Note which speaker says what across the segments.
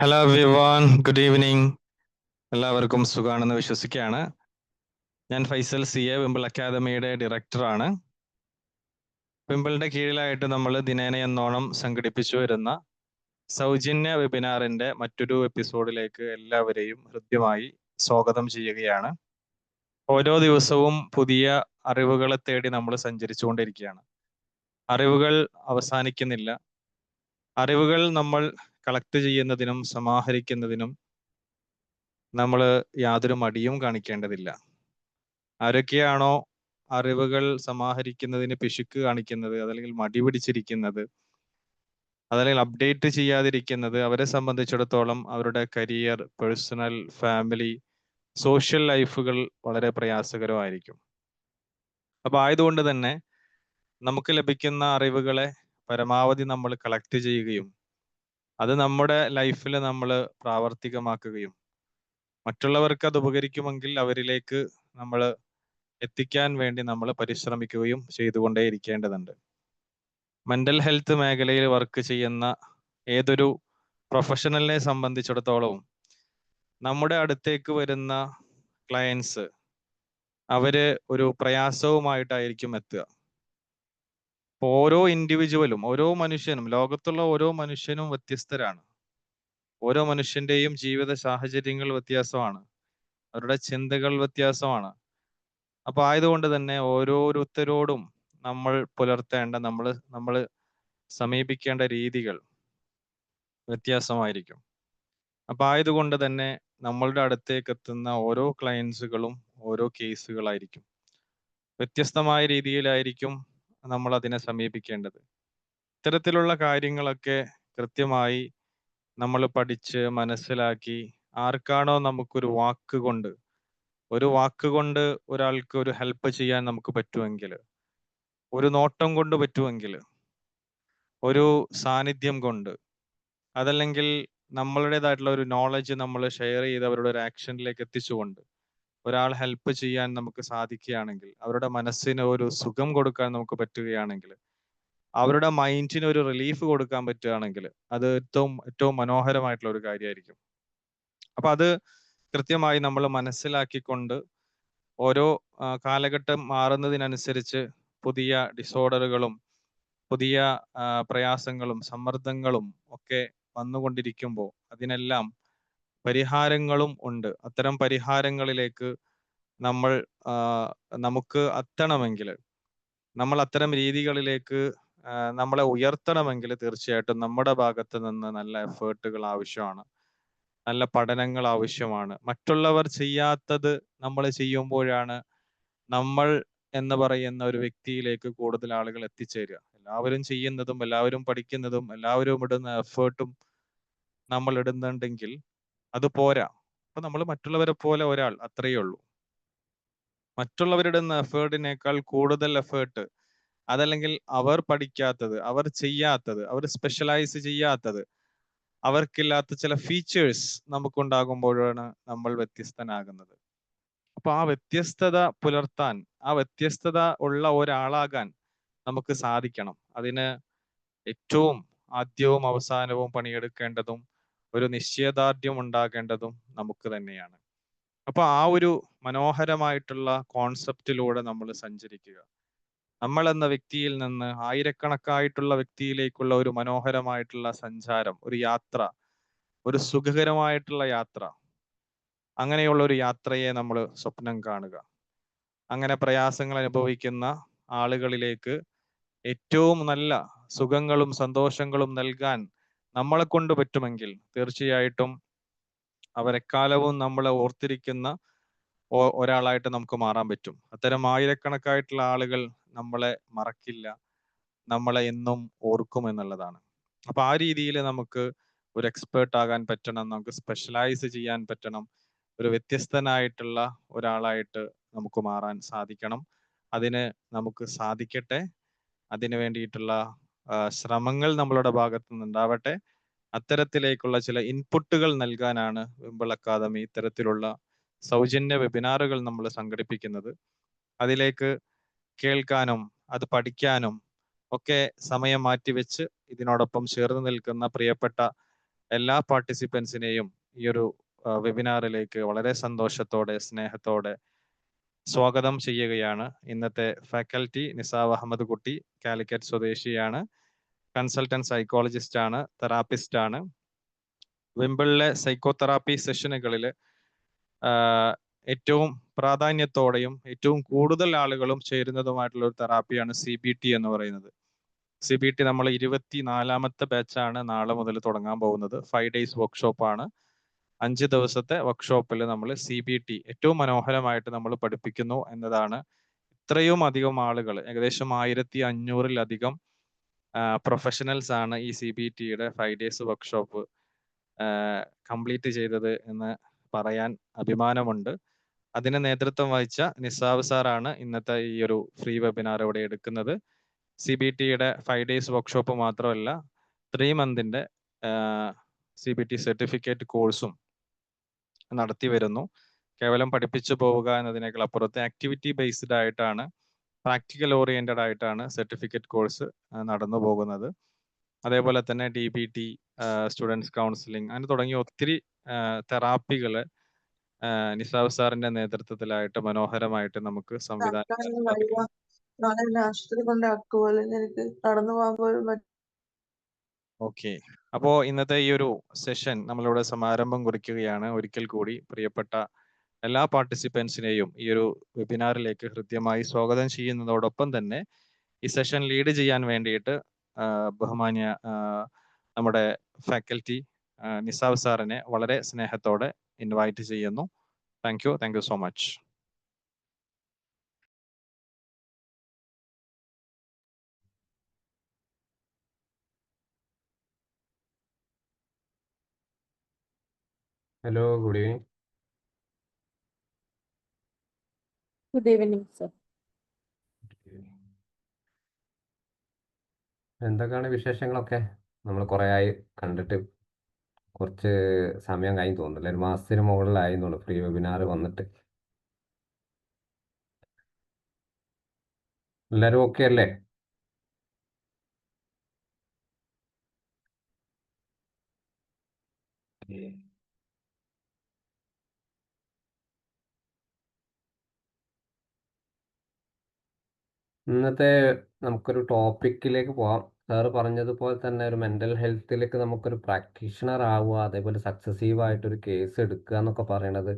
Speaker 1: Hello everyone, good evening. എല്ലാവർക്കും സുഖാണെന്ന് വിശ്വസിക്കുകയാണ്. ഞാൻ ഫൈസൽ CA, വിംബിൾ അക്കാദമിയുടെ ഡയറക്ടറാണ്. വിംബിളിന്റെ കീഴിലായിട്ട് നമ്മൾ ദിനേന എന്നോണം സംഘടിപ്പിച്ചു വരുന്ന സൗജന്യ വെബിനാറിന്റെ മറ്റൊരു എപ്പിസോഡിലേക്ക് എല്ലാവരെയും ഹൃദ്യമായി സ്വാഗതം ചെയ്യുകയാണ്. ഓരോ ദിവസവും പുതിയ അറിവുകളെ തേടി നമ്മൾ സഞ്ചരിച്ചുകൊണ്ടിരിക്കുകയാണ്. അറിവുകൾ അവസാനിക്കുന്നില്ല. അറിവുകൾ നമ്മൾ കളക്ട് ചെയ്യുന്നതിനും സമാഹരിക്കുന്നതിനും നമ്മൾ യാതൊരു മടിയും കാണിക്കേണ്ടതില്ല. ആരൊക്കെയാണോ അറിവുകൾ സമാഹരിക്കുന്നതിന് പിശുക്ക് കാണിക്കുന്നത്, അതല്ലെങ്കിൽ മടി പിടിച്ചിരിക്കുന്നത്, അതല്ലെങ്കിൽ അപ്ഡേറ്റ് ചെയ്യാതിരിക്കുന്നത്, അവരെ സംബന്ധിച്ചിടത്തോളം അവരുടെ കരിയർ, പേഴ്സണൽ, ഫാമിലി, സോഷ്യൽ ലൈഫുകൾ വളരെ പ്രയാസകരമായിരിക്കും. അപ്പൊ ആയതുകൊണ്ട് തന്നെ നമുക്ക് ലഭിക്കുന്ന അറിവുകളെ പരമാവധി നമ്മൾ കളക്ട് ചെയ്യുകയും അത് നമ്മുടെ ലൈഫിൽ നമ്മൾ പ്രാവർത്തികമാക്കുകയും മറ്റുള്ളവർക്ക് അത് ഉപകരിക്കുമെങ്കിൽ അവരിലേക്ക് നമ്മൾ എത്തിക്കാൻ വേണ്ടി നമ്മൾ പരിശ്രമിക്കുകയും ചെയ്തുകൊണ്ടേയിരിക്കേണ്ടതുണ്ട്. മെന്റൽ ഹെൽത്ത് മേഖലയിൽ വർക്ക് ചെയ്യുന്ന ഏതൊരു പ്രൊഫഷണലിനെ സംബന്ധിച്ചിടത്തോളം നമ്മുടെ അടുത്തേക്ക് വരുന്ന ക്ലയൻസ് അവര് ഒരു പ്രയാസവുമായിട്ടായിരിക്കും എത്തുക. ഓരോ ഇൻഡിവിജ്വലും, ഓരോ മനുഷ്യനും, ലോകത്തുള്ള ഓരോ മനുഷ്യനും വ്യത്യസ്തരാണ്. ഓരോ മനുഷ്യന്റെയും ജീവിത സാഹചര്യങ്ങൾ വ്യത്യാസമാണ്, അവരുടെ ചിന്തകൾ വ്യത്യാസമാണ്. അപ്പൊ ആയതുകൊണ്ട് തന്നെ ഓരോരുത്തരോടും നമ്മൾ പുലർത്തേണ്ട, നമ്മൾ സമീപിക്കേണ്ട രീതികൾ വ്യത്യാസമായിരിക്കും. അപ്പൊ ആയതുകൊണ്ട് തന്നെ നമ്മളുടെ അടുത്തേക്ക് എത്തുന്ന ഓരോ ക്ലയൻസുകളും ഓരോ കേസുകളായിരിക്കും. വ്യത്യസ്തമായ രീതിയിലായിരിക്കും നമ്മൾ അതിനെ സമീപിക്കേണ്ടത്. ഇത്തരത്തിലുള്ള കാര്യങ്ങളൊക്കെ കൃത്യമായി നമ്മൾ പഠിച്ച് മനസ്സിലാക്കി ആർക്കാണോ നമുക്കൊരു വാക്കുകൊണ്ട് ഒരാൾക്ക് ഒരു ഹെൽപ്പ് ചെയ്യാൻ നമുക്ക് പറ്റുമെങ്കിൽ, ഒരു നോട്ടം കൊണ്ട് പറ്റുമെങ്കിൽ, ഒരു സാന്നിധ്യം കൊണ്ട്, അതല്ലെങ്കിൽ നമ്മളുടേതായിട്ടുള്ള ഒരു നോളജ് നമ്മൾ ഷെയർ ചെയ്ത് അവരുടെ ഒരു ആക്ഷനിലേക്ക് എത്തിച്ചുകൊണ്ട് ഒരാൾ ഹെൽപ്പ് ചെയ്യാൻ നമുക്ക് സാധിക്കുകയാണെങ്കിൽ, അവരുടെ മനസ്സിന് ഒരു സുഖം കൊടുക്കാൻ നമുക്ക് പറ്റുകയാണെങ്കിൽ, അവരുടെ മൈൻഡിന് ഒരു റിലീഫ് കൊടുക്കാൻ പറ്റുകയാണെങ്കിൽ അത് ഏറ്റവും മനോഹരമായിട്ടുള്ള ഒരു കാര്യമായിരിക്കും. അപ്പൊ അത് കൃത്യമായി നമ്മൾ മനസ്സിലാക്കിക്കൊണ്ട് ഓരോ കാലഘട്ടം മാറുന്നതിനനുസരിച്ച് പുതിയ ഡിസോർഡറുകളും പുതിയ പ്രയാസങ്ങളും സമ്മർദ്ദങ്ങളും ഒക്കെ വന്നുകൊണ്ടിരിക്കുമ്പോൾ അതിനെല്ലാം പരിഹാരങ്ങളും ഉണ്ട്. അത്തരം പരിഹാരങ്ങളിലേക്ക് നമ്മൾ നമുക്ക് എത്തണമെങ്കിൽ, നമ്മൾ അത്തരം രീതികളിലേക്ക് നമ്മളെ ഉയർത്തണമെങ്കിൽ തീർച്ചയായിട്ടും നമ്മുടെ ഭാഗത്ത് നിന്ന് നല്ല എഫേർട്ടുകൾ ആവശ്യമാണ്, നല്ല പഠനങ്ങൾ ആവശ്യമാണ്. മറ്റുള്ളവർ ചെയ്യാത്തത് നമ്മൾ ചെയ്യുമ്പോഴാണ് നമ്മൾ എന്ന് പറയുന്ന ഒരു വ്യക്തിയിലേക്ക് കൂടുതൽ ആളുകൾ എത്തിച്ചേരുക. എല്ലാവരും ചെയ്യുന്നതും എല്ലാവരും പഠിക്കുന്നതും എല്ലാവരും ഇടുന്ന എഫേർട്ടും നമ്മൾ ഇടുന്നുണ്ടെങ്കിൽ അത് പോരാ. അപ്പൊ നമ്മൾ മറ്റുള്ളവരെ പോലെ ഒരാൾ, അത്രയേ ഉള്ളൂ. മറ്റുള്ളവരിടുന്ന എഫേർട്ടിനേക്കാൾ കൂടുതൽ എഫേർട്ട്, അതല്ലെങ്കിൽ അവർ പഠിക്കാത്തത്, അവർ ചെയ്യാത്തത്, അവർ സ്പെഷ്യലൈസ് ചെയ്യാത്തത്, അവർക്കില്ലാത്ത ചില ഫീച്ചേഴ്സ് നമുക്കുണ്ടാകുമ്പോഴാണ് നമ്മൾ വ്യത്യസ്തനാകുന്നത്. അപ്പൊ ആ വ്യത്യസ്തത പുലർത്താൻ, ആ വ്യത്യസ്തത ഉള്ള ഒരാളാകാൻ നമുക്ക് സാധിക്കണം. അതിന് ഏറ്റവും ആദ്യവും അവസാനവും പണിയെടുക്കേണ്ടതും ഒരു നിശ്ചയദാർഢ്യം ഉണ്ടാകേണ്ടതും നമുക്ക് തന്നെയാണ്. അപ്പൊ ആ ഒരു മനോഹരമായിട്ടുള്ള കോൺസെപ്റ്റിലൂടെ നമ്മൾ സഞ്ചരിക്കുക. നമ്മൾ എന്ന വ്യക്തിയിൽ നിന്ന് ആയിരക്കണക്കായിട്ടുള്ള വ്യക്തിയിലേക്കുള്ള ഒരു മനോഹരമായിട്ടുള്ള സഞ്ചാരം, ഒരു യാത്ര, ഒരു സുഖകരമായിട്ടുള്ള യാത്ര, അങ്ങനെയുള്ള ഒരു യാത്രയെ നമ്മൾ സ്വപ്നം കാണുക. അങ്ങനെ പ്രയാസങ്ങൾ അനുഭവിക്കുന്ന ആളുകളിലേക്ക് ഏറ്റവും നല്ല സുഖങ്ങളും സന്തോഷങ്ങളും നൽകാൻ നമ്മളെ കൊണ്ട് പറ്റുമെങ്കിൽ തീർച്ചയായിട്ടും അവരെക്കാലവും നമ്മളെ ഓർത്തിരിക്കുന്ന ഒരാളായിട്ട് നമുക്ക് മാറാൻ പറ്റും. അത്തരം ആയിരക്കണക്കായിട്ടുള്ള ആളുകൾ നമ്മളെ മറക്കില്ല, നമ്മളെ എന്നും ഓർക്കും എന്നുള്ളതാണ്. അപ്പൊ ആ രീതിയിൽ നമുക്ക് ഒരു എക്സ്പേർട്ട് ആകാൻ പറ്റണം, നമുക്ക് സ്പെഷ്യലൈസ് ചെയ്യാൻ പറ്റണം, ഒരു വ്യത്യസ്തനായിട്ടുള്ള ഒരാളായിട്ട് നമുക്ക് മാറാൻ സാധിക്കണം. അതിന് നമുക്ക് സാധിക്കട്ടെ. അതിനു വേണ്ടിയിട്ടുള്ള ശ്രമങ്ങൾ നമ്മളുടെ ഭാഗത്തു നിന്നുണ്ടാവട്ടെ. അത്തരത്തിലേക്കുള്ള ചില ഇൻപുട്ടുകൾ നൽകാനാണ് വിംബിൾ അക്കാദമി ഇത്തരത്തിലുള്ള സൗജന്യ വെബിനാറുകൾ നമ്മൾ സംഘടിപ്പിക്കുന്നത്. അതിലേക്ക് കേൾക്കാനും അത് പഠിക്കാനും ഒക്കെ സമയം മാറ്റിവെച്ച് ഇതിനോടൊപ്പം ചേർന്ന് നിൽക്കുന്ന പ്രിയപ്പെട്ട എല്ലാ പാർട്ടിസിപ്പൻസിനെയും ഈ ഒരു വെബിനാറിലേക്ക് വളരെ സന്തോഷത്തോടെ സ്നേഹത്തോടെ സ്വാഗതം ചെയ്യുകയാണ്. ഇന്നത്തെ ഫാക്കൽറ്റി നിസാവ് അഹമ്മദ് കുട്ടി കാലിക്കറ്റ് സ്വദേശിയാണ്, കൺസൾട്ടന്റ് സൈക്കോളജിസ്റ്റ് ആണ്, തെറാപ്പിസ്റ്റ് ആണ്. വിംബിളിലെ സൈക്കോതെറാപ്പി സെഷനുകളിൽ ഏറ്റവും പ്രാധാന്യത്തോടെയും ഏറ്റവും കൂടുതൽ ആളുകളും ചേരുന്നതുമായിട്ടുള്ള ഒരു തെറാപ്പിയാണ് CBT എന്ന് പറയുന്നത്. CBT നമ്മൾ 24ാമത്തെ ബാച്ചാണ് നാളെ മുതൽ തുടങ്ങാൻ പോകുന്നത്. 5 days വർക്ക്ഷോപ്പാണ്. 5 ദിവസത്തെ വർക്ക്ഷോപ്പിൽ നമ്മൾ CBT ഏറ്റവും മനോഹരമായിട്ട് നമ്മൾ പഠിപ്പിക്കുന്നു എന്നതാണ്. ഇത്രയും അധികം ആളുകൾ, ഏകദേശം 1500-ലധികം പ്രൊഫഷണൽസ് ആണ് ഈ CBTയുടെ 5 days വർക്ക്ഷോപ്പ് കംപ്ലീറ്റ് ചെയ്തത് എന്ന് പറയാൻ അഭിമാനമുണ്ട്. അതിന് നേതൃത്വം വഹിച്ച നിസാവ് സാറാണ് ഇന്നത്തെ ഈ ഒരു ഫ്രീ വെബിനാർ ഇവിടെ എടുക്കുന്നത്. CBTയുടെ 5 days വർക്ക്ഷോപ്പ് മാത്രമല്ല, 3 മന്തിന്റെ CBT സർട്ടിഫിക്കറ്റ് കോഴ്സും നടത്തി വരുന്നു. കേവലം പഠിപ്പിച്ചു പോവുക എന്നതിനേക്കാൾ അപ്പുറത്ത് ആക്ടിവിറ്റി ബേസ്ഡ് ആയിട്ടാണ്, പ്രാക്ടിക്കൽ ഓറിയന്റഡ് ആയിട്ടാണ് സർട്ടിഫിക്കറ്റ് കോഴ്സ് നടന്നു പോകുന്നത്. അതേപോലെ തന്നെ DBT, സ്റ്റുഡൻസ് കൗൺസിലിംഗ്, അങ്ങനെ തുടങ്ങിയ ഒത്തിരി തെറാപ്പികൾ നിസാവ് സാറിന്റെ നേതൃത്വത്തിലായിട്ട് മനോഹരമായിട്ട് നമുക്ക് സംവിധാനം.
Speaker 2: നാളെ എന്നെ ആശുപത്രി കൊണ്ടാക്കുമോ, അല്ലെങ്കിൽ എനിക്ക് നടന്നു പോകാൻ പോലും
Speaker 1: ഓക്കെ, അപ്പോ ഇന്നത്തെ ഈ ഒരു സെഷൻ നമ്മളിവിടെ സമാരംഭം കുറിക്കുകയാണ്. ഒരിക്കൽ കൂടി പ്രിയപ്പെട്ട എല്ലാ പാർട്ടിസിപ്പൻസിനെയും ഈ ഒരു വെബിനാറിലേക്ക് ഹൃദ്യമായി സ്വാഗതം ചെയ്യുന്നതോടൊപ്പം തന്നെ ഈ സെഷൻ ലീഡ് ചെയ്യാൻ വേണ്ടിയിട്ട് ബഹുമാന്യ നമ്മുടെ ഫാക്കൽറ്റി നിസാവ് സാറിനെ വളരെ സ്നേഹത്തോടെ ഇൻവൈറ്റ് ചെയ്യുന്നു. Thank you so much.
Speaker 3: Hello, good evening.
Speaker 4: Good evening, sir.
Speaker 3: എന്തൊക്കെയാണ് വിശേഷങ്ങളൊക്കെ? നമ്മൾ കുറേ ആയി കണ്ടിട്ട്, കുറച്ച് സമയം കഴിഞ്ഞ് തോന്നുന്നില്ല, 1 മാസത്തിന് മുകളിലായിരുന്നുള്ളൂ ഫ്രീ വെബിനാർ വന്നിട്ട്. എല്ലാവരും ഓക്കെ അല്ലേ? ഇന്നത്തെ നമുക്കൊരു ടോപ്പിക്കിലേക്ക് പോകാം. സാറ് പറഞ്ഞതുപോലെ തന്നെ ഒരു മെൻ്റൽ ഹെൽത്തിലേക്ക് നമുക്കൊരു പ്രാക്ടീഷണർ ആവുക, അതേപോലെ സക്സസീവായിട്ടൊരു കേസ് എടുക്കുക എന്നൊക്കെ പറയണത്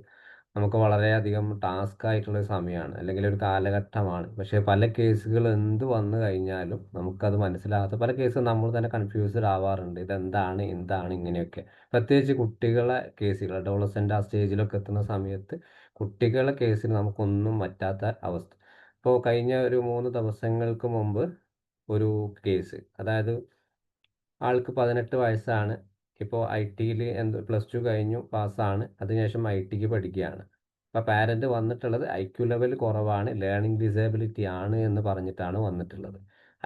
Speaker 3: നമുക്ക് വളരെയധികം ടാസ്ക് ആയിട്ടുള്ളൊരു സമയമാണ്, അല്ലെങ്കിൽ ഒരു കാലഘട്ടമാണ്. പക്ഷേ പല കേസുകൾ എന്ത് വന്നു കഴിഞ്ഞാലും നമുക്കത് മനസ്സിലാകാത്ത പല കേസും നമ്മൾ തന്നെ കൺഫ്യൂസ്ഡ് ആവാറുണ്ട്. ഇതെന്താണ്, എന്താണ്, ഇങ്ങനെയൊക്കെ. പ്രത്യേകിച്ച് കുട്ടികളെ കേസുകൾ, അഡോളസെൻ്റ് ആ സ്റ്റേജിലൊക്കെ എത്തുന്ന സമയത്ത് കുട്ടികളെ കേസിൽ നമുക്കൊന്നും പറ്റാത്ത അവസ്ഥ. ഇപ്പോൾ കഴിഞ്ഞ ഒരു 3 ദിവസങ്ങൾക്ക് മുമ്പ് ഒരു കേസ്, അതായത് ആൾക്ക് 18 വയസ്സാണ്. ഇപ്പോൾ IT-യിൽ +2 കഴിഞ്ഞു, പാസ്സാണ്. അതിനുശേഷം IT-ക്ക് പഠിക്കുകയാണ്. അപ്പോൾ പാരൻ്റ് വന്നിട്ടുള്ളത് IQ ലെവൽ കുറവാണ്, ലേണിംഗ് ഡിസേബിലിറ്റി ആണ് എന്ന് പറഞ്ഞിട്ടാണ് വന്നിട്ടുള്ളത്.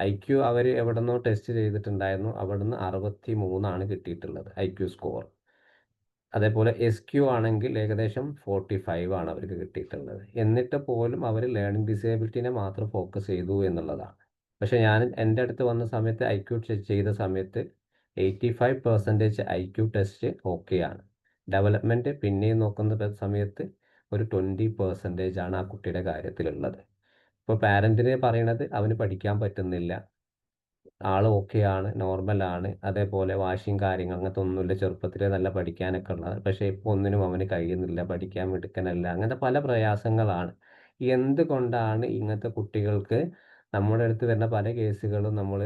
Speaker 3: IQ അവർ എവിടെ നിന്നോ ടെസ്റ്റ് ചെയ്തിട്ടുണ്ടായിരുന്നു, അവിടെ നിന്ന് 63 കിട്ടിയിട്ടുള്ളത് IQ സ്കോർ. അതേപോലെ SQ ആണെങ്കിൽ ഏകദേശം 45 ആണ് അവർക്ക് കിട്ടിയിട്ടുള്ളത്. എന്നിട്ട് പോലും അവർ ലേണിംഗ് ഡിസേബിലിറ്റിനെ മാത്രം ഫോക്കസ് ചെയ്തു എന്നുള്ളതാണ്. പക്ഷേ ഞാൻ എൻ്റെ അടുത്ത് വന്ന സമയത്ത് IQ ചെയ്ത സമയത്ത് 85% IQ ടെസ്റ്റ് ഓക്കെയാണ്. ഡെവലപ്മെൻറ്റ് പിന്നെയും നോക്കുന്ന സമയത്ത് ഒരു 20% ആണ് ആ കുട്ടിയുടെ കാര്യത്തിലുള്ളത്. ഇപ്പോൾ പാരൻറ്റിന് പറയണത് അവന് പഠിക്കാൻ പറ്റുന്നില്ല, ആൾ ഓക്കെയാണ്, നോർമലാണ്, അതേപോലെ വാശിയും കാര്യങ്ങൾ അങ്ങനത്തെ ഒന്നുമില്ല, ചെറുപ്പത്തിലേ നല്ല പഠിക്കാനൊക്കെ ഉള്ളത്. പക്ഷേ ഇപ്പോൾ ഒന്നിനും അവന് കഴിയുന്നില്ല, പഠിക്കാൻ മിടുക്കനല്ല, അങ്ങനത്തെ പല പ്രയാസങ്ങളാണ്. എന്തുകൊണ്ടാണ് ഇങ്ങനത്തെ കുട്ടികൾക്ക് നമ്മുടെ അടുത്ത് വരുന്ന പല കേസുകളും നമ്മൾ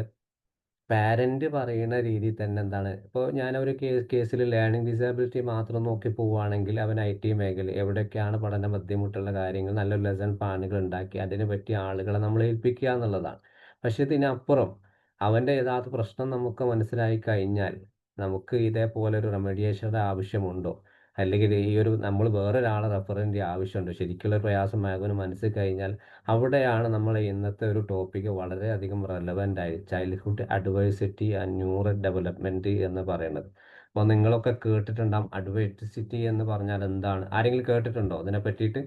Speaker 3: പാരൻ്റ് പറയുന്ന രീതിയിൽ തന്നെ എന്താണ്, ഇപ്പോൾ ഞാനൊരു കേസിൽ ലേണിംഗ് ഡിസേബിലിറ്റി മാത്രം നോക്കി പോവുകയാണെങ്കിൽ അവൻ IT മേഖല എവിടെയൊക്കെയാണ് പഠന ബുദ്ധിമുട്ടുള്ള കാര്യങ്ങൾ, നല്ലൊരു ലെസൺ പ്ലാനുകൾ ഉണ്ടാക്കി അതിനെ പറ്റിയ ആളുകളെ നമ്മൾ ഏൽപ്പിക്കുക എന്നുള്ളതാണ്. പക്ഷേ ഇതിനപ്പുറം അവൻ്റെ യഥാർത്ഥ പ്രശ്നം നമുക്ക് മനസ്സിലായി കഴിഞ്ഞാൽ നമുക്ക് ഇതേപോലെ ഒരു റെമഡിയേഷൻ്റെ ആവശ്യമുണ്ടോ, അല്ലെങ്കിൽ ഈ ഒരു നമ്മൾ വേറൊരാളെ റെഫറിൻ്റെ ആവശ്യമുണ്ടോ, ശരിക്കുള്ള പ്രയാസം അവന് മനസ്സിൽ കഴിഞ്ഞാൽ അവിടെയാണ് നമ്മൾ ഇന്നത്തെ ഒരു ടോപ്പിക്ക് വളരെയധികം റെലവൻ്റ് ആയി, ചൈൽഡ്ഹുഡ് അഡ്വൈസിറ്റി ആൻഡ് ന്യൂറൽ ഡെവലപ്മെൻറ്റ് എന്ന് പറയുന്നത്. അപ്പോൾ നിങ്ങളൊക്കെ കേട്ടിട്ടുണ്ടാകും അഡ്വൈസിറ്റി എന്ന് പറഞ്ഞാൽ എന്താണ്. ആരെങ്കിലും കേട്ടിട്ടുണ്ടോ അതിനെ പറ്റിയിട്ട്?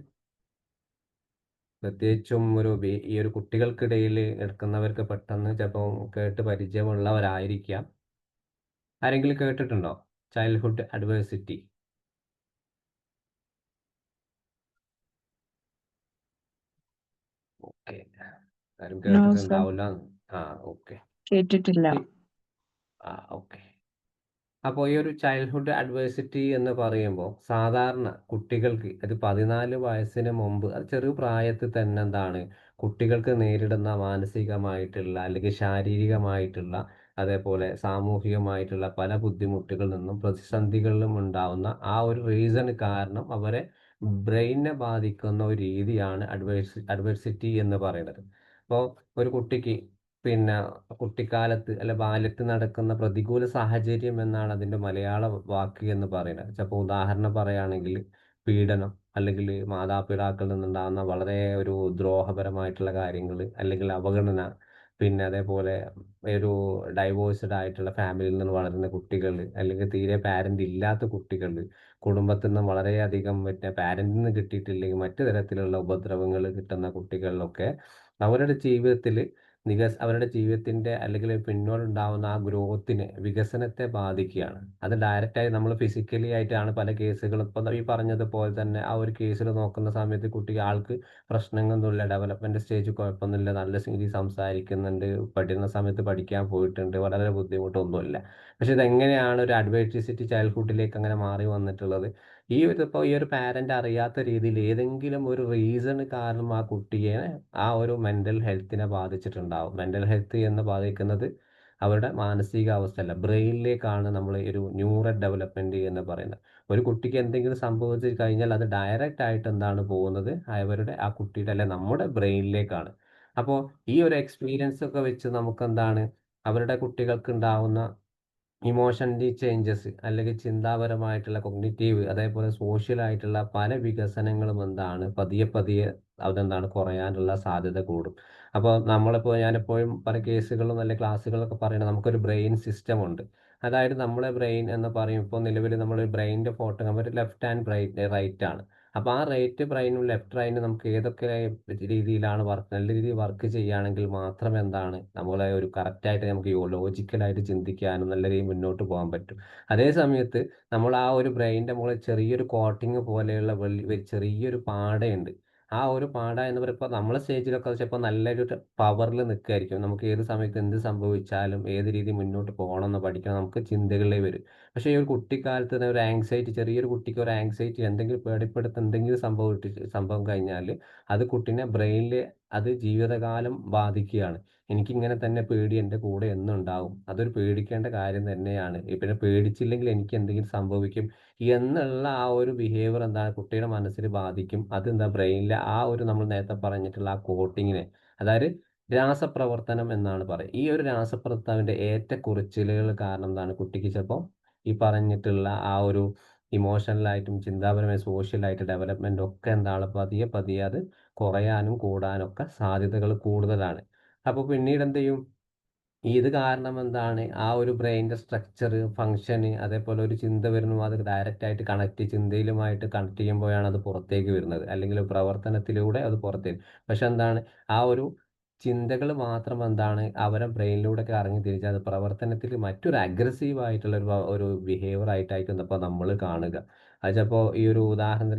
Speaker 3: പ്രത്യേകിച്ചും ഈ ഒരു കുട്ടികൾക്കിടയിൽ എടുക്കുന്നവർക്ക് പെട്ടെന്ന് ചിലപ്പോൾ കേട്ട് പരിചയമുള്ളവരായിരിക്കാം. ആരെങ്കിലും കേട്ടിട്ടുണ്ടോ? Childhood adversity? ഓക്കെ, ആരും
Speaker 5: നോ സർ,
Speaker 3: കേട്ടിട്ടുണ്ടാവില്ല. ആ ഓക്കെ.
Speaker 5: കേട്ടിട്ടില്ല.
Speaker 3: ആ ഓക്കെ. അപ്പോൾ ഈ ഒരു ചൈൽഡ്ഹുഡ് അഡ്വേഴ്സിറ്റി എന്ന് പറയുമ്പോൾ സാധാരണ കുട്ടികൾക്ക് അത് 14 വയസ്സിന് മുമ്പ് അത് ചെറു പ്രായത്തിൽ തന്നെ എന്താണ് കുട്ടികൾക്ക് നേരിടുന്ന മാനസികമായിട്ടുള്ള അല്ലെങ്കിൽ ശാരീരികമായിട്ടുള്ള അതേപോലെ സാമൂഹികമായിട്ടുള്ള പല ബുദ്ധിമുട്ടുകളിൽ നിന്നും പ്രതിസന്ധികളിലും ഉണ്ടാവുന്ന ആ ഒരു റീസൺ കാരണം അവരെ ബ്രെയിനെ ബാധിക്കുന്ന ഒരു രീതിയാണ് അഡ്വേഴ്സിറ്റി എന്ന് പറയുന്നത്. അപ്പോൾ ഒരു കുട്ടിക്ക് പിന്നെ കുട്ടിക്കാലത്ത് അല്ല ബാല്യത്തിൽ നടക്കുന്ന പ്രതികൂല സാഹചര്യം എന്നാണ് അതിൻ്റെ മലയാള വാക്ക് എന്ന് പറയുന്നത്. ചിലപ്പോൾ ഉദാഹരണം പറയുകയാണെങ്കിൽ പീഡനം, അല്ലെങ്കിൽ മാതാപിതാക്കളിൽ നിന്നുണ്ടാകുന്ന വളരെ ഒരു ദ്രോഹപരമായിട്ടുള്ള കാര്യങ്ങൾ, അല്ലെങ്കിൽ അവഗണന, പിന്നെ അതേപോലെ ഒരു ഡൈവോഴ്സ്ഡ് ആയിട്ടുള്ള ഫാമിലിയിൽ നിന്ന് വളരുന്ന കുട്ടികൾ, അല്ലെങ്കിൽ തീരെ പാരൻ്റ് ഇല്ലാത്ത കുട്ടികൾ, കുടുംബത്തിൽ നിന്ന് വളരെയധികം മറ്റേ പാരൻ്റിൽ നിന്ന് കിട്ടിയിട്ടില്ലെങ്കിൽ മറ്റു തരത്തിലുള്ള ഉപദ്രവങ്ങൾ കിട്ടുന്ന കുട്ടികളിലൊക്കെ അവരുടെ ജീവിതത്തിൽ അവരുടെ ജീവിതത്തിൻ്റെ അല്ലെങ്കിൽ പിന്നോട്ടുണ്ടാവുന്ന ആ ഗ്രോത്തിനെ, വികസനത്തെ ബാധിക്കുകയാണ്. അത് ഡയറക്റ്റായി നമ്മൾ ഫിസിക്കലി ആയിട്ടാണ് പല കേസുകളും ഇപ്പം ഈ പറഞ്ഞതുപോലെ തന്നെ ആ ഒരു കേസിൽ നോക്കുന്ന സമയത്ത് ആൾക്ക് പ്രശ്നങ്ങളൊന്നുമില്ല, ഡെവലപ്മെൻറ്റ് സ്റ്റേജ് കുഴപ്പമൊന്നുമില്ല, നല്ല രീതിയിൽ സംസാരിക്കുന്നുണ്ട്, പഠിക്കുന്ന സമയത്ത് പഠിക്കാൻ പോയിട്ടുണ്ട്, വളരെ ബുദ്ധിമുട്ടൊന്നുമില്ല. പക്ഷെ ഇതെങ്ങനെയാണ് ഒരു അഡ്വേർട്ടിസിറ്റി ചൈൽഡ്ഹുഡിലേക്ക് അങ്ങനെ മാറി വന്നിട്ടുള്ളത്? ഈ ഒരു പാരൻ്റ് അറിയാത്ത രീതിയിൽ ഏതെങ്കിലും ഒരു റീസൺ കാരണം ആ കുട്ടിയെ ആ ഒരു മെൻ്റൽ ഹെൽത്തിനെ ബാധിച്ചിട്ടുണ്ടാവും. മെൻ്റൽ ഹെൽത്ത് എന്ന് ബാധിക്കുന്നത് അവരുടെ മാനസികാവസ്ഥയല്ല, ബ്രെയിനിലേക്കാണ് നമ്മൾ ഒരു ന്യൂറൽ ഡെവലപ്മെൻറ്റ് എന്ന് പറയുന്നത്. ഒരു കുട്ടിക്ക് എന്തെങ്കിലും സംഭവിച്ചു കഴിഞ്ഞാൽ അത് ഡയറക്റ്റ് ആയിട്ട് എന്താണ് പോകുന്നത്, അവരുടെ ആ കുട്ടിയുടെ അല്ലെ നമ്മുടെ ബ്രെയിനിലേക്കാണ്. അപ്പോൾ ഈ ഒരു എക്സ്പീരിയൻസ് ഒക്കെ വെച്ച് നമുക്കെന്താണ് അവരുടെ കുട്ടികൾക്ക് ഉണ്ടാവുന്ന ഇമോഷണലി ചേഞ്ചസ് അല്ലെങ്കിൽ ചിന്താപരമായിട്ടുള്ള കൊഗ്നിറ്റീവ് അതേപോലെ സോഷ്യലായിട്ടുള്ള പല വികസനങ്ങളും എന്താണ് പതിയെ പതിയെ അതെന്താണ് കുറയാനുള്ള സാധ്യത കൂടും. അപ്പോൾ ഞാനെപ്പോഴും പല കേസുകളും അല്ലെങ്കിൽ ക്ലാസ്സുകളൊക്കെ പറയുന്നത് നമുക്കൊരു ബ്രെയിൻ സിസ്റ്റം ഉണ്ട്. അതായത് നമ്മുടെ ബ്രെയിൻ എന്ന് പറയും ഇപ്പോൾ നിലവിൽ നമ്മൾ ബ്രെയിനിൻ്റെ ഫോട്ടോ നമ്മൾ ലെഫ്റ്റ് ആൻഡ് റൈറ്റ് ആണ്. അപ്പോൾ ആ റൈറ്റ് ബ്രെയിനും ലെഫ്റ്റ് ബ്രെയിനും നമുക്ക് ഏതൊക്കെ രീതിയിലാണ് നല്ല രീതിയിൽ വർക്ക് ചെയ്യുകയാണെങ്കിൽ മാത്രം എന്താണ് നമ്മളെ ഒരു കറക്റ്റായിട്ട് നമുക്ക് ലോജിക്കലായിട്ട് ചിന്തിക്കാനും നല്ല രീതിയിൽ മുന്നോട്ട് പോകാൻ പറ്റും. അതേ സമയത്ത് നമ്മൾ ആ ഒരു ബ്രെയിനിൻ്റെ മുകളിൽ ചെറിയൊരു കോട്ടിങ് പോലെയുള്ള ചെറിയൊരു പാടയുണ്ട്. ആ ഒരു പാട എന്ന് പറയുമ്പോൾ നമ്മളെ സ്റ്റേജിലൊക്കെ ചിലപ്പോൾ നല്ലൊരു പവറിൽ നിൽക്കുകയായിരിക്കും. നമുക്ക് ഏത് സമയത്ത് എന്ത് സംഭവിച്ചാലും ഏത് രീതിയിൽ മുന്നോട്ട് പോകണം എന്ന് പഠിക്കണം നമുക്ക് ചിന്തകളിലേ വരും. പക്ഷേ ഈ ഒരു കുട്ടിക്കാലത്ത് തന്നെ ഒരു ആങ്സൈറ്റി, ചെറിയൊരു കുട്ടിക്ക് ഒരു ആങ്സൈറ്റി എന്തെങ്കിലും പേടിപ്പെടുത്ത എന്തെങ്കിലും സംഭവം കഴിഞ്ഞാൽ അത് കുട്ടീനെ ബ്രെയിനിൽ അത് ജീവിതകാലം ബാധിക്കുകയാണ്. എനിക്കിങ്ങനെ തന്നെ പേടി എൻ്റെ കൂടെ എന്നും ഉണ്ടാവും, അതൊരു പേടിക്കേണ്ട കാര്യം തന്നെയാണ്, പിന്നെ പേടിച്ചില്ലെങ്കിൽ എനിക്ക് എന്തെങ്കിലും സംഭവിക്കും എന്നുള്ള ആ ഒരു ബിഹേവിയർ എന്താണ് കുട്ടിയുടെ മനസ്സിൽ ബാധിക്കും. അതെന്താ ബ്രെയിനിലെ ആ ഒരു നമ്മൾ നേരത്തെ പറഞ്ഞിട്ടുള്ള ആ കോട്ടിങ്ങിനെ, അതായത് രാസപ്രവർത്തനം എന്നാണ് പറയുക. ഈ ഒരു രാസപ്രവർത്തനത്തിൻ്റെ ഏറ്റക്കുറച്ചിലുകൾ കാരണം എന്താണ് കുട്ടിക്ക് ചിലപ്പോൾ ഈ പറഞ്ഞിട്ടുള്ള ആ ഒരു ഇമോഷണലായിട്ടും ചിന്താപരമായി സോഷ്യലായിട്ട് ഡെവലപ്മെൻ്റ് ഒക്കെ എന്താണ് പതിയെ പതിയെ അത് കുറയാനും കൂടാനൊക്കെ സാധ്യതകൾ കൂടുതലാണ്. അപ്പോൾ പിന്നീട് എന്ത് ചെയ്യും, ഇത് കാരണം എന്താണ് ആ ഒരു ബ്രെയിനിൻ്റെ സ്ട്രക്ചർ, ഫങ്ഷന്, അതേപോലെ ഒരു ചിന്ത വരുന്നു അത് ഡയറക്റ്റായിട്ട് ചിന്തയിലുമായിട്ട് കണക്ട് ചെയ്യുമ്പോഴാണ് അത് പുറത്തേക്ക് വരുന്നത്, അല്ലെങ്കിൽ പ്രവർത്തനത്തിലൂടെ അത് പുറത്തേക്ക്. പക്ഷെ എന്താണ് ആ ഒരു ചിന്തകൾ മാത്രം എന്താണ് അവരെ ബ്രെയിനിലൂടെ ഇറങ്ങി തിരിച്ച് അത് പ്രവർത്തനത്തിൽ മറ്റൊരു അഗ്രസീവ് ആയിട്ടുള്ള ഒരു ബിഹേവിയർ ആയിട്ടായിരിക്കും ഇപ്പോൾ നമ്മൾ കാണുക. അത് ചിലപ്പോൾ ഈ ഒരു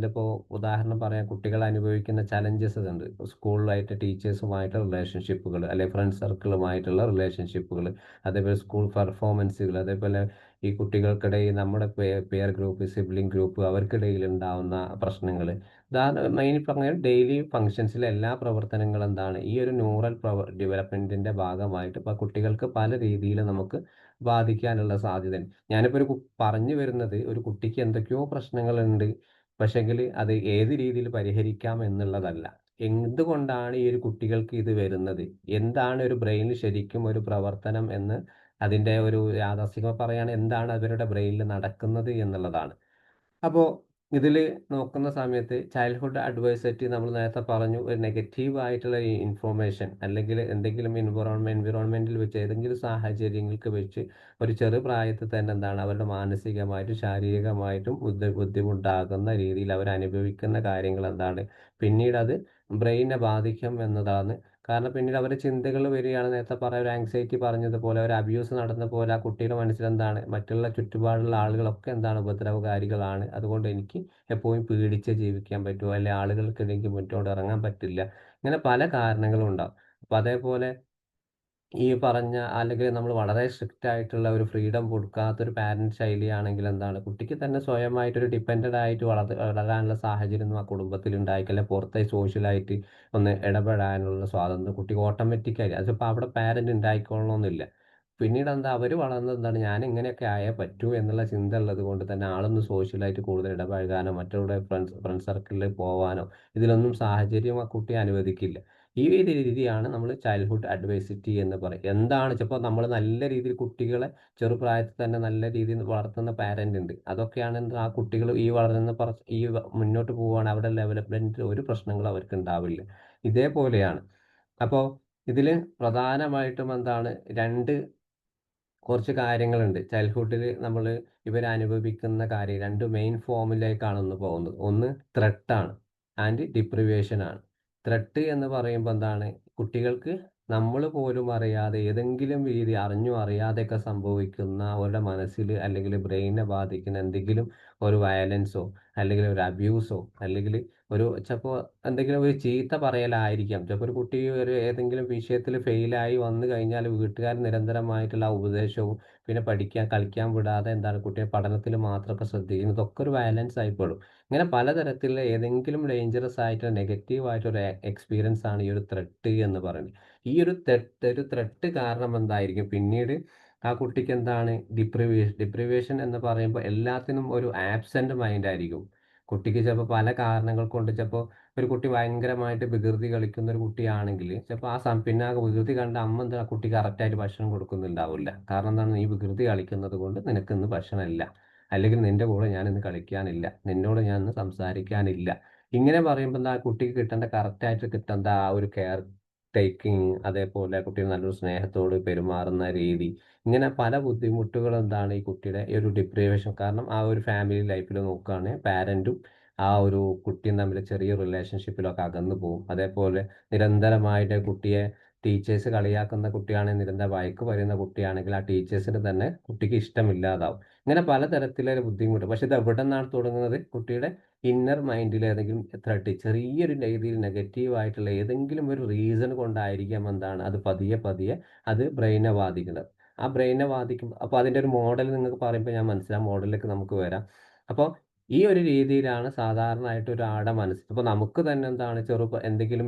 Speaker 3: ഉദാഹരണം പറയാൻ കുട്ടികൾ അനുഭവിക്കുന്ന ചലഞ്ചസ് ഉണ്ട്. സ്കൂളിലായിട്ട് ടീച്ചേഴ്സുമായിട്ടുള്ള റിലേഷൻഷിപ്പുകൾ, അല്ലെങ്കിൽ ഫ്രണ്ട് സർക്കിളുമായിട്ടുള്ള റിലേഷൻഷിപ്പുകൾ, അതേപോലെ സ്കൂൾ പെർഫോമൻസുകൾ, അതേപോലെ ഈ കുട്ടികൾക്കിടയിൽ നമ്മുടെ പെയർ ഗ്രൂപ്പ്, സിബ്ലിംഗ് ഗ്രൂപ്പ് അവർക്കിടയിൽ ഉണ്ടാവുന്ന പ്രശ്നങ്ങൾ. മെയിൻ പറഞ്ഞ ഡെയിലി ഫങ്ഷൻസിലെ എല്ലാ പ്രവർത്തനങ്ങളും എന്താണ് ഈ ഒരു ന്യൂറൽ ഡെവലപ്മെൻറ്റിൻ്റെ ഭാഗമായിട്ട് ഇപ്പോൾ കുട്ടികൾക്ക് പല രീതിയിൽ നമുക്ക് ബാധിക്കാനുള്ള സാധ്യതയുണ്ട്. ഞാനിപ്പോൾ പറഞ്ഞു വരുന്നത് ഒരു കുട്ടിക്ക് എന്തൊക്കെയോ പ്രശ്നങ്ങളുണ്ട്, പക്ഷെങ്കിൽ അത് ഏത് രീതിയിൽ പരിഹരിക്കാം എന്നുള്ളതല്ല. എന്തുകൊണ്ടാണ് ഈ ഒരു കുട്ടികൾക്ക് ഇത് വരുന്നത്, എന്താണ് ഒരു ബ്രെയിനിൽ ശരിക്കും ഒരു പ്രവർത്തനം എന്ന് അതിൻ്റെ ഒരു യാഥാസ്ഥികം പറയുകയാണെങ്കിൽ എന്താണ് അവരുടെ ബ്രെയിനിൽ നടക്കുന്നത് എന്നുള്ളതാണ്. അപ്പോൾ ഇതിൽ നോക്കുന്ന സമയത്ത് ചൈൽഡ്ഹുഡ് അഡ്വൈസറ്റി നമ്മൾ നേരത്തെ പറഞ്ഞു, ഒരു നെഗറ്റീവ് ആയിട്ടുള്ള ഇൻഫോർമേഷൻ അല്ലെങ്കിൽ എന്തെങ്കിലും എൻവിറോൺമെൻറ്റിൽ വെച്ച് ഏതെങ്കിലും സാഹചര്യങ്ങൾക്ക് വെച്ച് ഒരു ചെറു പ്രായത്തിൽ തന്നെ എന്താണ് അവരുടെ മാനസികമായിട്ടും ശാരീരികമായിട്ടും ബുദ്ധിമുട്ടാകുന്ന രീതിയിൽ അവർ അനുഭവിക്കുന്ന കാര്യങ്ങൾ എന്താണ് പിന്നീട് അത് ബ്രെയിനെ ബാധിക്കും എന്നതാണ് കാരണം പിന്നീട് അവരുടെ ചിന്തകൾ വരികയാണ്. നേരത്തെ ഒരു ആങ്സൈറ്റി പറഞ്ഞതുപോലെ ഒരു അബ്യൂസ് നടന്ന പോലെ ആ കുട്ടിയുടെ മനസ്സിലെന്താണ് മറ്റുള്ള ചുറ്റുപാടുള്ള ആളുകളൊക്കെ എന്താണ് ഉപദ്രവകാരികളാണ്. അതുകൊണ്ട് എനിക്ക് എപ്പോഴും പേടിച്ചേ ജീവിക്കാൻ പറ്റൂ, അല്ലെങ്കിൽ ആളുകൾക്കിടയ്ക്ക് മുന്നോട്ട് ഇറങ്ങാൻ പറ്റില്ല. ഇങ്ങനെ പല കാരണങ്ങളും ഉണ്ടാവും. അപ്പോൾ അതേപോലെ ഈ പറഞ്ഞ അല്ലെങ്കിൽ നമ്മൾ വളരെ സ്ട്രിക്റ്റ് ആയിട്ടുള്ള ഒരു ഫ്രീഡം കൊടുക്കാത്തൊരു പാരന്റ് ശൈലിയാണെങ്കിൽ എന്താണ് കുട്ടിക്ക് തന്നെ സ്വയമായിട്ടൊരു ഡിപ്പെൻഡൻ്റ് ആയിട്ട് വളരാനുള്ള സാഹചര്യം ഒന്നും ആ കുടുംബത്തിൽ ഉണ്ടായിക്കില്ല. പുറത്തെ സോഷ്യലായിട്ട് ഒന്ന് ഇടപെടാനുള്ള സ്വാതന്ത്ര്യം കുട്ടിക്ക് ഓട്ടോമാറ്റിക്കായി അതിപ്പോൾ അവിടെ പാരന്റ് ഉണ്ടായിക്കൊള്ളണമെന്നില്ല. പിന്നീട് എന്താ അവർ വളർന്നത് എന്താണ് ഞാൻ ഇങ്ങനെയൊക്കെ ആയേ പറ്റൂ എന്നുള്ള ചിന്ത ഉള്ളത് കൊണ്ട് തന്നെ ആളൊന്ന് സോഷ്യലായിട്ട് കൂടുതൽ ഇടപഴകാനോ മറ്റുള്ള ഫ്രണ്ട് സർക്കിളിൽ പോകാനോ ഇതിലൊന്നും സാഹചര്യം ആ കുട്ടിയെ അനുവദിക്കില്ല. ഈ ഒരു രീതിയാണ് നമ്മൾ ചൈൽഡ്ഹുഡ് അഡ്വൈസിറ്റി എന്ന് പറയും. എന്താണ് ചിലപ്പോൾ നമ്മൾ നല്ല രീതിയിൽ കുട്ടികളെ ചെറുപ്രായത്തിൽ തന്നെ നല്ല രീതിയിൽ വളർത്തുന്ന പാരന്റ് ഉണ്ട്. അതൊക്കെയാണ് ആ കുട്ടികൾ ഈ വളരുന്ന മുന്നോട്ട് പോവുകയാണ് അവരുടെ ഡെവലപ്മെന്റിൽ ഒരു പ്രശ്നങ്ങളും അവർക്ക് ഉണ്ടാവില്ല. ഇതേപോലെയാണ്. അപ്പോൾ ഇതിൽ പ്രധാനമായിട്ടും എന്താണ് കുറച്ച് കാര്യങ്ങളുണ്ട്. ചൈൽഡ്ഹുഡിൽ നമ്മൾ ഇവരനുഭവിക്കുന്ന കാര്യം 2 മെയിൻ ഫോമിലേക്കാണ് ഒന്ന് പോകുന്നത്. ഒന്ന് ത്രെട്ടാണ് ആൻഡ് ഡിപ്രിവേഷൻ ആണ്. ത്രെട്ട് എന്ന് പറയുമ്പോൾ എന്താണ് കുട്ടികൾക്ക് നമ്മൾ പോലും അറിയാതെ ഏതെങ്കിലും രീതി അറിഞ്ഞോ അറിയാതെയൊക്കെ സംഭവിക്കുന്ന അവരുടെ മനസ്സിൽ അല്ലെങ്കിൽ ബ്രെയിനെ ബാധിക്കുന്ന എന്തെങ്കിലും ഒരു വയലൻസോ അല്ലെങ്കിൽ ഒരു അബ്യൂസോ അല്ലെങ്കിൽ ചിലപ്പോൾ എന്തെങ്കിലും ഒരു ചീത്ത പറയലായിരിക്കാം. ചിലപ്പോൾ ഒരു കുട്ടി ഏതെങ്കിലും വിഷയത്തിൽ ഫെയിലായി വന്നു കഴിഞ്ഞാൽ വീട്ടുകാർ നിരന്തരമായിട്ടുള്ള ഉപദേശവും പിന്നെ പഠിക്കാൻ കളിക്കാൻ വിടാതെ എന്താണ് കുട്ടിയെ പഠനത്തിൽ മാത്രമൊക്കെ ശ്രദ്ധിക്കുന്നത് ഇതൊക്കെ ഒരു വയലൻസ് ആയിപ്പെടും. ഇങ്ങനെ പലതരത്തിലുള്ള ഏതെങ്കിലും ഡേഞ്ചറസ് ആയിട്ടുള്ള നെഗറ്റീവ് ആയിട്ടൊരു എക്സ്പീരിയൻസ് ആണ് ഈ ഒരു ത്രെട്ട് എന്ന് പറയുന്നത്. ഈ ഒരു ത്രെട്ട് കാരണം എന്തായിരിക്കും പിന്നീട് ആ കുട്ടിക്ക് എന്താണ് ഡിപ്രിവേഷൻ എന്ന് പറയുമ്പോൾ എല്ലാത്തിനും ഒരു ആബ്സെന്റ് മൈൻഡ് ആയിരിക്കും. കുട്ടിക്ക് ചിലപ്പോൾ പല കാരണങ്ങൾ കൊണ്ട് ചിലപ്പോൾ ഒരു കുട്ടി ഭയങ്കരമായിട്ട് വികൃതി കളിക്കുന്ന ഒരു കുട്ടിയാണെങ്കിൽ ചിലപ്പോൾ പിന്നെ ആ വികൃതി കണ്ട അമ്മ എന്താ കുട്ടിക്ക് കറക്റ്റായിട്ട് ഭക്ഷണം കൊടുക്കുന്നുണ്ടാവില്ല. കാരണം എന്താണ് നീ വികൃതി കളിക്കുന്നത് കൊണ്ട് നിനക്ക് ഇന്ന് ഭക്ഷണമില്ല, അല്ലെങ്കിൽ നിന്റെ കൂടെ ഞാൻ ഇന്ന് കളിക്കാനില്ല, നിന്നോട് ഞാൻ ഇന്ന് സംസാരിക്കാനില്ല. ഇങ്ങനെ പറയുമ്പോൾ എന്താ കുട്ടിക്ക് കിട്ടേണ്ട കറക്റ്റായിട്ട് കിട്ടേണ്ട ആ ഒരു കെയർ ടേക്കിങ്, അതേപോലെ കുട്ടികൾ നല്ലൊരു സ്നേഹത്തോട് പെരുമാറുന്ന രീതി, ഇങ്ങനെ പല ബുദ്ധിമുട്ടുകളും എന്താണ് ഈ കുട്ടിയുടെ ഈ ഒരു ഡിപ്രിവേഷൻ കാരണം ആ ഒരു ഫാമിലി ലൈഫിൽ നോക്കുകയാണെങ്കിൽ പാരന്റും ആ ഒരു കുട്ടിയും തമ്മിൽ ചെറിയ റിലേഷൻഷിപ്പിലൊക്കെ അകന്നു പോകും. അതേപോലെ നിരന്തരമായിട്ട് കുട്ടിയെ ടീച്ചേഴ്സ് കളിയാക്കുന്ന കുട്ടിയാണെങ്കിൽ നിരന്തരം വഴക്ക് പറയുന്ന കുട്ടിയാണെങ്കിൽ ആ ടീച്ചേഴ്സിന് തന്നെ കുട്ടിക്ക് ഇഷ്ടമില്ലാതാവും. ഇങ്ങനെ പലതരത്തിലുള്ള ബുദ്ധിമുട്ട്. പക്ഷെ ഇത് എവിടെ നിന്നാണ് തുടങ്ങുന്നത്? കുട്ടിയുടെ ഇന്നർ മൈൻഡിൽ ഏതെങ്കിലും ത്രെഡ് ചെറിയൊരു രീതിയിൽ നെഗറ്റീവ് ആയിട്ടുള്ള ഏതെങ്കിലും ഒരു റീസൺ കൊണ്ടായിരിക്കാം എന്താണ് അത് പതിയെ പതിയെ അത് ബ്രെയിനെ ബാധിക്കുന്നത്. ആ ബ്രെയിനെ ബാധിക്കുമ്പോൾ അപ്പോൾ അതിൻ്റെ ഒരു മോഡൽ നിങ്ങൾക്ക് പറയുമ്പോൾ ഞാൻ മനസ്സിലാവും. മോഡലിലേക്ക് നമുക്ക് വരാം. അപ്പോൾ ഈ ഒരു രീതിയിലാണ് സാധാരണയായിട്ട് ഒരാളുടെ മനസ്സ്. അപ്പോൾ നമുക്ക് തന്നെ എന്താണ് ഏതെങ്കിലും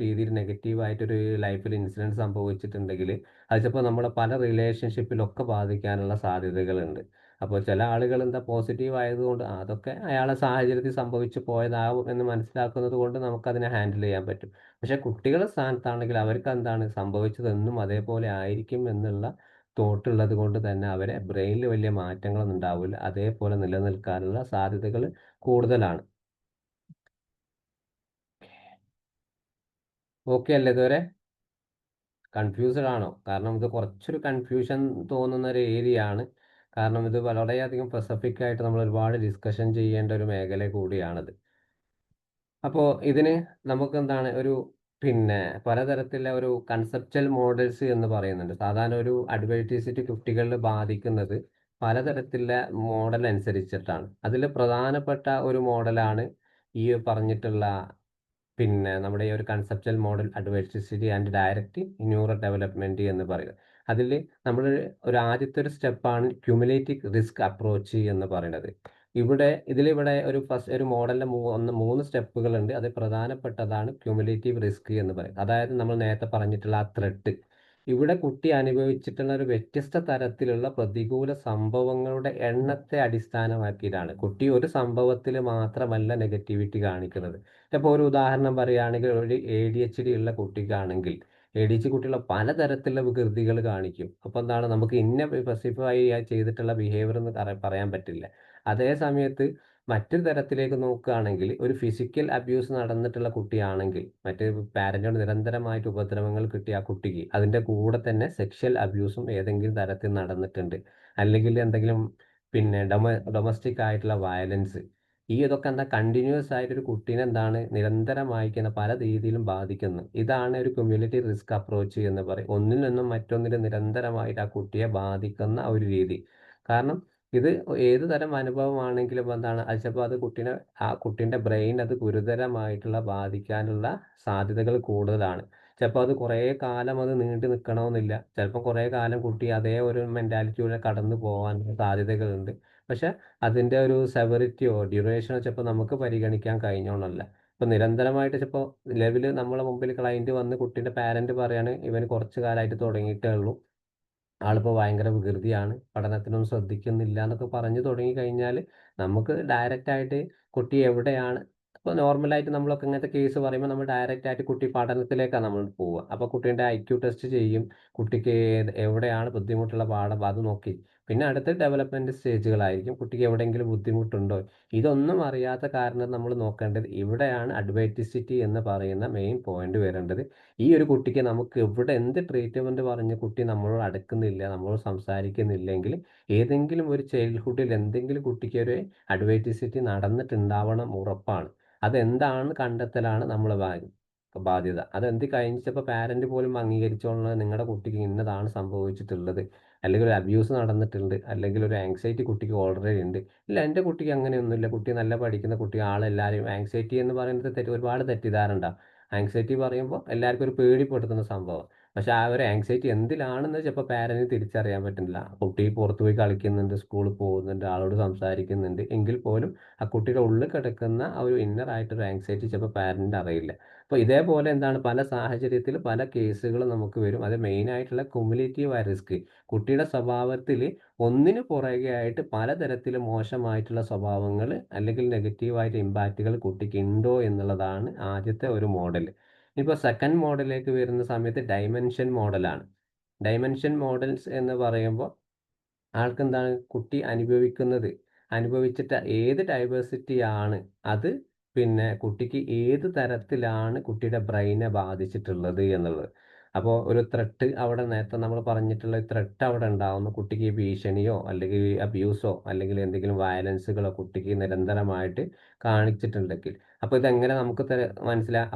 Speaker 3: രീതിയിൽ നെഗറ്റീവായിട്ടൊരു ലൈഫിൽ ഇൻസിഡൻറ്റ് സംഭവിച്ചിട്ടുണ്ടെങ്കിൽ അത് ചിലപ്പോൾ നമ്മളെ പല റിലേഷൻഷിപ്പിലൊക്കെ ബാധിക്കാനുള്ള സാധ്യതകളുണ്ട്. അപ്പോൾ ചില ആളുകൾ എന്താ പോസിറ്റീവ് ആയതുകൊണ്ട് അതൊക്കെ അയാളെ സാഹചര്യത്തിൽ സംഭവിച്ചു പോയതാവും എന്ന് മനസ്സിലാക്കുന്നത് കൊണ്ട് നമുക്കതിനെ ഹാൻഡിൽ ചെയ്യാൻ പറ്റും. പക്ഷേ കുട്ടികളുടെ സ്ഥാനത്താണെങ്കിൽ അവർക്ക് എന്താണ് സംഭവിച്ചതെന്നും അതേപോലെ ആയിരിക്കും എന്നുള്ള തോട്ട് ഉള്ളത് കൊണ്ട് തന്നെ അവരെ ബ്രെയിനിൽ വലിയ മാറ്റങ്ങളൊന്നും ഉണ്ടാവില്ല. അതേപോലെ നിലനിൽക്കാനുള്ള സാധ്യതകൾ കൂടുതലാണ്. ഓക്കെ അല്ലേ ഇതുവരെ? കൺഫ്യൂസ്ഡ് ആണോ? കാരണം ഇത് കുറച്ചൊരു കൺഫ്യൂഷൻ തോന്നുന്ന ഒരു ഏരിയ ആണ്. കാരണം ഇത് വളരെയധികം സ്പെസിഫിക് ആയിട്ട് നമ്മൾ ഒരുപാട് ഡിസ്കഷൻ ചെയ്യേണ്ട ഒരു മേഖല കൂടിയാണിത്. അപ്പോൾ ഇതിന് നമുക്കെന്താണ് പിന്നെ പലതരത്തിലുള്ള ഒരു കൺസെപ്ച്വൽ മോഡൽസ് എന്ന് പറയുന്നുണ്ട്. സാധാരണ ഒരു അഡ്വൈറ്റിസിറ്റി കുട്ടികളിൽ ബാധിക്കുന്നത് പലതരത്തിലുള്ള മോഡൽ അനുസരിച്ചിട്ടാണ്. അതിൽ പ്രധാനപ്പെട്ട ഒരു മോഡലാണ് ഈ പറഞ്ഞിട്ടുള്ള പിന്നെ നമ്മുടെ ഈ ഒരു conceptual model adversity and direct neural development എന്ന് പറയുന്നത്. അതിൽ നമ്മൾ ആദ്യത്തെ ഒരു സ്റ്റെപ്പാണ് ക്യുമുലേറ്റീവ് റിസ്ക് അപ്രോച്ച് എന്ന് പറയുന്നത്. ഇതിലിവിടെ ഒരു മോഡലിന്റെ 3 സ്റ്റെപ്പുകളുണ്ട്. അത് പ്രധാനപ്പെട്ടതാണ് ക്യുമുലേറ്റീവ് റിസ്ക് എന്ന് പറയുന്നത്. അതായത് നമ്മൾ നേരത്തെ പറഞ്ഞിട്ടുള്ള ആ ത്രെട്ട്. ഇവിടെ കുട്ടി അനുഭവിച്ചിട്ടുള്ള ഒരു വ്യത്യസ്ത തരത്തിലുള്ള പ്രതികൂല സംഭവങ്ങളുടെ എണ്ണത്തെ അടിസ്ഥാനമാക്കിയിട്ടാണ്. കുട്ടി ഒരു സംഭവത്തിൽ മാത്രമല്ല നെഗറ്റിവിറ്റി കാണിക്കുന്നത്. ഇപ്പോൾ ഒരു ഉദാഹരണം പറയുകയാണെങ്കിൽ ഒരു ADHD ഉള്ള കുട്ടിക്കാണെങ്കിൽ ADHD കുട്ടികൾ പലതരത്തിലുള്ള വികൃതികൾ കാണിക്കും. അപ്പോൾ എന്താണ് നമുക്ക് സ്പെസിഫൈ ചെയ്തിട്ടുള്ള ബിഹേവിയർ എന്ന് പറയാൻ പറ്റില്ല. അതേ സമയത്ത് മറ്റൊരു തരത്തിലേക്ക് നോക്കുകയാണെങ്കിൽ ഒരു ഫിസിക്കൽ അബ്യൂസ് നടന്നിട്ടുള്ള കുട്ടിയാണെങ്കിൽ പാരന്റിനോട് നിരന്തരമായിട്ട് ഉപദ്രവങ്ങൾ കിട്ടിയ ആ കുട്ടിക്ക് അതിൻ്റെ കൂടെ തന്നെ സെക്ഷൽ അബ്യൂസും ഏതെങ്കിലും തരത്തിൽ നടന്നിട്ടുണ്ട്, അല്ലെങ്കിൽ എന്തെങ്കിലും പിന്നെ ഡൊമസ്റ്റിക് ആയിട്ടുള്ള വയലൻസ്, ഇതൊക്കെ എന്താ കണ്ടിന്യൂസ് ആയിട്ട് ഒരു കുട്ടീനെ എന്താണ് നിരന്തരമായിക്കുന്ന പല രീതിയിലും ബാധിക്കുന്നു. ഇതാണ് ഒരു കമ്മ്യൂണിറ്റി റിസ്ക് അപ്രോച്ച് എന്ന് പറയും. ഒന്നിൽ നിന്നും മറ്റൊന്നിൽ നിരന്തരമായിട്ട് ആ കുട്ടിയെ ബാധിക്കുന്ന ഒരു രീതി. കാരണം ഇത് ഏത് തരം അനുഭവമാണെങ്കിലും എന്താണ് അത് ചിലപ്പോൾ അത് ആ കുട്ടീൻ്റെ ബ്രെയിൻ അത് ഗുരുതരമായിട്ടുള്ള ബാധിക്കാനുള്ള സാധ്യതകൾ കൂടുതലാണ്. ചിലപ്പോൾ അത് കുറേ കാലം അത് നീണ്ടു നിൽക്കണമെന്നില്ല. ചിലപ്പോൾ കുറേ കാലം കുട്ടി അതേ ഒരു മെൻറ്റാലിറ്റിയിലൂടെ കടന്നു പോകാനുള്ള സാധ്യതകളുണ്ട്. പക്ഷെ അതിൻ്റെ ഒരു സെവറിറ്റിയോ ഡ്യൂറേഷനോ ചിലപ്പോൾ നമുക്ക് പരിഗണിക്കാൻ കഴിഞ്ഞോളന്നില്ല. ഇപ്പോൾ നിരന്തരമായിട്ട് ചിലപ്പോൾ നിലവിൽ നമ്മളെ മുമ്പിൽ ക്ലയൻറ്റ് വന്ന് കുട്ടീൻ്റെ പാരൻറ്റ് പറയാണ് ഇവന് കുറച്ച് കാലമായിട്ട് തുടങ്ങിയിട്ടേ ഉള്ളൂ, ആളിപ്പോൾ ഭയങ്കര വികൃതിയാണ്, പഠനത്തിനൊന്നും ശ്രദ്ധിക്കുന്നില്ല എന്നൊക്കെ പറഞ്ഞു തുടങ്ങി കഴിഞ്ഞാൽ നമുക്ക് ഡയറക്റ്റായിട്ട് കുട്ടി എവിടെയാണ് ഇപ്പോൾ നോർമലായിട്ട് നമ്മളൊക്കെ ഇങ്ങനത്തെ കേസ് പറയുമ്പോൾ നമ്മൾ ഡയറക്റ്റായിട്ട് കുട്ടി പഠനത്തിലേക്കാണ് നമ്മൾ പോവുക. അപ്പോൾ കുട്ടീൻ്റെ IQ ടെസ്റ്റ് ചെയ്യും, കുട്ടിക്ക് എവിടെയാണ് ബുദ്ധിമുട്ടുള്ള പാഠം അത് നോക്കി. പിന്നെ അടുത്ത ഡെവലപ്മെൻറ്റ് സ്റ്റേജുകളായിരിക്കും കുട്ടിക്ക് എവിടെയെങ്കിലും ബുദ്ധിമുട്ടുണ്ടോ. ഇതൊന്നും അറിയാത്ത കാരണം നമ്മൾ നോക്കേണ്ടത് ഇവിടെയാണ് അഡ്വൈറ്റിസിറ്റി എന്ന് പറയുന്ന മെയിൻ പോയിന്റ് വരേണ്ടത്. ഈ ഒരു കുട്ടിക്ക് നമുക്ക് ഇവിടെ എന്ത് ട്രീറ്റ്മെൻറ്റ് പറഞ്ഞ് കുട്ടി നമ്മളോട് അടുക്കുന്നില്ല, നമ്മളോട് സംസാരിക്കുന്നില്ലെങ്കിൽ ഏതെങ്കിലും ഒരു ചൈൽഡ്ഹുഡിൽ എന്തെങ്കിലും കുട്ടിക്ക് ഒരു അഡ്വൈറ്റിസിറ്റി നടന്നിട്ടുണ്ടാവണം ഉറപ്പാണ്. അതെന്താണ് കണ്ടെത്തലാണ് നമ്മളെ ബാധ്യത. അതെന്ത് കഴിഞ്ഞിട്ടപ്പോൾ പാരന്റ് പോലും അംഗീകരിച്ചോളണം നിങ്ങളുടെ കുട്ടിക്ക് ഇന്നതാണ് സംഭവിച്ചിട്ടുള്ളത്, അല്ലെങ്കിൽ ഒരു അബ്യൂസ് നടന്നിട്ടുണ്ട്, അല്ലെങ്കിൽ ഒരു ആങ്സൈറ്റി കുട്ടിക്ക് ഓൾറെഡി ഉണ്ട്. ഇല്ല എൻ്റെ കുട്ടിക്ക് അങ്ങനെയൊന്നുമില്ല, കുട്ടി നല്ല പഠിക്കുന്ന കുട്ടി, ആളെല്ലാവരും ആങ്സൈറ്റി എന്ന് പറയുന്നത് ഒരുപാട് തെറ്റിദ്ധാരണ ഉണ്ടാവും. ആങ്സൈറ്റി പറയുമ്പോൾ എല്ലാവർക്കും ഒരു പേടിപ്പെടുത്തുന്ന സംഭവം. പക്ഷെ ആ ഒരു ആങ്സൈറ്റി എന്തിലാണെന്ന് ചിലപ്പോൾ പാരന്റിന് തിരിച്ചറിയാൻ പറ്റുന്നില്ല. കുട്ടി പുറത്ത് പോയി കളിക്കുന്നുണ്ട്, സ്കൂളിൽ പോകുന്നുണ്ട്, ആളോട് സംസാരിക്കുന്നുണ്ട്, എങ്കിൽ പോലും ആ കുട്ടിയുടെ ഉള്ളിൽ കിടക്കുന്ന ആ ഒരു ഇന്നർ ആയിട്ടൊരു ആങ്സൈറ്റി ചിലപ്പോൾ പാരന്റിന് അറിയില്ല. അപ്പോൾ ഇതേപോലെ എന്താണ് പല സാഹചര്യത്തിൽ പല കേസുകളും നമുക്ക് വരും. അത് മെയിനായിട്ടുള്ള ക്യുമുലേറ്റീവ് റിസ്ക്. കുട്ടിയുടെ സ്വഭാവത്തിൽ ഒന്നിനു പുറകെ ആയിട്ട് പലതരത്തിലും മോശമായിട്ടുള്ള സ്വഭാവങ്ങൾ അല്ലെങ്കിൽ നെഗറ്റീവായിട്ട് ഇമ്പാക്റ്റുകൾ കുട്ടിക്ക് ഉണ്ടോ എന്നുള്ളതാണ് ആദ്യത്തെ ഒരു മോഡൽ. ഇപ്പോൾ സെക്കൻഡ് മോഡലിലേക്ക് വരുന്ന സമയത്ത് ഡൈമെൻഷൻ മോഡലാണ്. ഡൈമെൻഷൻ മോഡൽസ് എന്ന് പറയുമ്പോൾ ആൾക്കെന്താണ് കുട്ടി അനുഭവിച്ചിട്ട് ഏത് ഡൈവേഴ്സിറ്റിയാണ് അത് പിന്നെ കുട്ടിക്ക് ഏത് തരത്തിലാണ് കുട്ടിയുടെ ബ്രെയിനെ ബാധിച്ചിട്ടുള്ളത് എന്നുള്ളത്. അപ്പോൾ ഒരു ത്രെട്ട് അവിടെ നേരത്തെ നമ്മൾ പറഞ്ഞിട്ടുള്ള ത്രെട്ട് അവിടെ ഉണ്ടാവുന്നു. കുട്ടിക്ക് ഭീഷണിയോ അല്ലെങ്കിൽ അബ്യൂസോ അല്ലെങ്കിൽ എന്തെങ്കിലും വയലൻസുകളോ കുട്ടിക്ക് നിരന്തരമായിട്ട് കാണിച്ചിട്ടുണ്ടെങ്കിൽ അപ്പോൾ ഇതെങ്ങനെ നമുക്ക്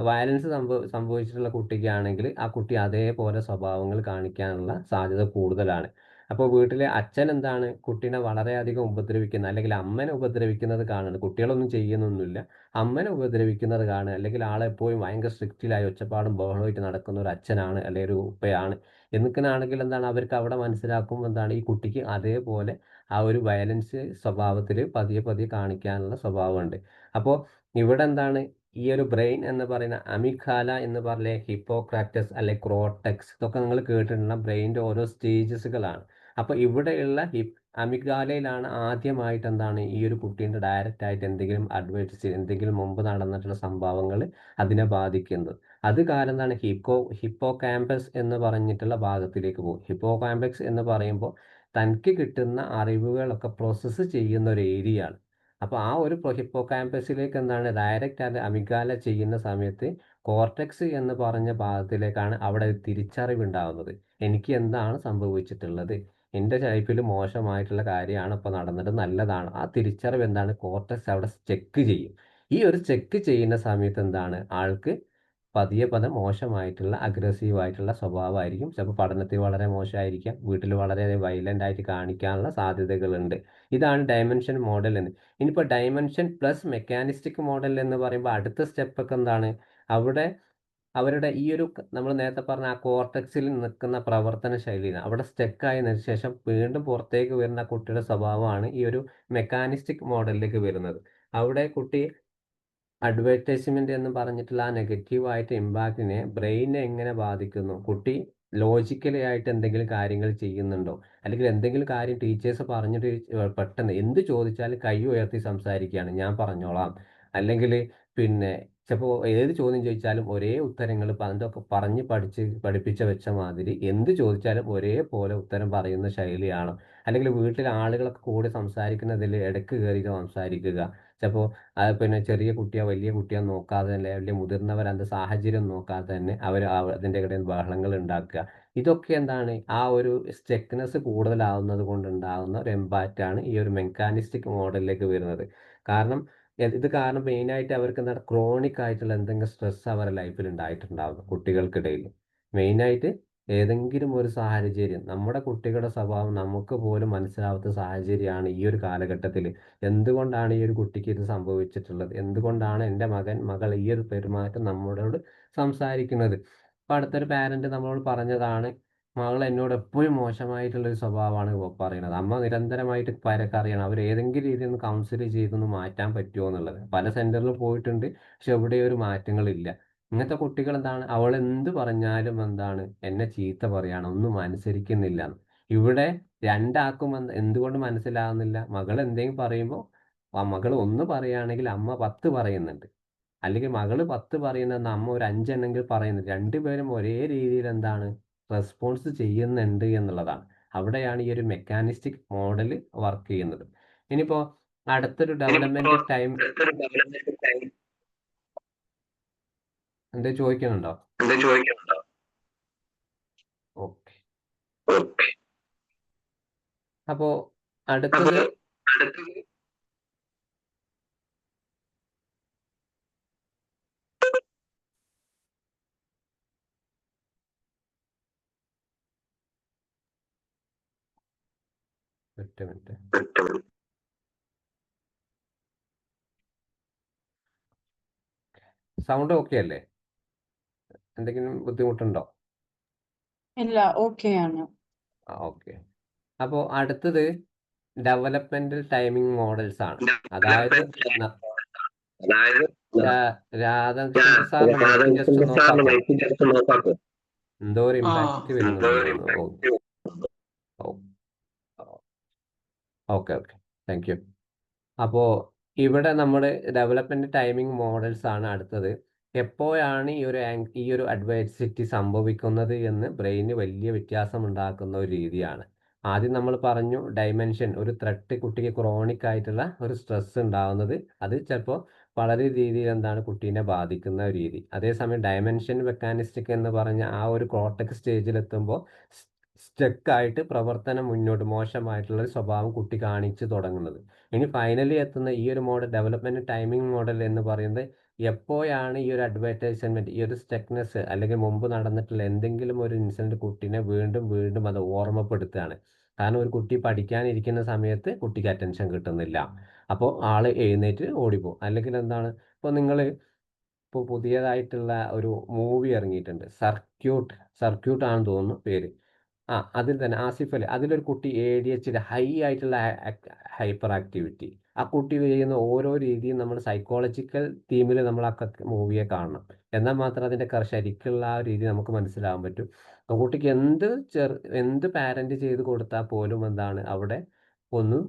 Speaker 3: വയലൻസ് സംഭവിച്ചിട്ടുള്ള കുട്ടിക്കാണെങ്കിൽ ആ കുട്ടി അതേപോലെ സ്വഭാവങ്ങൾ കാണിക്കാനുള്ള സാധ്യത കൂടുതലാണ്. അപ്പോൾ വീട്ടിലെ അച്ഛൻ എന്താണ് കുട്ടീനെ വളരെയധികം ഉപദ്രവിക്കുന്നത് അല്ലെങ്കിൽ അമ്മനെ ഉപദ്രവിക്കുന്നത് കാണുന്നത്, കുട്ടികളൊന്നും ചെയ്യുന്നൊന്നുമില്ല, അമ്മനെ ഉപദ്രവിക്കുന്നത് കാണുക, അല്ലെങ്കിൽ ആളെപ്പോഴും ഭയങ്കര സ്ട്രിക്റ്റിലായി ഒച്ചപ്പാടും ബഹളമായിട്ട് നടക്കുന്ന ഒരു അച്ഛനാണ് അല്ലെങ്കിൽ ഒരു ഉപ്പയാണ് എന്നൊക്കെയാണെങ്കിൽ എന്താണ് അവർക്ക് അവിടെ മനസ്സിലാക്കും എന്താണ് ഈ കുട്ടിക്ക് അതേപോലെ ആ ഒരു വയലൻസ് സ്വഭാവത്തിൽ പതിയെ പതിയെ കാണിക്കാനുള്ള സ്വഭാവമുണ്ട്. അപ്പോൾ ഇവിടെ എന്താണ് ഈ ഒരു ബ്രെയിൻ എന്ന് പറയുന്ന അമിഗ്ഡാല എന്ന് പറഞ്ഞ ഹിപ്പോക്രാറ്റസ് അല്ലെ ക്രോട്ടക്സ് ഇതൊക്കെ നിങ്ങൾ കേട്ടിട്ടുള്ള ബ്രെയിനിൻ്റെ ഓരോ സ്റ്റേജസുകളാണ്. അപ്പോൾ ഇവിടെയുള്ള അമിഗ്ഡാലയിലാണ് ആദ്യമായിട്ട് എന്താണ് ഈ ഒരു കുട്ടീൻ്റെ ഡയറക്റ്റ് ആയിട്ട് എന്തെങ്കിലും മുമ്പ് നടന്നിട്ടുള്ള സംഭവങ്ങൾ അതിനെ ബാധിക്കുന്നത്. അത് കാരണം എന്താണ് ഹിപ്പോകാമ്പസ് എന്ന് പറഞ്ഞിട്ടുള്ള ഭാഗത്തിലേക്ക് പോകും. ഹിപ്പോകാമ്പസ് എന്ന് പറയുമ്പോൾ തനിക്ക് കിട്ടുന്ന അറിവുകളൊക്കെ പ്രോസസ്സ് ചെയ്യുന്ന ഒരു ഏരിയ ആണ്. അപ്പോൾ ആ ഒരു ഹിപ്പോകാമ്പസിലേക്ക് എന്താണ് ഡയറക്റ്റ് അത് അമിഗ്ഡാല ചെയ്യുന്ന സമയത്ത് കോർട്ടെക്സ് എന്ന് പറഞ്ഞ ഭാഗത്തിലേക്കാണ് അവിടെ തിരിച്ചറിവുണ്ടാകുന്നത്. എനിക്ക് എന്താണ് സംഭവിച്ചിട്ടുള്ളത്, എൻ്റെ ലൈഫിൽ മോശമായിട്ടുള്ള കാര്യമാണ് ഇപ്പോൾ നടന്നിട്ട്, നല്ലതാണ്. ആ തിരിച്ചറിവ് എന്താണ് കോർട്ടെക്സ് അവിടെ ചെക്ക് ചെയ്യും. ഈ ഒരു ചെക്ക് ചെയ്യുന്ന സമയത്ത് എന്താണ് ആൾക്ക് പതിയെ മോശമായിട്ടുള്ള അഗ്രസീവായിട്ടുള്ള സ്വഭാവമായിരിക്കും. ചിലപ്പോൾ പഠനത്തിൽ വളരെ മോശമായിരിക്കാം, വീട്ടിൽ വളരെ വയലൻ്റ് ആയിട്ട് കാണിക്കാനുള്ള സാധ്യതകളുണ്ട്. ഇതാണ് ഡയമെൻഷൻ മോഡൽ എന്ന്. ഇനിയിപ്പോൾ ഡയമെൻഷൻ പ്ലസ് മെക്കാനിസ്റ്റിക് മോഡൽ എന്ന് പറയുമ്പോൾ അടുത്ത സ്റ്റെപ്പൊക്കെ എന്താണ് അവിടെ അവരുടെ ഈ ഒരു നമ്മൾ നേരത്തെ പറഞ്ഞ ആ കോർട്ടക്സിൽ നിൽക്കുന്ന പ്രവർത്തന ശൈലിയാണ് അവിടെ സ്റ്റക്കായതിനു ശേഷം വീണ്ടും പുറത്തേക്ക് വരുന്ന കുട്ടിയുടെ സ്വഭാവമാണ് ഈ ഒരു മെക്കാനിസ്റ്റിക് മോഡലിലേക്ക് വരുന്നത്. അവിടെ കുട്ടി അഡ്വർടൈസ്മെന്റ് എന്ന് പറഞ്ഞിട്ടുള്ള ആ നെഗറ്റീവായിട്ട് ഇമ്പാക്റ്റിനെ ബ്രെയിനെ എങ്ങനെ ബാധിക്കുന്നു, കുട്ടി ലോജിക്കലി ആയിട്ട് എന്തെങ്കിലും കാര്യങ്ങൾ ചെയ്യുന്നുണ്ടോ, അല്ലെങ്കിൽ എന്തെങ്കിലും കാര്യം ടീച്ചേഴ്സ് പറഞ്ഞിട്ട് പെട്ടെന്ന് എന്ത് ചോദിച്ചാലും കൈ ഉയർത്തി സംസാരിക്കുകയാണ്, ഞാൻ പറഞ്ഞോളാം, അല്ലെങ്കിൽ പിന്നെ ചിലപ്പോൾ ഏത് ചോദ്യം ചോദിച്ചാലും ഒരേ ഉത്തരങ്ങൾ അതൊക്കെ പഠിപ്പിച്ച വെച്ച മാതിരി എന്ത് ചോദിച്ചാലും ഒരേപോലെ ഉത്തരം പറയുന്ന ശൈലിയാണോ, അല്ലെങ്കിൽ വീട്ടിലെ ആളുകളൊക്കെ കൂടി സംസാരിക്കുന്നതിൽ ഇടയ്ക്ക് കയറി സംസാരിക്കുക, ചിലപ്പോൾ പിന്നെ ചെറിയ കുട്ടിയോ വലിയ കുട്ടിയോ നോക്കാതെ തന്നെ വലിയ മുതിർന്നവർ അതിൻ്റെ സാഹചര്യം നോക്കാതെ തന്നെ അവർ അതിൻ്റെ ഇടയിൽ ബഹളങ്ങൾ ഉണ്ടാക്കുക. ഇതൊക്കെ എന്താണ് ആ ഒരു സ്റ്റെക്നെസ് കൂടുതലാവുന്നത് കൊണ്ടുണ്ടാകുന്ന ഒരു എംപാക്റ്റാണ് ഈ ഒരു മെക്കാനിസ്റ്റിക് മോഡലിലേക്ക് വരുന്നത്. കാരണം ഇത് കാരണം മെയിനായിട്ട് അവർക്ക് എന്താണ് ക്രോണിക് ആയിട്ടുള്ള എന്തെങ്കിലും സ്ട്രെസ് അവരുടെ ലൈഫിൽ ഉണ്ടായിട്ടുണ്ടാവും കുട്ടികൾക്കിടയിൽ. മെയിനായിട്ട് ഏതെങ്കിലും ഒരു സാഹചര്യം നമ്മുടെ കുട്ടികളുടെ സ്വഭാവം നമുക്ക് പോലും മനസ്സിലാവാത്ത സാഹചര്യമാണ് ഈ ഒരു കാലഘട്ടത്തിൽ. എന്തുകൊണ്ടാണ് ഈ ഒരു കുട്ടിക്ക് ഇത് സംഭവിച്ചിട്ടുള്ളത്, എന്തുകൊണ്ടാണ് എൻ്റെ മകൾ ഈ ഒരു പെരുമാറ്റം നമ്മളോട് സംസാരിക്കുന്നത്. ഇപ്പം അടുത്തൊരു പാരന്റ് നമ്മളോട് പറഞ്ഞതാണ്, മകൾ എന്നോട് എപ്പോഴും മോശമായിട്ടുള്ളൊരു സ്വഭാവമാണ് പറയുന്നത്. അമ്മ നിരന്തരമായിട്ട് പരക്കറിയണം അവർ ഏതെങ്കിലും രീതിയിൽ ഒന്ന് കൗൺസിൽ ചെയ്തൊന്ന് മാറ്റാൻ പറ്റുമോ എന്നുള്ളത്. പല സെന്ററിൽ പോയിട്ടുണ്ട്, പക്ഷെ എവിടെ ഒരു മാറ്റങ്ങളില്ല. ഇങ്ങനത്തെ കുട്ടികൾ എന്താണ്, അവൾ എന്ത് പറഞ്ഞാലും എന്താണ് എന്നെ ചീത്ത പറയാണ്, ഒന്നും അനുസരിക്കുന്നില്ല. ഇവിടെ രണ്ടാക്കും എന്തുകൊണ്ട് മനസ്സിലാകുന്നില്ല, മകൾ എന്തെങ്കിലും പറയുമ്പോൾ മകൾ 1 പറയുകയാണെങ്കിൽ അമ്മ 10 പറയുന്നുണ്ട്, അല്ലെങ്കിൽ മകൾ 10 പറയുന്നത് അമ്മ ഒരു 5 എണ്ണെങ്കിൽ പറയുന്നത്. രണ്ടുപേരും ഒരേ രീതിയിൽ എന്താണ് റെസ്പോൺസ് ചെയ്യുന്നുണ്ട് എന്നുള്ളതാണ്. അവിടെയാണ് ഈ ഒരു മെക്കാനിസ്റ്റിക് മോഡൽ വർക്ക് ചെയ്യുന്നത്. ഇനിയിപ്പോൾ അടുത്തൊരു ഡെവലപ്മെന്റ് ടൈം എന്താ ചോദിക്കുന്നുണ്ടോ? ഓക്കെ. അപ്പോ അടുത്തത് ഒറ്റ മിനിറ്റ്. സൗണ്ട് ഓക്കെ അല്ലേ? എന്തെങ്കിലും ബുദ്ധിമുട്ടുണ്ടോ?
Speaker 4: ഇല്ല, ഓക്കെ ആണ്.
Speaker 3: ഓക്കെ. അപ്പോൾ അടുത്തത് ഡെവലപ്മെന്റൽ ടൈമിംഗ് മോഡൽസ് ആണ്. അതായത് രാധാകൃഷ്ണൻ സാറിന് ജസ്റ്റ് നോക്കാത്തോ, എന്തോ ഒരു ഇമ്പാക്ട് വരുന്നുണ്ട്. Okay okay, thank you. അപ്പോൾ ഇവിടെ നമ്മൾ ഡെവലപ്മെന്റ് ടൈമിംഗ് മോഡൽസ് ആണ് അടുത്തത്. എപ്പോഴാണ് ഈ ഒരു അഡ്വേഴ്സിറ്റി സംഭവിക്കുന്നത് എന്ന് ബ്രെയിന് വലിയ വ്യത്യാസം ഉണ്ടാക്കുന്ന ഒരു രീതിയാണ്. ആദ്യം നമ്മൾ പറഞ്ഞു ഡൈമെൻഷൻ, ഒരു ത്രെട്ട് കുട്ടിക്ക് ക്രോണിക് ആയിട്ടുള്ള ഒരു സ്ട്രെസ് ഉണ്ടാകുന്നത്, അത് ചിലപ്പോൾ വളരെ രീതിയിൽ എന്താണ് കുട്ടീനെ ബാധിക്കുന്ന ഒരു രീതി. അതേസമയം ഡയമെൻഷൻ മെക്കാനിസ്റ്റിക് എന്ന് പറഞ്ഞ ആ ഒരു കോർട്ടക്സ് സ്റ്റേജിലെത്തുമ്പോൾ സ്റ്റക്കായിട്ട് പ്രവർത്തനം മുന്നോട്ട് മോശമായിട്ടുള്ള ഒരു സ്വഭാവം കുട്ടി കാണിച്ചു തുടങ്ങുന്നത്. ഇനി ഫൈനലി എത്തുന്ന ഈ ഒരു മോഡൽ ഡെവലപ്മെന്റ് ടൈമിംഗ് മോഡൽ എന്ന് പറയുന്നത് എപ്പോഴാണ് ഈ ഒരു അഡ്വർടൈസ്മെന്റ്, ഈ ഒരു സ്റ്റക്നെസ് അല്ലെങ്കിൽ മുമ്പ് നടന്നിട്ടുള്ള എന്തെങ്കിലും ഒരു ഇൻസിഡന്റ് കുട്ടീനെ വീണ്ടും വീണ്ടും അത് ഓർമ്മപ്പെടുത്തുകയാണ്. കാരണം ഒരു കുട്ടി പഠിക്കാനിരിക്കുന്ന സമയത്ത് കുട്ടിക്ക് അറ്റൻഷൻ കിട്ടുന്നില്ല, അപ്പോൾ ആള് എഴുന്നേറ്റ് ഓടിപ്പോകും. അല്ലെങ്കിൽ എന്താണ്, ഇപ്പോൾ നിങ്ങൾ ഇപ്പോൾ പുതിയതായിട്ടുള്ള ഒരു മൂവി ഇറങ്ങിയിട്ടുണ്ട്, സർക്യൂട്ട് ആണെന്ന് തോന്നുന്നു പേര്. അതിൽ തന്നെ ആസിഫ് അലി, അതിലൊരു കുട്ടി ADHD ഹൈ ആയിട്ടുള്ള ഹൈപ്പർ ആക്ടിവിറ്റി. ആ കുട്ടി ചെയ്യുന്ന ഓരോ രീതിയും നമ്മൾ സൈക്കോളജിക്കൽ തീമിൽ നമ്മൾ ആ മൂവിയെ കാണണം. എന്നാൽ മാത്രം അതിൻ്റെ ശരിക്കുള്ള ആ രീതി നമുക്ക് മനസ്സിലാകാൻ പറ്റും. ആ കുട്ടിക്ക് എന്ത് പാരന്റ് ചെയ്ത് കൊടുത്താൽ പോലും എന്താണ് അവിടെ ഒന്നും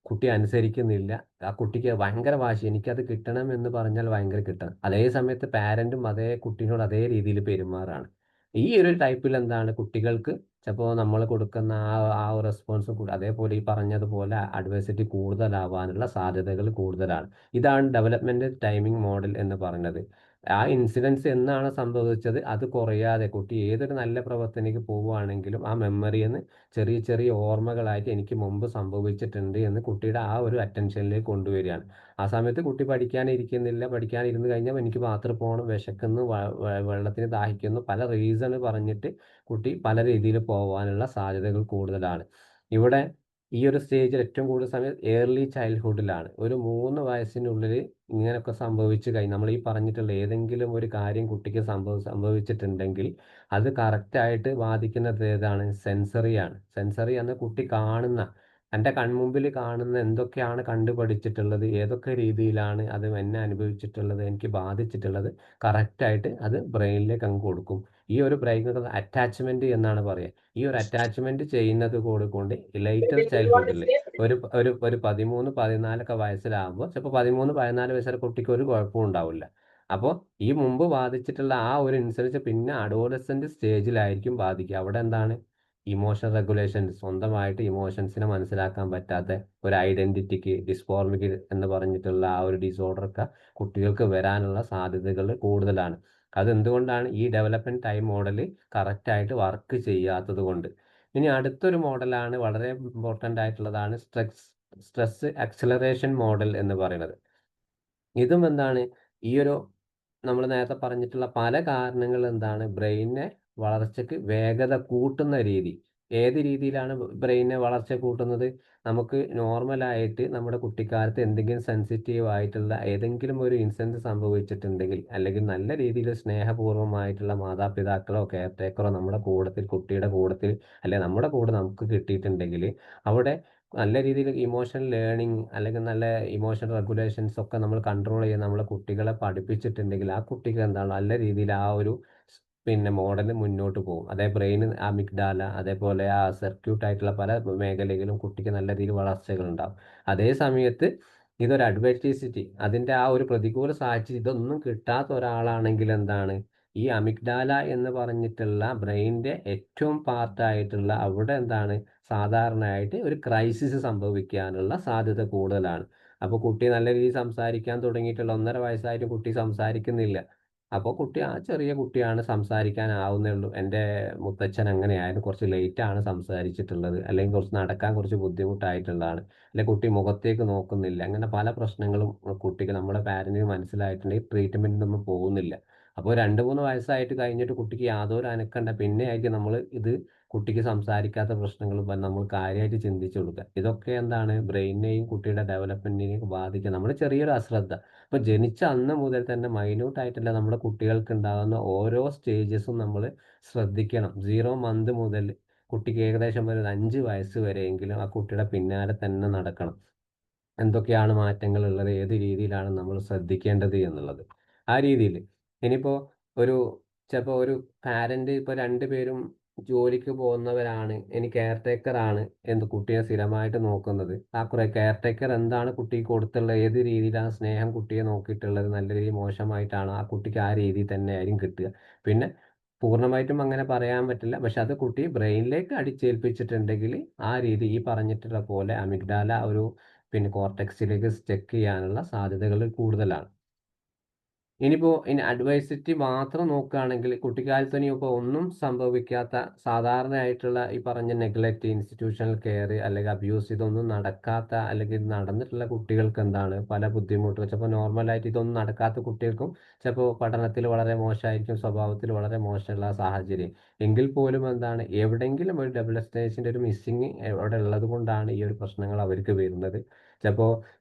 Speaker 3: കുട്ടി അനുസരിക്കുന്നില്ല. ആ കുട്ടിക്ക് ഭയങ്കര വാശി, എനിക്കത് കിട്ടണം എന്ന് പറഞ്ഞാൽ ഭയങ്കര കിട്ടണം. അതേ സമയത്ത് പാരന്റും അതേ കുട്ടീനോട് അതേ രീതിയിൽ പെരുമാറാണ്. ഈ ഒരു ടൈപ്പിൽ എന്താണ് കുട്ടികൾക്ക് ചിലപ്പോൾ നമ്മൾ കൊടുക്കുന്ന ആ ഒരു റെസ്പോൺസ് അതേപോലെ ഈ പറഞ്ഞതുപോലെ അഡ്വേഴ്സിറ്റി കൂടുതലാവാനുള്ള സാധ്യതകൾ കൂടുതലാണ്. ഇതാണ് ഡെവലപ്മെന്റ് ടൈമിംഗ് മോഡൽ എന്ന് പറയുന്നത്. ആ ഇൻസിഡൻസ് എന്നാണ് സംഭവിച്ചത് അത് കുറയാതെ കുട്ടി ഏതൊരു നല്ല പ്രവർത്തനയ്ക്ക് പോവുകയാണെങ്കിലും ആ മെമ്മറിയിൽ നിന്ന് ചെറിയ ചെറിയ ഓർമ്മകളായിട്ട് എനിക്ക് മുമ്പ് സംഭവിച്ചിട്ടുണ്ട് എന്ന് കുട്ടിയുടെ ആ ഒരു അറ്റൻഷനിലേക്ക് കൊണ്ടുവരികയാണ്. ആ സമയത്ത് കുട്ടി പഠിക്കാനിരിക്കുന്നില്ല, പഠിക്കാനിരുന്ന് കഴിഞ്ഞാൽ എനിക്ക് ബാത്റൂമിൽ പോകണം, വിശക്കുന്നു, വെള്ളത്തിന് ദാഹിക്കുന്നു, പല റീസൺ പറഞ്ഞിട്ട് കുട്ടി പല രീതിയിൽ പോകാനുള്ള സാധ്യതകൾ കൂടുതലാണ്. ഇവിടെ ഈ ഒരു സ്റ്റേജിൽ ഏറ്റവും കൂടുതൽ സമയം ഏർലി ചൈൽഡ്ഹുഡിലാണ്. ഒരു 3 വയസ്സിനുള്ളിൽ ഇങ്ങനെയൊക്കെ സംഭവിച്ചു കഴിഞ്ഞാൽ, നമ്മൾ ഈ പറഞ്ഞിട്ടുള്ള ഏതെങ്കിലും ഒരു കാര്യം കുട്ടിക്ക് സംഭവിച്ചിട്ടുണ്ടെങ്കിൽ അത് കറക്റ്റായിട്ട് ബാധിക്കുന്നത് ഏതാണ്? സെൻസറിയാണ്. സെൻസറി എന്ന കുട്ടി കാണുന്ന, എൻ്റെ കൺമുമ്പിൽ കാണുന്ന എന്തൊക്കെയാണ് കണ്ടുപഠിച്ചിട്ടുള്ളത്, ഏതൊക്കെ രീതിയിലാണ് അത് എന്നെ അനുഭവിച്ചിട്ടുള്ളത്, എനിക്ക് ബാധിച്ചിട്ടുള്ളത്, കറക്റ്റായിട്ട് അത് ബ്രെയിനിലേക്ക് അങ്ങ് കൊടുക്കും. ഈ ഒരു ബ്രെയിൻ അറ്റാച്ച്മെന്റ് എന്നാണ് പറയുക. ഈ ഒരു അറ്റാച്ച്മെന്റ് ചെയ്യുന്നത് കൊണ്ട് ലേറ്റർ ചൈൽഡ്ഹുഡിൽ ഒരു 13, 14 വയസ്സിലാകുമ്പോൾ ചിലപ്പോൾ 13, 14 വയസ്സുള്ള കുട്ടിക്ക് ഒരു കുഴപ്പവും ഉണ്ടാവില്ല. അപ്പോൾ ഈ മുമ്പ് ബാധിച്ചിട്ടുള്ള ആ ഒരു ഇൻസിഡൻസ് പിന്നെ അഡോളസെന്റ് സ്റ്റേജിലായിരിക്കും ബാധിക്കുക. അവിടെ എന്താണ് ഇമോഷൻ റെഗുലേഷൻ, സ്വന്തമായിട്ട് ഇമോഷൻസിനെ മനസ്സിലാക്കാൻ പറ്റാത്ത ഒരു ഐഡന്റിറ്റിക്ക്, ഡിസ്ഫോർമിക് എന്ന് പറഞ്ഞിട്ടുള്ള ആ ഒരു ഡിസോർഡറൊക്കെ കുട്ടികൾക്ക് വരാനുള്ള സാധ്യതകൾ കൂടുതലാണ്. അതെന്തുകൊണ്ടാണ്? ഈ ഡെവലപ്മെന്റ് ടൈം മോഡൽ കറക്റ്റായിട്ട് വർക്ക് ചെയ്യാത്തത് കൊണ്ട്. ഇനി അടുത്തൊരു മോഡലാണ് വളരെ ഇമ്പോർട്ടൻ്റ് ആയിട്ടുള്ളതാണ് സ്ട്രെസ് ആക്സിലറേഷൻ മോഡൽ എന്ന് പറയുന്നത്. ഇതും എന്താണ് ഈ ഒരു നമ്മൾ നേരത്തെ പറഞ്ഞിട്ടുള്ള പല കാരണങ്ങൾ എന്താണ് ബ്രെയിനിനെ വളർച്ചയ്ക്ക് വേഗത കൂട്ടുന്ന രീതി. ഏത് രീതിയിലാണ് ബ്രെയിനിനെ വളർച്ച കൂട്ടുന്നത്? നമുക്ക് നോർമലായിട്ട് നമ്മുടെ കുട്ടിക്കാലത്ത് എന്തെങ്കിലും സെൻസിറ്റീവ് ആയിട്ടുള്ള ഏതെങ്കിലും ഒരു ഇൻസിഡന്റ് സംഭവിച്ചിട്ടുണ്ടെങ്കിൽ, അല്ലെങ്കിൽ നല്ല രീതിയിൽ സ്നേഹപൂർവ്വമായിട്ടുള്ള മാതാപിതാക്കളോ കെയർ ടേക്കറോ നമ്മുടെ കൂട്ടത്തിൽ, കുട്ടിയുടെ കൂട്ടത്തിൽ, അല്ലെ നമ്മുടെ കൂടെ നമുക്ക് കിട്ടിയിട്ടുണ്ടെങ്കിൽ, അവിടെ നല്ല രീതിയിൽ ഇമോഷണൽ ലേണിംഗ് അല്ലെങ്കിൽ നല്ല ഇമോഷണൽ റെഗുലേഷൻസ് ഒക്കെ നമ്മൾ കൺട്രോൾ ചെയ്യാൻ നമ്മളെ കുട്ടികളെ പഠിപ്പിച്ചിട്ടുണ്ടെങ്കിൽ, ആ കുട്ടിക്ക് എന്താണ് നല്ല രീതിയിൽ ആ ഒരു പിന്നെ മോഡൽ മുന്നോട്ട് പോകും. അതേ ബ്രെയിൻ അമിഗ്ഡാല അതേപോലെ ആ സർക്യൂട്ട് ആയിട്ടുള്ള പല മേഖലയിലും കുട്ടിക്ക് നല്ല രീതിയിൽ വളർച്ചകൾ ഉണ്ടാവും. അതേ സമയത്ത് ഇതൊരു അഡ്വൈറ്റിസിറ്റി, അതിൻ്റെ ആ ഒരു പ്രതികൂല സാഹചര്യം ഇതൊന്നും കിട്ടാത്ത ഒരാളാണെങ്കിൽ എന്താണ് ഈ അമിഗ്ഡാല എന്ന് പറഞ്ഞിട്ടുള്ള ബ്രെയിനിന്റെ ഏറ്റവും പാർട്ടായിട്ടുള്ള അവിടെ എന്താണ് സാധാരണയായിട്ട് ഒരു ക്രൈസിസ് സംഭവിക്കാനുള്ള സാധ്യത കൂടുതലാണ്. അപ്പോൾ കുട്ടി നല്ല രീതിയിൽ സംസാരിക്കാൻ തുടങ്ങിയിട്ടുള്ള 1.5 വയസ്സായിട്ട് കുട്ടി സംസാരിക്കുന്നില്ല. അപ്പോൾ കുട്ടി ആ ചെറിയ കുട്ടിയാണ്, സംസാരിക്കാനാവുന്നേ ഉള്ളൂ. എൻ്റെ മുത്തച്ഛൻ അങ്ങനെയായിരുന്നു, കുറച്ച് ലേറ്റാണ് സംസാരിച്ചിട്ടുള്ളത്, അല്ലെങ്കിൽ കുറച്ച് നടക്കാൻ കുറച്ച് ബുദ്ധിമുട്ടായിട്ടുള്ളതാണ്, അല്ലെങ്കിൽ കുട്ടി മുഖത്തേക്ക് നോക്കുന്നില്ല. അങ്ങനെ പല പ്രശ്നങ്ങളും കുട്ടിക്ക് നമ്മുടെ പാരന്റിന് മനസ്സിലായിട്ടുണ്ടെങ്കിൽ ട്രീറ്റ്മെൻറ്റിനൊന്നും പോകുന്നില്ല. അപ്പോൾ 2-3 വയസ്സായിട്ട് കഴിഞ്ഞിട്ട് കുട്ടിക്ക് യാതൊരു അനക്കണ്ട, പിന്നെ ആയിരിക്കും നമ്മൾ ഇത് കുട്ടിക്ക് സംസാരിക്കാത്ത പ്രശ്നങ്ങളും നമ്മൾ കാര്യമായിട്ട് ചിന്തിച്ചു കൊടുക്കുക. ഇതൊക്കെ എന്താണ് ബ്രെയിനിനെയും കുട്ടിയുടെ ഡെവലപ്മെന്റിനെയും ബാധിക്കുക. നമ്മൾ ചെറിയൊരു അശ്രദ്ധ. അപ്പോൾ ജനിച്ച അന്ന് മുതൽ തന്നെ മൈന്യൂട്ട് ആയിട്ടുള്ള നമ്മുടെ കുട്ടികൾക്ക് ഉണ്ടാകുന്ന ഓരോ സ്റ്റേജസും നമ്മൾ ശ്രദ്ധിക്കണം. 0 മന്ത് മുതൽ കുട്ടിക്ക് ഏകദേശം ഒരു 5 വയസ്സ് വരെയെങ്കിലും ആ കുട്ടിയുടെ പിന്നാലെ തന്നെ നടക്കണം. എന്തൊക്കെയാണ് മാറ്റങ്ങൾ ഉള്ളത്, ഏത് രീതിയിലാണ് നമ്മൾ ശ്രദ്ധിക്കേണ്ടത് എന്നുള്ളത്. ആ രീതിയിൽ ഇനിയിപ്പോൾ ഒരു ചിലപ്പോൾ ഒരു പാരന്റ് ഇപ്പോൾ 2 പേരും ജോലിക്ക് പോകുന്നവരാണ്, ഇനി കെയർ ടേക്കർ ആണ് കുട്ടിയെ സ്ഥിരമായിട്ട് നോക്കുന്നത്. ആ കെയർ ടേക്കർ എന്താണ് കുട്ടിക്ക് കൊടുത്തുള്ളത്, ഏത് രീതിയിലാണ് സ്നേഹം കുട്ടിയെ നോക്കിയിട്ടുള്ളത്, നല്ല രീതിയിൽ മോശമായിട്ടാണ് ആ കുട്ടിക്ക് ആ രീതിയിൽ തന്നെ ആയിരിക്കും കിട്ടുക. പിന്നെ പൂർണ്ണമായിട്ടും അങ്ങനെ പറയാൻ പറ്റില്ല. പക്ഷെ അത് കുട്ടി ബ്രെയിനിലേക്ക് അടിച്ചേൽപ്പിച്ചിട്ടുണ്ടെങ്കിൽ ആ രീതി ഈ പറഞ്ഞിട്ടുള്ള പോലെ അമിഗ്ഡാല ഒരു പിന്നെ കോർട്ടെക്സിലേക്ക് സ്റ്റക്ക് ചെയ്യാനുള്ള സാധ്യതകൾ കൂടുതലാണ്. ഇനി അഡ്വൈസിറ്റി മാത്രം നോക്കുകയാണെങ്കിൽ കുട്ടിക്കാലത്ത് ഇനിയിപ്പോൾ ഒന്നും സംഭവിക്കാത്ത സാധാരണയായിട്ടുള്ള ഈ പറഞ്ഞ നെഗ്ലക്റ്റ്, ഇൻസ്റ്റിറ്റ്യൂഷണൽ കെയർ അല്ലെങ്കിൽ അബ്യൂസ് ഇതൊന്നും നടക്കാത്ത അല്ലെങ്കിൽ നടന്നിട്ടുള്ള കുട്ടികൾക്ക് എന്താണ് പല ബുദ്ധിമുട്ടുകൾ. ചിലപ്പോൾ നോർമലായിട്ട് ഇതൊന്നും നടക്കാത്ത കുട്ടികൾക്കും ചിലപ്പോൾ പഠനത്തിൽ വളരെ മോശമായിരിക്കും, സ്വഭാവത്തിൽ വളരെ മോശമുള്ള സാഹചര്യം. എങ്കിൽ പോലും എന്താണ് എവിടെയെങ്കിലും ഒരു ഡെവലപ്പ് സ്റ്റേജിൻ്റെ ഒരു മിസ്സിങ് അവിടെ ഉള്ളത് കൊണ്ടാണ് ഈ ഒരു പ്രശ്നങ്ങൾ അവർക്ക് വരുന്നത്. ചിലപ്പോൾ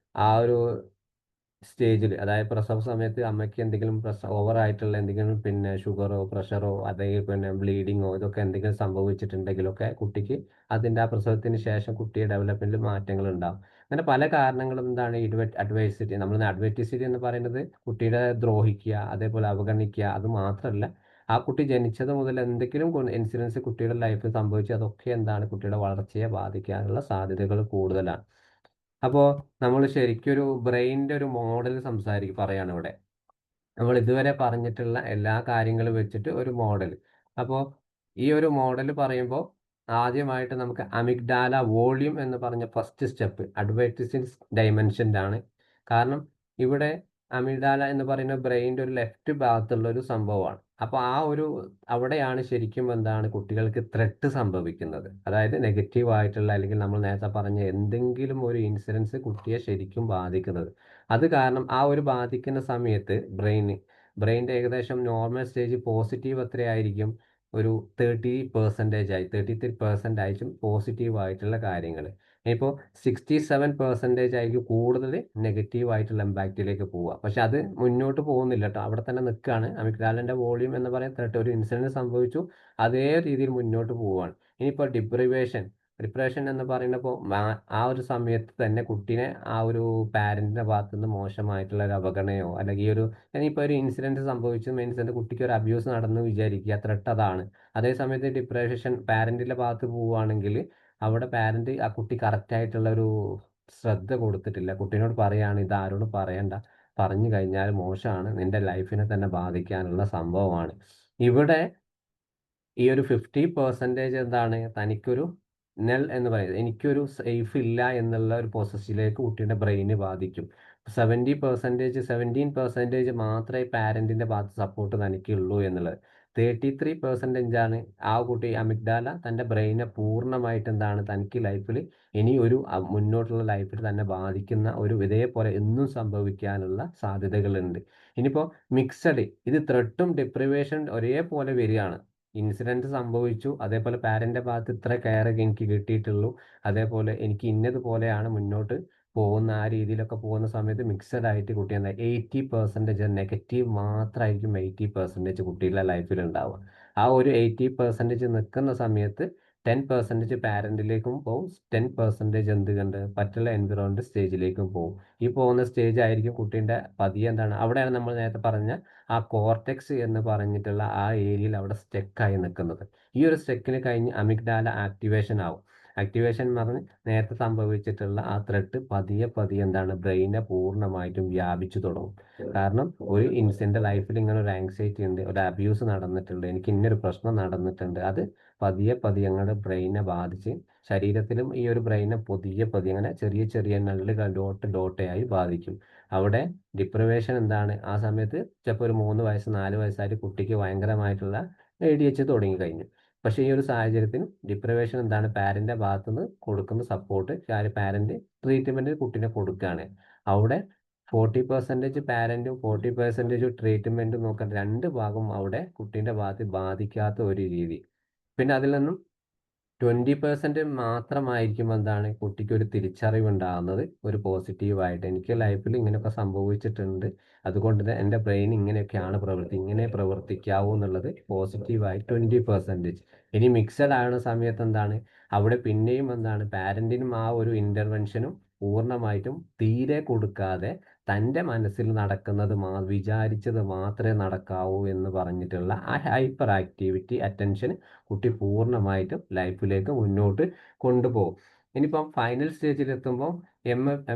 Speaker 3: ആ ഒരു സ്റ്റേജിൽ, അതായത് പ്രസവ സമയത്ത് അമ്മയ്ക്ക് എന്തെങ്കിലും ഓവറായിട്ടുള്ള എന്തെങ്കിലും പിന്നെ ഷുഗറോ പ്രഷറോ അല്ലെങ്കിൽ പിന്നെ ബ്ലീഡിങ്ങോ ഇതൊക്കെ എന്തെങ്കിലും സംഭവിച്ചിട്ടുണ്ടെങ്കിലൊക്കെ കുട്ടിക്ക് അതിൻ്റെ ആ പ്രസവത്തിന് ശേഷം കുട്ടിയുടെ ഡെവലപ്മെൻറ്റിൽ മാറ്റങ്ങൾ ഉണ്ടാകും. അങ്ങനെ പല കാരണങ്ങളും എന്താണ് അഡ്വൈസിറ്റി, നമ്മൾ അഡ്വൈറ്റിസിറ്റി എന്ന് പറയുന്നത് കുട്ടിയുടെ ദ്രോഹിക്കുക, അതേപോലെ അവഗണിക്കുക, അത് മാത്രമല്ല ആ കുട്ടി ജനിച്ചത് മുതൽ എന്തെങ്കിലും ഇൻസിഡൻസ് കുട്ടിയുടെ ലൈഫിൽ സംഭവിച്ചു അതൊക്കെ എന്താണ് കുട്ടിയുടെ വളർച്ചയെ ബാധിക്കാനുള്ള സാധ്യതകൾ കൂടുതലാണ്. അപ്പോൾ നമ്മൾ ശരിക്കും ഒരു ബ്രെയിനിൻ്റെ ഒരു മോഡൽ പറയാണ് ഇവിടെ. നമ്മൾ ഇതുവരെ പറഞ്ഞിട്ടുള്ള എല്ലാ കാര്യങ്ങളും വെച്ചിട്ട് ഒരു മോഡൽ. അപ്പോൾ ഈ ഒരു മോഡൽ പറയുമ്പോൾ ആദ്യമായിട്ട് നമുക്ക് അമിഗ്ഡാല വോളിയം എന്ന് പറഞ്ഞ ഫസ്റ്റ് സ്റ്റെപ്പ് അഡ്വൈറ്റിസിസ് ഡൈമെൻഷനിലാണ്. കാരണം ഇവിടെ അമിഗ്ഡാല എന്ന് പറയുന്ന ബ്രെയിനിൻ്റെ ഒരു ലെഫ്റ്റ് ഭാഗത്തുള്ള ഒരു സംഭവമാണ്. അപ്പോൾ ആ ഒരു അവിടെയാണ് ശരിക്കും എന്താണ് കുട്ടികൾക്ക് ത്രെട്ട് സംഭവിക്കുന്നത്. അതായത് നെഗറ്റീവ് ആയിട്ടുള്ള അല്ലെങ്കിൽ നമ്മൾ നേരത്തെ പറഞ്ഞ എന്തെങ്കിലും ഒരു ഇൻസിഡൻസ് കുട്ടിയെ ശരിക്കും ബാധിക്കുന്നത്. അത് കാരണം ആ ഒരു ബാധിക്കുന്ന സമയത്ത് ബ്രെയിനിൻ്റെ ഏകദേശം നോർമൽ സ്റ്റേജ് പോസിറ്റീവ് എത്രയായിരിക്കും, ഒരു 33% ആയിരിക്കും പോസിറ്റീവ് ആയിട്ടുള്ള കാര്യങ്ങൾ. ഇപ്പോൾ 67% ആയിരിക്കും കൂടുതൽ നെഗറ്റീവ് ആയിട്ടുള്ള ഇമ്പാക്റ്റിലേക്ക് പോവുക. പക്ഷെ അത് മുന്നോട്ട് പോകുന്നില്ല കേട്ടോ, അവിടെ തന്നെ നിൽക്കുകയാണ്. അമിഗ്ഡാലൻ്റെ വോളിയം എന്ന് പറയുന്നത് ഒരു ഇൻസിഡൻറ്റ് സംഭവിച്ചു, അതേ രീതിയിൽ മുന്നോട്ട് പോവുകയാണ്. ഇനിയിപ്പോൾ ഡിപ്രഷൻ എന്ന് പറയുന്നപ്പോൾ ആ ഒരു സമയത്ത് തന്നെ കുട്ടീനെ ആ ഒരു പാരന്റിന്റെ ഭാഗത്തു നിന്ന് മോശമായിട്ടുള്ള ഒരു അവഗണനയോ അല്ലെങ്കിൽ ഇനിയിപ്പോൾ ഒരു ഇൻസിഡന്റ് സംഭവിച്ചു മീൻസ് കുട്ടിക്ക് ഒരു അബ്യൂസ് നടന്നു വിചാരിക്കുക, ത്രെട്ട് അതാണ്. അതേ സമയത്ത് ഡിപ്രഷൻ പാരന്റിന്റെ ഭാഗത്ത് പോവുകയാണെങ്കിൽ അവിടെ പാരന്റ് ആ കുട്ടി കറക്റ്റ് ആയിട്ടുള്ള ഒരു ശ്രദ്ധ കൊടുത്തിട്ടില്ല. കുട്ടീനോട് പറയാണ് ഇത് ആരോടും പറയണ്ട, പറഞ്ഞു കഴിഞ്ഞാൽ മോശമാണ്, നിന്റെ ലൈഫിനെ തന്നെ ബാധിക്കാനുള്ള സംഭവമാണ്. ഇവിടെ ഈ ഒരു 50% എന്താണ് തനിക്കൊരു എന്ന് പറയുന്നത്, എനിക്കൊരു സേഫ് ഇല്ല എന്നുള്ള ഒരു പ്രോസസ്സിലേക്ക് കുട്ടിയുടെ ബ്രെയിന് ബാധിക്കും. 17% മാത്രമേ പാരന്റിന്റെ ഭാഗത്ത് സപ്പോർട്ട് തനിക്കുള്ളൂ എന്നുള്ളത്. 33% ആണ് ആ കുട്ടി അമിഗ്ഡാല തൻ്റെ ബ്രെയിനെ പൂർണ്ണമായിട്ട് എന്താണ് തനിക്ക് ലൈഫിൽ ഇനി ഒരു മുന്നോട്ടുള്ള ലൈഫിൽ തന്നെ ബാധിക്കുന്ന ഒരു ഇതേപോലെ എന്നും സംഭവിക്കാനുള്ള സാധ്യതകളുണ്ട്. ഇനിയിപ്പോൾ മിക്സഡ് ഇത് ത്രെട്ടും ഡിപ്രിവേഷൻ ഒരേപോലെ വരികയാണ്. ഇൻസിഡൻറ്റ് സംഭവിച്ചു, അതേപോലെ പാരൻ്റെ ഭാഗത്ത് ഇത്ര കെയർ എനിക്ക് കിട്ടിയിട്ടുള്ളൂ, അതേപോലെ എനിക്ക് ഇന്നതുപോലെയാണ് മുന്നോട്ട് പോകുന്ന ആ രീതിയിലൊക്കെ പോകുന്ന സമയത്ത് മിക്സഡ് ആയിട്ട് കുട്ടി എന്താ 80% നെഗറ്റീവ് മാത്രമായിരിക്കും 80% കുട്ടികളുടെ ലൈഫിൽ ഉണ്ടാവുക. ആ ഒരു 80% നിൽക്കുന്ന സമയത്ത് 10% പാരന്റിലേക്കും പോകും, 10% എന്ത് കണ്ട് മറ്റുള്ള എൻവിറോൺമെന്റ് സ്റ്റേജിലേക്കും പോകും. ഈ പോകുന്ന സ്റ്റേജ് ആയിരിക്കും കുട്ടീൻ്റെ പതിയെ എന്താണ് അവിടെയാണ് നമ്മൾ നേരത്തെ പറഞ്ഞ ആ കോർട്ടെക്സ് എന്ന് പറഞ്ഞിട്ടുള്ള ആ ഏരിയയിൽ അവിടെ സ്റ്റെക്കായി നിൽക്കുന്നത്. ഈ ഒരു സ്റ്റെക്കിന് കഴിഞ്ഞ് അമിഗ്ഡാല ആക്ടിവേഷൻ ആവും. ആക്ടിവേഷൻ എന്ന് പറഞ്ഞ് നേരത്തെ സംഭവിച്ചിട്ടുള്ള ആ ത്രെട്ട് പതിയെ എന്താണ് ബ്രെയിനെ പൂർണ്ണമായിട്ടും വ്യാപിച്ചു തുടങ്ങും. കാരണം ഒരു ഇൻസിൻ്റെ ലൈഫിൽ ഇങ്ങനെ ഒരു ആങ്സൈറ്റി ഉണ്ട്, ഒരു അബ്യൂസ് നടന്നിട്ടുണ്ട്, എനിക്ക് ഇന്നൊരു പ്രശ്നം നടന്നിട്ടുണ്ട്, അത് പതിയെ ഞങ്ങളുടെ ബ്രെയിനെ ബാധിച്ച് ശരീരത്തിലും ഈ ഒരു ബ്രെയിനെ പതിയെ അങ്ങനെ ചെറിയ നല്ലുകൾ ഡോട്ടയായി ബാധിക്കും. അവിടെ ഡിപ്രവേഷൻ എന്താണ് ആ സമയത്ത് ചിലപ്പോൾ ഒരു 3 വയസ്സ് 4 വയസ്സായിട്ട് കുട്ടിക്ക് ഭയങ്കരമായിട്ടുള്ള ADHD തുടങ്ങിക്കഴിഞ്ഞു. പക്ഷേ ഈ ഒരു സാഹചര്യത്തിൽ ഡിപ്രവേഷൻ എന്താണ് പാരൻ്റെ ഭാഗത്തുനിന്ന് കൊടുക്കുന്ന സപ്പോർട്ട് പാരൻ്റ് ട്രീറ്റ്മെൻറ്റ് കുട്ടീനെ കൊടുക്കുകയാണ്. അവിടെ 40% പാരൻറ്റും 40% ട്രീറ്റ്മെൻറ്റും നോക്കാൻ 2 ഭാഗം അവിടെ കുട്ടീൻ്റെ ഭാഗത്ത് ബാധിക്കാത്ത ഒരു രീതി. പിന്നെ അതിൽ നിന്നും 20% മാത്രമായിരിക്കും എന്താണ് കുട്ടിക്ക് ഒരു തിരിച്ചറിവുണ്ടാകുന്നത് ഒരു പോസിറ്റീവായിട്ട്. എനിക്ക് ലൈഫിൽ ഇങ്ങനെയൊക്കെ സംഭവിച്ചിട്ടുണ്ട്, അതുകൊണ്ട് തന്നെ എൻ്റെ ബ്രെയിൻ ഇങ്ങനെയൊക്കെയാണ് ഇങ്ങനെ പ്രവർത്തിക്കാവൂ എന്നുള്ളത് പോസിറ്റീവായി 20%. ഇനി മിക്സഡ് ആകുന്ന സമയത്ത് എന്താണ് അവിടെ പിന്നെയും എന്താണ് പാരൻറ്റിനും ആ ഒരു ഇൻ്റർവെൻഷനും പൂർണ്ണമായിട്ടും തീരെ കൊടുക്കാതെ തൻ്റെ മനസ്സിൽ നടക്കുന്നത് വിചാരിച്ചത് മാത്രമേ നടക്കാവൂ എന്ന് പറഞ്ഞിട്ടുള്ള ആ ഹൈപ്പർ ആക്ടിവിറ്റി അറ്റൻഷൻ കുട്ടി പൂർണ്ണമായിട്ടും ലൈഫിലേക്ക് മുന്നോട്ട് കൊണ്ടുപോകും. ഇനിയിപ്പം ഫൈനൽ സ്റ്റേജിൽ എത്തുമ്പോൾ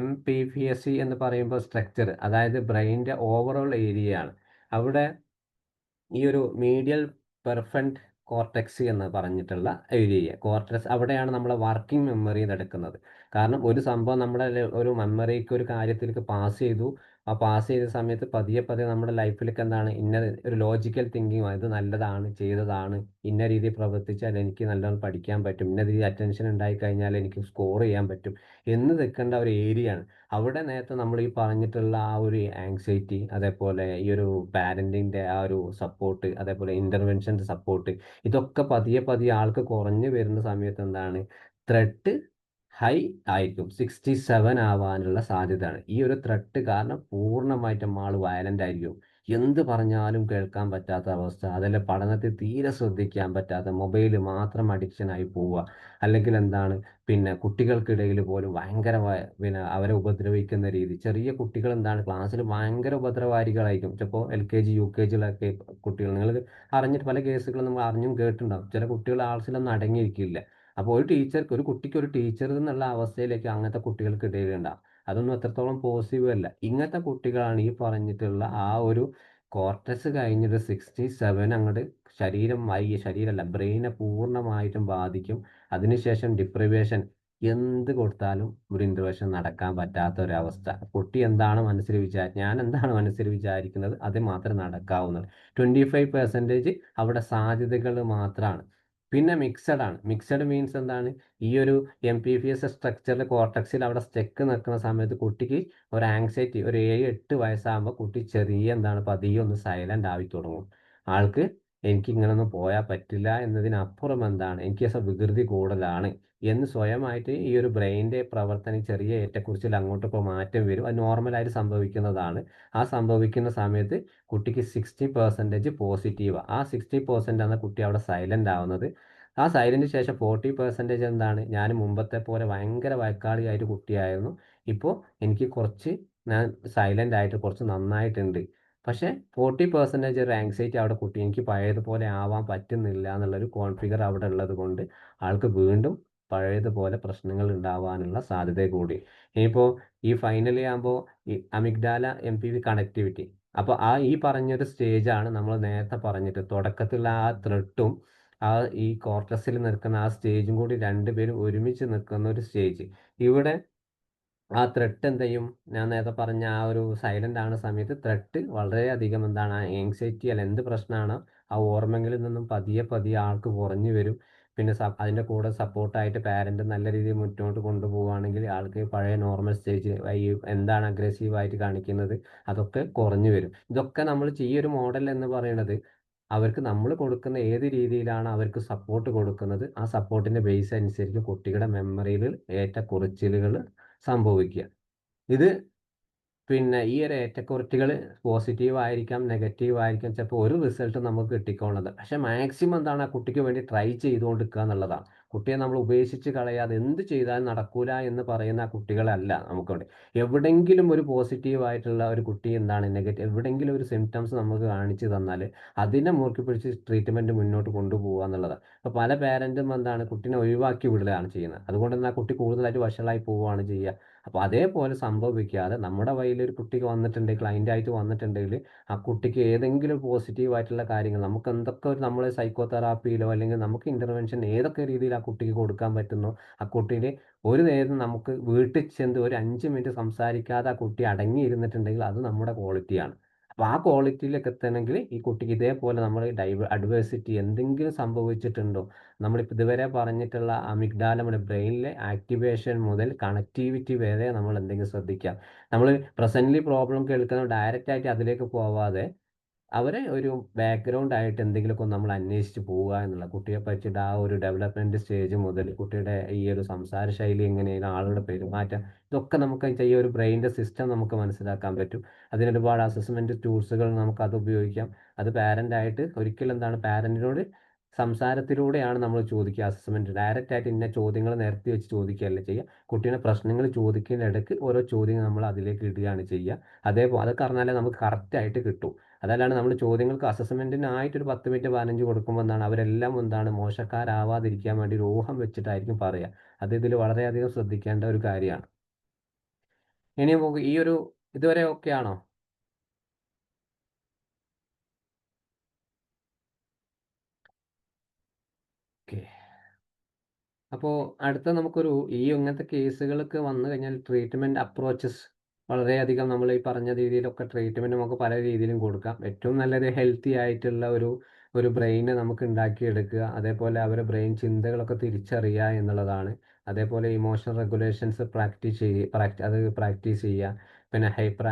Speaker 3: MPPSC എന്ന് പറയുമ്പോൾ സ്ട്രക്ചർ, അതായത് ബ്രെയിനിൻ്റെ ഓവറോൾ ഏരിയയാണ്. അവിടെ ഈ ഒരു മീഡിയൽ പെർഫറന്റ് കോർട്ടെക്സ് എന്ന് പറഞ്ഞിട്ടുള്ള ഏരിയ കോർട്ടെക്സ് അവിടെയാണ് നമ്മളെ വർക്കിംഗ് മെമ്മറി നടക്കുന്നത്. കാരണം ഒരു സംഭവം നമ്മുടെ ഒരു മെമ്മറിക്ക് ഒരു കാര്യത്തിലേക്ക് പാസ് ചെയ്തു, ആ പാസ് ചെയ്ത സമയത്ത് പതിയെ നമ്മുടെ ലൈഫിലേക്ക് എന്താണ് ഇന്ന ഒരു ലോജിക്കൽ തിങ്കിങ്, ഇത് നല്ലതാണ് ചെയ്തതാണ്, ഇന്ന രീതിയിൽ പ്രവർത്തിച്ചാൽ എനിക്ക് നല്ലോണം പഠിക്കാൻ പറ്റും, ഇന്ന രീതിയിൽ അറ്റൻഷൻ ഉണ്ടായി കഴിഞ്ഞാൽ എനിക്ക് സ്കോർ ചെയ്യാൻ പറ്റും എന്ന് നിൽക്കേണ്ട ഒരു ഏരിയയാണ്. അവിടെ നേരത്തെ നമ്മൾ ഈ പറഞ്ഞിട്ടുള്ള ആ ഒരു ആങ്സൈറ്റി, അതേപോലെ ഈ ഒരു പാരൻറ്റിൻ്റെ ആ ഒരു സപ്പോർട്ട്, അതേപോലെ ഇൻ്റർവെൻഷൻ്റെ സപ്പോർട്ട്, ഇതൊക്കെ പതിയെ ആൾക്ക് കുറഞ്ഞു വരുന്ന സമയത്ത് എന്താണ് ത്രെട്ട് ഹൈ ആയിരിക്കും, 67 ആവാനുള്ള സാധ്യതയാണ്. ഈ ഒരു ത്രെട്ട് കാരണം പൂർണ്ണമായിട്ടും ആൾ വയലൻ്റ് ആയിരിക്കും, എന്ത് പറഞ്ഞാലും കേൾക്കാൻ പറ്റാത്ത അവസ്ഥ, അതല്ല പഠനത്തിൽ തീരെ ശ്രദ്ധിക്കാൻ പറ്റാത്ത, മൊബൈൽ മാത്രം അഡിക്ഷനായി പോവുക, അല്ലെങ്കിൽ എന്താണ് പിന്നെ കുട്ടികൾക്കിടയിൽ പോലും ഭയങ്കര പിന്നെ അവരെ ഉപദ്രവിക്കുന്ന രീതി. ചെറിയ കുട്ടികൾ എന്താണ് ക്ലാസ്സിൽ ഭയങ്കര ഉപദ്രവകാരികളായിരിക്കും. ചിലപ്പോൾ LKG UKGയിലൊക്കെ കുട്ടികൾ, നിങ്ങൾ അറിഞ്ഞിട്ട് പല കേസുകളും നമ്മൾ അറിഞ്ഞും കേട്ടിട്ടുണ്ടാവും. ചില കുട്ടികൾ ക്ലാസ്സിലൊന്നും അടങ്ങിയിരിക്കില്ല. അപ്പോൾ ഒരു കുട്ടിക്ക് ഒരു ടീച്ചർ എന്നുള്ള അവസ്ഥയിലേക്ക് അങ്ങനത്തെ കുട്ടികൾക്കിടയിൽ ഉണ്ടാവും. അതൊന്നും എത്രത്തോളം പോസിബിൾ അല്ല. ഇങ്ങനത്തെ കുട്ടികളാണ് ഈ പറഞ്ഞിട്ടുള്ള ആ ഒരു കോർട്ടക്സ് കഴിഞ്ഞിട്ട് 67 അങ്ങോട്ട് ശരീരമല്ല ബ്രെയിനെ പൂർണ്ണമായിട്ടും ബാധിക്കും. അതിനുശേഷം ഡിപ്രിവേഷൻ, എന്ത് കൊടുത്താലും ഒരു ഇൻ്റർവെൻഷൻ നടക്കാൻ പറ്റാത്ത ഒരവസ്ഥ. കുട്ടി എന്താണ് ഞാൻ എന്താണ് മനസ്സിൽ വിചാരിക്കുന്നത് അത് മാത്രമേ നടക്കാവുന്നത്. 25% അവിടെ സാധ്യതകൾ മാത്രമാണ്. പിന്നെ മിക്സഡ് ആണ്. മിക്സഡ് മീൻസ് എന്താണ്, ഈ ഒരു MPPS സ്ട്രക്ചറിൽ കോർട്ടക്സിൽ അവിടെ സ്റ്റെക്ക് നിൽക്കുന്ന സമയത്ത് കുട്ടിക്ക് ഒരു ആങ്സൈറ്റി, ഒരു 7-8 വയസ്സാകുമ്പോൾ കുട്ടി ചെറിയ എന്താണ് പതിയെ ഒന്ന് സൈലൻ്റ് ആയി തുടങ്ങും. ആൾക്ക് എനിക്ക് ഇങ്ങനൊന്നും പോയാൽ പറ്റില്ല എന്നതിനപ്പുറം എന്താണ് എനിക്ക് വികൃതി കൂടുതലാണ് എന്ന് സ്വയമായിട്ട് ഈ ഒരു ബ്രെയിനിൻ്റെ പ്രവർത്തനം ചെറിയ ഏറ്റക്കുറിച്ചിൽ അങ്ങോട്ടിപ്പോൾ മാറ്റം വരും. അത് നോർമലായിട്ട് സംഭവിക്കുന്നതാണ്. ആ സംഭവിക്കുന്ന സമയത്ത് കുട്ടിക്ക് 60% പോസിറ്റീവ്, ആ 60% ആണ് കുട്ടി അവിടെ സൈലൻ്റ് ആവുന്നത്. ആ സൈലൻറ്റിന് ശേഷം 40% എന്താണ്, ഞാൻ മുമ്പത്തെ പോലെ ഭയങ്കര വഴക്കാളിയായിട്ട് കുട്ടിയായിരുന്നു, ഇപ്പോൾ എനിക്ക് ഞാൻ സൈലൻ്റ് ആയിട്ട് കുറച്ച് നന്നായിട്ടുണ്ട്. പക്ഷേ 40% ഒരു ആങ്സൈറ്റി അവിടെ കുട്ടി എനിക്ക് പഴയതുപോലെ ആവാൻ പറ്റുന്നില്ല എന്നുള്ളൊരു കോൺഫിഗർ അവിടെ ഉള്ളത് കൊണ്ട് ആൾക്ക് വീണ്ടും പഴയതുപോലെ പ്രശ്നങ്ങൾ ഉണ്ടാവാനുള്ള സാധ്യത കൂടി. ഇനിയിപ്പോൾ ഈ ഫൈനലി ആകുമ്പോൾ ഈ അമിഗ്ഡാല MPP കണക്ടിവിറ്റി, അപ്പോൾ ഈ പറഞ്ഞൊരു സ്റ്റേജാണ് നമ്മൾ നേരത്തെ പറഞ്ഞിട്ട് തുടക്കത്തിലുള്ള ആ ത്രെട്ടും ഈ കോർട്ടക്സിൽ നിൽക്കുന്ന ആ സ്റ്റേജും കൂടി രണ്ടുപേരും ഒരുമിച്ച് നിൽക്കുന്ന ഒരു സ്റ്റേജ്. ഇവിടെ ആ ത്രെട്ട് എന്ത് ചെയ്യും, ഞാൻ നേരത്തെ പറഞ്ഞ ആ ഒരു സൈലൻ്റ് ആവുന്ന സമയത്ത് ത്രെട്ട് വളരെയധികം എന്താണ് ആങ്സൈറ്റി അല്ല എന്ത് പ്രശ്നമാണോ ആ ഓർമ്മകളിൽ നിന്നും പതിയെ പതിയെ ആൾക്ക് കുറഞ്ഞു വരും. പിന്നെ അതിൻ്റെ കൂടെ സപ്പോർട്ടായിട്ട് പാരന്റ് നല്ല രീതിയിൽ മുന്നോട്ട് കൊണ്ടുപോവുകയാണെങ്കിൽ ആൾക്ക് പഴയ നോർമൽ സ്റ്റേജ് ഈ എന്താണ് അഗ്രസീവായിട്ട് കാണിക്കുന്നത് അതൊക്കെ കുറഞ്ഞു വരും. ഇതൊക്കെ നമ്മൾ ഈ ഒരു മോഡൽ എന്ന് പറയുന്നത് അവർക്ക് നമ്മൾ കൊടുക്കുന്ന ഏത് രീതിയിലാണ് അവർക്ക് സപ്പോർട്ട് കൊടുക്കുന്നത് ആ സപ്പോർട്ടിൻ്റെ ബേസ് അനുസരിച്ച് കുട്ടികളുടെ മെമ്മറിയിൽ ഏറ്റക്കുറച്ചിലുകൾ സംഭവിക്കുക. ഇത് പിന്നെ ഈ ഒരു ഏറ്റക്കുറച്ചിലുകൾ പോസിറ്റീവ് ആയിരിക്കാം, നെഗറ്റീവ് ആയിരിക്കാം. ചിലപ്പോൾ ഒരു റിസൾട്ട് നമുക്ക് കിട്ടിക്കോളുന്നത്. പക്ഷെ മാക്സിമം എന്താണ് ആ കുട്ടിക്ക് വേണ്ടി ട്രൈ ചെയ്തുകൊണ്ടിരിക്കുക എന്നുള്ളതാണ്. കുട്ടിയെ നമ്മൾ ഉപേക്ഷിച്ച് കളയാതെ എന്ത് ചെയ്താലും നടക്കൂല എന്ന് പറയുന്ന ആ കുട്ടികളല്ല നമുക്കിവിടെ. എവിടെയെങ്കിലും ഒരു പോസിറ്റീവ് ആയിട്ടുള്ള ഒരു കുട്ടി എന്താണ് എവിടെയെങ്കിലും ഒരു സിംറ്റംസ് നമുക്ക് കാണിച്ചു തന്നാൽ അതിനെ മുറുക്കി പിടിച്ച് ട്രീറ്റ്മെൻറ്റ് മുന്നോട്ട് കൊണ്ടുപോകുക എന്നുള്ളതാണ്. അപ്പോൾ പല പാരൻറ്റും എന്താണ് കുട്ടീനെ ഒഴിവാക്കി വിടുകയാണ് ചെയ്യുന്നത്. അതുകൊണ്ട് തന്നെ ആ കുട്ടി കൂടുതലായിട്ട് വഷളായി പോവുകയാണ് ചെയ്യുക. അപ്പോൾ അതേപോലെ സംഭവിക്കാതെ നമ്മുടെ ഒരു കുട്ടിക്ക് വന്നിട്ടുണ്ടെങ്കിൽ ക്ലയൻ്റായിട്ട് വന്നിട്ടുണ്ടെങ്കിൽ ആ കുട്ടിക്ക് ഏതെങ്കിലും പോസിറ്റീവ് ആയിട്ടുള്ള കാര്യങ്ങൾ നമുക്ക് എന്തൊക്കെ നമ്മൾ സൈക്കോ തെറാപ്പിയിലോ അല്ലെങ്കിൽ നമുക്ക് ഇൻ്റർവെൻഷൻ ഏതൊക്കെ രീതിയിൽ ആ കുട്ടിക്ക് കൊടുക്കാൻ പറ്റുന്നോ ആ കുട്ടീനെ ഒരു നേരം നമുക്ക് വീട്ടിൽ ചെന്ന് ഒരു 5 മിനിറ്റ് സംസാരിക്കാതെ ആ കുട്ടി അടങ്ങിയിരുന്നിട്ടുണ്ടെങ്കിൽ അത് നമ്മുടെ ക്വാളിറ്റിയാണ്. അപ്പോൾ ആ ക്വാളിറ്റിയിലേക്ക് എത്തണമെങ്കിൽ ഈ കുട്ടിക്ക് ഇതേപോലെ നമ്മൾ അഡ്വേഴ്സിറ്റി എന്തെങ്കിലും സംഭവിച്ചിട്ടുണ്ടോ നമ്മളിപ്പോൾ ഇതുവരെ പറഞ്ഞിട്ടുള്ള അമിഗ്ഡാല നമ്മുടെ ബ്രെയിനിലെ ആക്ടിവേഷൻ മുതൽ കണക്ടിവിറ്റി വരെ നമ്മൾ എന്തെങ്കിലും ശ്രദ്ധിക്കുക. നമ്മൾ പ്രസൻ്റ്ലി പ്രോബ്ലം കേൾക്കുന്ന ഡയറക്റ്റായിട്ട് അതിലേക്ക് പോവാതെ അവരെ ഒരു ബാക്ക്ഗ്രൗണ്ട് ആയിട്ട് എന്തെങ്കിലുമൊക്കെ നമ്മൾ അന്വേഷിച്ച് പോവുക എന്നുള്ള കുട്ടിയെ പറ്റിയിട്ട് ആ ഒരു ഡെവലപ്മെൻറ്റ് സ്റ്റേജ് മുതൽ കുട്ടിയുടെ ഈ ഒരു സംസാര ശൈലി എങ്ങനെയാണ് ആളുകളുടെ പെരുമാറ്റം ഇതൊക്കെ നമുക്ക് ഈ ഒരു ബ്രെയിനിൻ്റെ സിസ്റ്റം നമുക്ക് മനസ്സിലാക്കാൻ പറ്റും. അതിന് ഒരുപാട് അസസ്മെൻറ്റ് ടൂൾസുകൾ നമുക്കത് ഉപയോഗിക്കാം. അത് പാരൻ്റായിട്ട് ഒരിക്കലും എന്താണ് പാരൻറ്റിനോട് സംസാരത്തിലൂടെയാണ് നമ്മൾ ചോദിക്കുക. അസസ്മെൻറ്റ് ഡയറക്റ്റായിട്ട് ഇന്ന ചോദ്യങ്ങൾ നിരത്തി വെച്ച് ചോദിക്കുകയല്ല ചെയ്യുക. കുട്ടീനെ പ്രശ്നങ്ങൾ ചോദിക്കുന്നതിൻ്റെ ഇടയ്ക്ക് ഓരോ ചോദ്യങ്ങൾ നമ്മൾ അതിലേക്ക് ഇടുകയാണ് ചെയ്യുക. അതേപോലെ അതൊക്കെ അറിഞ്ഞാലേ നമുക്ക് കറക്റ്റായിട്ട് കിട്ടും. അതല്ലാണ്ട് നമ്മൾ ചോദ്യങ്ങൾക്ക് അസസ്മെൻറ്റിനായിട്ടൊരു 10 മിനിറ്റ് 15 കൊടുക്കുമ്പോൾ എന്താണ് അവരെല്ലാം എന്താണ് മോശക്കാരാവാതിരിക്കാൻ വേണ്ടി ഒരു ഊഹം വെച്ചിട്ടായിരിക്കും പറയുക. അത് ഇതിൽ വളരെയധികം ശ്രദ്ധിക്കേണ്ട ഒരു കാര്യമാണ്. ഇനി നമുക്ക് ഈ ഒരു ഇതുവരെ ഓക്കെ ആണോ? ഓക്കെ. അപ്പോൾ അടുത്ത നമുക്കൊരു ഈ ഇങ്ങനത്തെ കേസുകളൊക്കെ വന്നു കഴിഞ്ഞാൽ ട്രീറ്റ്മെൻറ്റ് അപ്രോച്ചസ് വളരെയധികം നമ്മൾ ഈ പറഞ്ഞ രീതിയിലൊക്കെ ട്രീറ്റ്മെൻറ്റ് നമുക്ക് പല രീതിയിലും കൊടുക്കാം. ഏറ്റവും നല്ലത് ഹെൽത്തി ആയിട്ടുള്ള ഒരു ബ്രെയിന് നമുക്ക് ഉണ്ടാക്കിയെടുക്കുക. അതേപോലെ അവരുടെ ബ്രെയിൻ ചിന്തകളൊക്കെ തിരിച്ചറിയുക എന്നുള്ളതാണ്. അതേപോലെ ഇമോഷണൽ റെഗുലേഷൻസ് പ്രാക്ടീസ് ചെയ്യുക. പിന്നെ ഹൈപ്പർ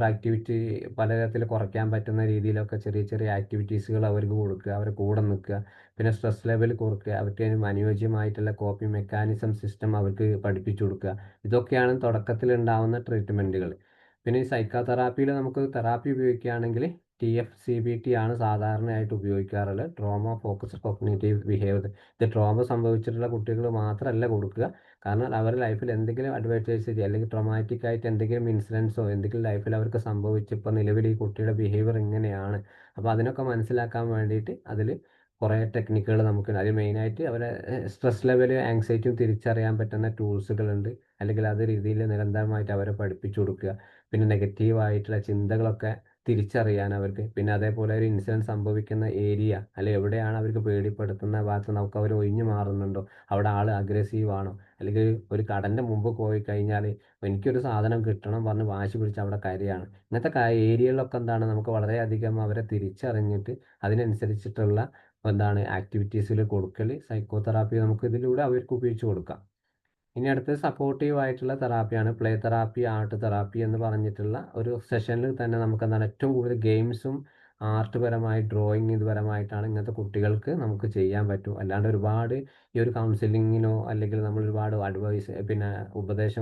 Speaker 3: ആക്ടിവിറ്റി പലതരത്തിൽ കുറയ്ക്കാൻ പറ്റുന്ന രീതിയിലൊക്കെ ചെറിയ ചെറിയ ആക്ടിവിറ്റീസുകൾ അവർക്ക് കൊടുക്കുക. അവരെ കൂടെ നിൽക്കുക. പിന്നെ സ്ട്രെസ് ലെവൽ കുറയ്ക്കുക. അവർക്ക് അനുയോജ്യമായിട്ടുള്ള കോപ്പിംഗ് മെക്കാനിസം സിസ്റ്റം അവർക്ക് പഠിപ്പിച്ചു കൊടുക്കുക. ഇതൊക്കെയാണ് തുടക്കത്തിൽ ഉണ്ടാവുന്ന ട്രീറ്റ്മെൻറ്റുകൾ. പിന്നെ ഈ സൈക്കോ തെറാപ്പിയിൽ നമുക്ക് തെറാപ്പി ഉപയോഗിക്കുകയാണെങ്കിൽ TFCBT ആണ് സാധാരണയായിട്ട് ഉപയോഗിക്കാറുള്ളത്. Trauma focused cognitive behaviour. ഇത് ട്രോമ സംഭവിച്ചിട്ടുള്ള കുട്ടികൾ മാത്രമല്ല കൊടുക്കുക. കാരണം അവരുടെ ലൈഫിൽ എന്തെങ്കിലും അഡ്വൈറ്റേഴ്സ് അല്ലെങ്കിൽ ട്രോമാറ്റിക് ആയിട്ട് എന്തെങ്കിലും ഇൻസിഡൻസോ എന്തെങ്കിലും ലൈഫിൽ അവർക്ക് സംഭവിച്ച് ഇപ്പോൾ നിലവിൽ ഈ കുട്ടിയുടെ ബിഹേവിയർ ഇങ്ങനെയാണ്. അപ്പോൾ അതിനൊക്കെ മനസ്സിലാക്കാൻ വേണ്ടിയിട്ട് അതിൽ കുറേ ടെക്നിക്കുകൾ നമുക്കുണ്ട്. അതിൽ മെയിനായിട്ട് അവരെ സ്ട്രെസ് ലെവൽ ആങ്സൈറ്റിയും തിരിച്ചറിയാൻ പറ്റുന്ന ടൂൾസുകളുണ്ട്. അല്ലെങ്കിൽ അത് രീതിയിൽ നിരന്തരമായിട്ട് അവരെ പഠിപ്പിച്ചു കൊടുക്കുക. പിന്നെ നെഗറ്റീവായിട്ടുള്ള ചിന്തകളൊക്കെ തിരിച്ചറിയാൻ അവർക്ക്. പിന്നെ അതേപോലെ ഒരു ഇൻസിഡൻറ്റ് സംഭവിക്കുന്ന ഏരിയ അല്ലെങ്കിൽ എവിടെയാണ് അവർക്ക് പേടിപ്പെടുത്തുന്ന ഭാഗത്ത് നമുക്ക് അവർ ഒഴിഞ്ഞു മാറുന്നുണ്ടോ, അവിടെ ആൾ അഗ്രസീവ് ആണോ, അല്ലെങ്കിൽ ഒരു കടൻ്റെ മുമ്പ് പോയി കഴിഞ്ഞാൽ എനിക്കൊരു സാധനം കിട്ടണം പറഞ്ഞ് വാശി പിടിച്ച് അവിടെ കരയാണ്. ഇങ്ങനത്തെ ഏരിയകളിലൊക്കെ എന്താണ് നമുക്ക് വളരെയധികം അവരെ തിരിച്ചറിഞ്ഞിട്ട് അതിനനുസരിച്ചിട്ടുള്ള എന്താണ് ആക്ടിവിറ്റീസിൽ കൊടുക്കൽ സൈക്കോ തെറാപ്പി നമുക്ക് ഇതിലൂടെ അവർക്ക് ഉപയോഗിച്ച് കൊടുക്കാം. ഇനി അടുത്തത് സപ്പോർട്ടീവ് ആയിട്ടുള്ള തെറാപ്പിയാണ്. പ്ലേ തെറാപ്പി, ആർട്ട് തെറാപ്പി എന്ന് പറഞ്ഞിട്ടുള്ള ഒരു സെഷനിൽ തന്നെ നമുക്ക് എന്താണ് ഏറ്റവും കൂടുതൽ ഗെയിംസും ആർട്ട് പരമായി ഡ്രോയിങ് ഇതുപരമായിട്ടാണ് ഇങ്ങനത്തെ കുട്ടികൾക്ക് നമുക്ക് ചെയ്യാൻ പറ്റും. അല്ലാണ്ട് ഒരുപാട് ഈ ഒരു കൗൺസിലിങ്ങിനോ അല്ലെങ്കിൽ നമ്മൾ ഒരുപാട് പിന്നെ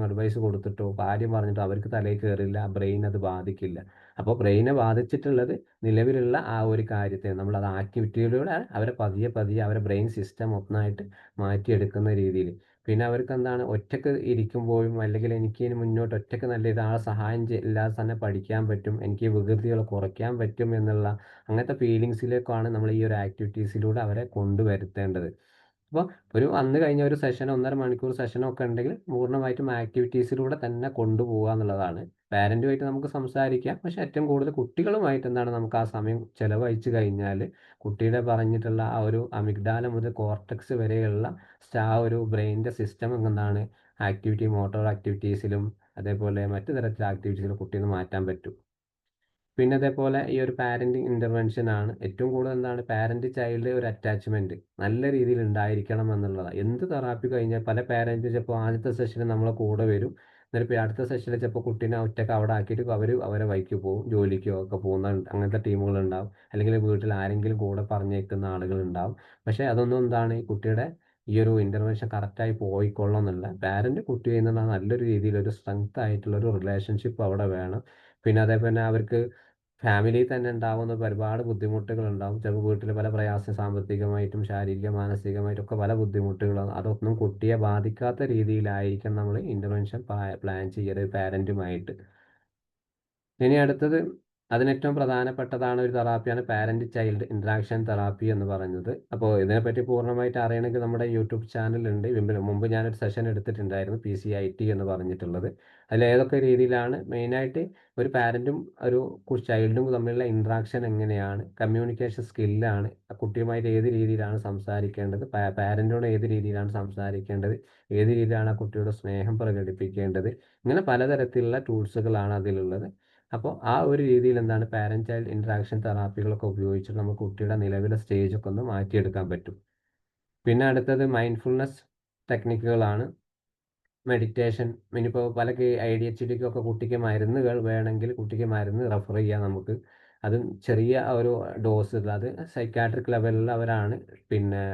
Speaker 3: അഡ്വൈസ് കൊടുത്തിട്ടോ കാര്യം പറഞ്ഞിട്ടോ അവർക്ക് തലയിൽ കയറില്ല, ബ്രെയിൻ അത് ബാധിക്കില്ല. അപ്പോൾ ബ്രെയിനെ ബാധിച്ചിട്ടുള്ളത് നിലവിലുള്ള ആ ഒരു കാര്യത്തെ നമ്മളത് ആക്ടിവിറ്റിയിലൂടെ അവരെ പതിയെ പതിയെ അവരെ ബ്രെയിൻ സിസ്റ്റം ഒന്നായിട്ട് മാറ്റിയെടുക്കുന്ന രീതിയിൽ. പിന്നെ അവർക്ക് എന്താണ് ഒറ്റക്ക് ഇരിക്കുമ്പോഴും അല്ലെങ്കിൽ എനിക്ക് ഇനി മുന്നോട്ട് ഒറ്റക്ക് നല്ല ഇതാളെ സഹായം ഇല്ലാതെ തന്നെ പഠിക്കാൻ പറ്റും, എനിക്ക് വികൃതികൾ കുറയ്ക്കാൻ പറ്റും എന്നുള്ള അങ്ങനത്തെ ഫീലിങ്സിലേക്കാണ് നമ്മൾ ഈ ഒരു ആക്ടിവിറ്റീസിലൂടെ അവരെ കൊണ്ടുവരുത്തേണ്ടത്. അപ്പോൾ ഒരു വന്നു കഴിഞ്ഞ ഒരു സെഷൻ 1.5 മണിക്കൂർ സെഷനൊക്കെ ഉണ്ടെങ്കിൽ പൂർണ്ണമായിട്ടും ആക്ടിവിറ്റീസിലൂടെ തന്നെ കൊണ്ടുപോകുക എന്നുള്ളതാണ്. പാരൻറ്റുമായിട്ട് നമുക്ക് സംസാരിക്കാം. പക്ഷേ ഏറ്റവും കൂടുതൽ കുട്ടികളുമായിട്ട് എന്താണ് നമുക്ക് ആ സമയം ചിലവഴിച്ച് കഴിഞ്ഞാൽ കുട്ടിയുടെ പറഞ്ഞിട്ടുള്ള ആ ഒരു അമിഗ്ഡാല മുതൽ കോർട്ടക്സ് വരെയുള്ള ആ ഒരു ബ്രെയിനിൻ്റെ സിസ്റ്റം എന്താണ് മോട്ടോർ ആക്ടിവിറ്റീസിലും അതേപോലെ മറ്റു തരത്തിലുള്ള ആക്ടിവിറ്റീസിലും കുട്ടീനെ മാറ്റാൻ പറ്റും. പിന്നെ അതേപോലെ ഈ ഒരു പാരന്റിങ് ഇന്റർവെൻഷൻ ആണ് ഏറ്റവും കൂടുതൽ എന്താണ് പാരന്റ് ചൈൽഡ് ഒരു അറ്റാച്ച്മെന്റ് നല്ല രീതിയിൽ ഉണ്ടായിരിക്കണം എന്നുള്ളതാണ്. എന്ത് തെറാപ്പി കഴിഞ്ഞാൽ പല പാരന്റ് ചിലപ്പോൾ ആദ്യത്തെ സെഷനിൽ നമ്മളെ കൂടെ വരും, എന്നിട്ട് അടുത്ത സെഷനിൽ ചിലപ്പോൾ കുട്ടീനെ ഒറ്റക്ക് അവിടെ ആക്കിയിട്ട് അവരെ വഴിക്ക് പോകും, ജോലിക്കോ ഒക്കെ പോകുന്ന അങ്ങനത്തെ ടീമുകളുണ്ടാവും, അല്ലെങ്കിൽ വീട്ടിൽ ആരെങ്കിലും കൂടെ പറഞ്ഞേക്കുന്ന ആളുകളുണ്ടാവും. പക്ഷേ അതൊന്നും എന്താണ് ഈ കുട്ടിയുടെ ഈ ഒരു ഇന്റർവെൻഷൻ കറക്റ്റായി പോയിക്കൊള്ളണമെന്നില്ല. പാരന്റ് കുട്ടി എന്നുള്ള നല്ലൊരു രീതിയിൽ ഒരു സ്ട്രെങ്ത് ആയിട്ടുള്ള ഒരു റിലേഷൻഷിപ്പ് അവിടെ വേണം. പിന്നെ അതേപോലെ അവർക്ക് ഫാമിലിയിൽ തന്നെ ഉണ്ടാവുന്ന ഒരുപാട് ബുദ്ധിമുട്ടുകളുണ്ടാവും. ചിലപ്പോൾ വീട്ടിൽ പല പ്രയാസം സാമ്പത്തികമായിട്ടും ശാരീരിക മാനസികമായിട്ടും ഒക്കെ പല ബുദ്ധിമുട്ടുകളാണ്. അതൊന്നും കുട്ടിയെ ബാധിക്കാത്ത രീതിയിലായിരിക്കണം നമ്മൾ ഇന്റർവെൻഷൻ പ്ലാൻ ചെയ്യരുത് പാരന്റുമായിട്ട്. ഇനി അടുത്തത് അതിനേറ്റവും പ്രധാനപ്പെട്ടതാണ് ഒരു തെറാപ്പിയാണ് പാരന്റ് ചൈൽഡ് ഇന്ററാക്ഷൻ തെറാപ്പി എന്ന് പറയുന്നത്. അപ്പോൾ ഇതിനെപ്പറ്റി പൂർണ്ണമായിട്ട് അറിയണമെങ്കിൽ നമ്മുടെ യൂട്യൂബ് ചാനലുണ്ട്. മുമ്പ് ഞാനൊരു സെഷൻ എടുത്തിട്ടുണ്ടായിരുന്നു, PCIT എന്ന് പറഞ്ഞിട്ടുള്ളത്. അതിൽ ഏതൊക്കെ രീതിയിലാണ് മെയിനായിട്ട് ഒരു പാരന്റും ഒരു ചൈൽഡും തമ്മിലുള്ള ഇന്ററാക്ഷൻ എങ്ങനെയാണ്, കമ്മ്യൂണിക്കേഷൻ സ്കില്ലാണ്, കുട്ടിയുമായിട്ട് ഏത് രീതിയിലാണ് സംസാരിക്കേണ്ടത്, പാരന്റിനോട് ഏത് രീതിയിലാണ് സംസാരിക്കേണ്ടത്, ഏത് രീതിയിലാണ് ആ കുട്ടിയുടെ സ്നേഹം പ്രകടിപ്പിക്കേണ്ടത്, ഇങ്ങനെ പലതരത്തിലുള്ള ടൂൾസുകളാണ് അതിലുള്ളത്. അപ്പോൾ ആ ഒരു രീതിയിൽ എന്താണ് പാരന്റ് ചൈൽഡ് ഇന്ററാക്ഷൻ തെറാപ്പികളൊക്കെ ഉപയോഗിച്ചിട്ട് നമുക്ക് കുട്ടിയുടെ നിലവിലെ സ്റ്റേജൊക്കെ ഒന്ന് മാറ്റിയെടുക്കാൻ പറ്റും. പിന്നെ അടുത്തത് മൈൻഡ്ഫുൾനെസ് ടെക്നിക്കുകളാണ്. മെഡിറ്റേഷൻ. ഇനിയിപ്പോൾ പല ADHDക്കൊക്കെ കുട്ടിക്ക് മരുന്നുകൾ വേണമെങ്കിൽ കുട്ടിക്ക് മരുന്ന് റെഫർ ചെയ്യാം നമുക്ക്. അതും ചെറിയ ഒരു ഡോസ്, അത് സൈക്കാട്രിക് ലെവലിലുള്ളവരാണ് പിന്നെ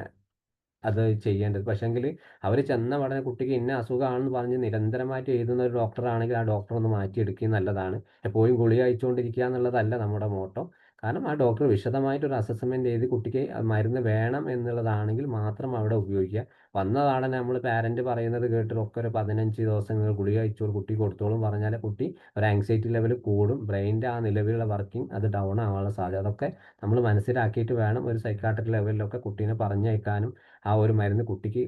Speaker 3: അത് ചെയ്യേണ്ടത്. പക്ഷേങ്കിൽ അവർ ചെന്ന ഉടനെ കുട്ടിക്ക് ഇന്ന അസുഖമാണെന്ന് പറഞ്ഞ് നിരന്തരമായിട്ട് എഴുതുന്ന ഒരു ഡോക്ടറാണെങ്കിൽ ആ ഡോക്ടർ ഒന്ന് മാറ്റിയെടുക്കുകയും നല്ലതാണ്. എപ്പോഴും ഗുളിക കഴിച്ചുകൊണ്ടിരിക്കുക എന്നുള്ളതല്ല നമ്മുടെ മോട്ടോ. കാരണം ആ ഡോക്ടർ വിശദമായിട്ടൊരു അസസ്മെൻറ്റ് ചെയ്ത് കുട്ടിക്ക് മരുന്ന് വേണം എന്നുള്ളതാണെങ്കിൽ മാത്രം അവിടെ ഉപയോഗിക്കുക. വന്നതാണ് നമ്മൾ പാരന്റ് പറയുന്നത് കേട്ടിട്ട് ഒക്കെ ഒരു 15 ദിവസം നിങ്ങൾ ഗുളിക കഴിച്ചോളൂ, കുട്ടി കൊടുത്തോളും പറഞ്ഞാൽ കുട്ടി ഒരു ആങ്സൈറ്റി ലെവൽ കൂടും, ബ്രെയിനിൻ്റെ ആ നിലവിലുള്ള വർക്കിംഗ് അത് ഡൗൺ ആവാനുള്ള സാധ്യത. അതൊക്കെ നമ്മൾ മനസ്സിലാക്കിയിട്ട് വേണം ഒരു സൈക്കാട്രിക് ലെവലിലൊക്കെ കുട്ടീനെ പറഞ്ഞയക്കാനും ആ ഒരു മരുന്ന് കുട്ടിക്ക്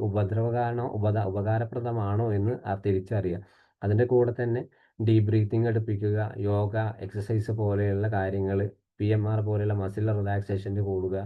Speaker 3: ഉപകാരപ്രദമാണോ എന്ന് തിരിച്ചറിയുക. അതിൻ്റെ കൂടെ തന്നെ ഡീപ് ബ്രീത്തിങ് എടുപ്പിക്കുക, യോഗ, എക്സസൈസ് പോലെയുള്ള കാര്യങ്ങൾ, PMR പോലെയുള്ള മസിൽ റിലാക്സേഷന് കൂടുക.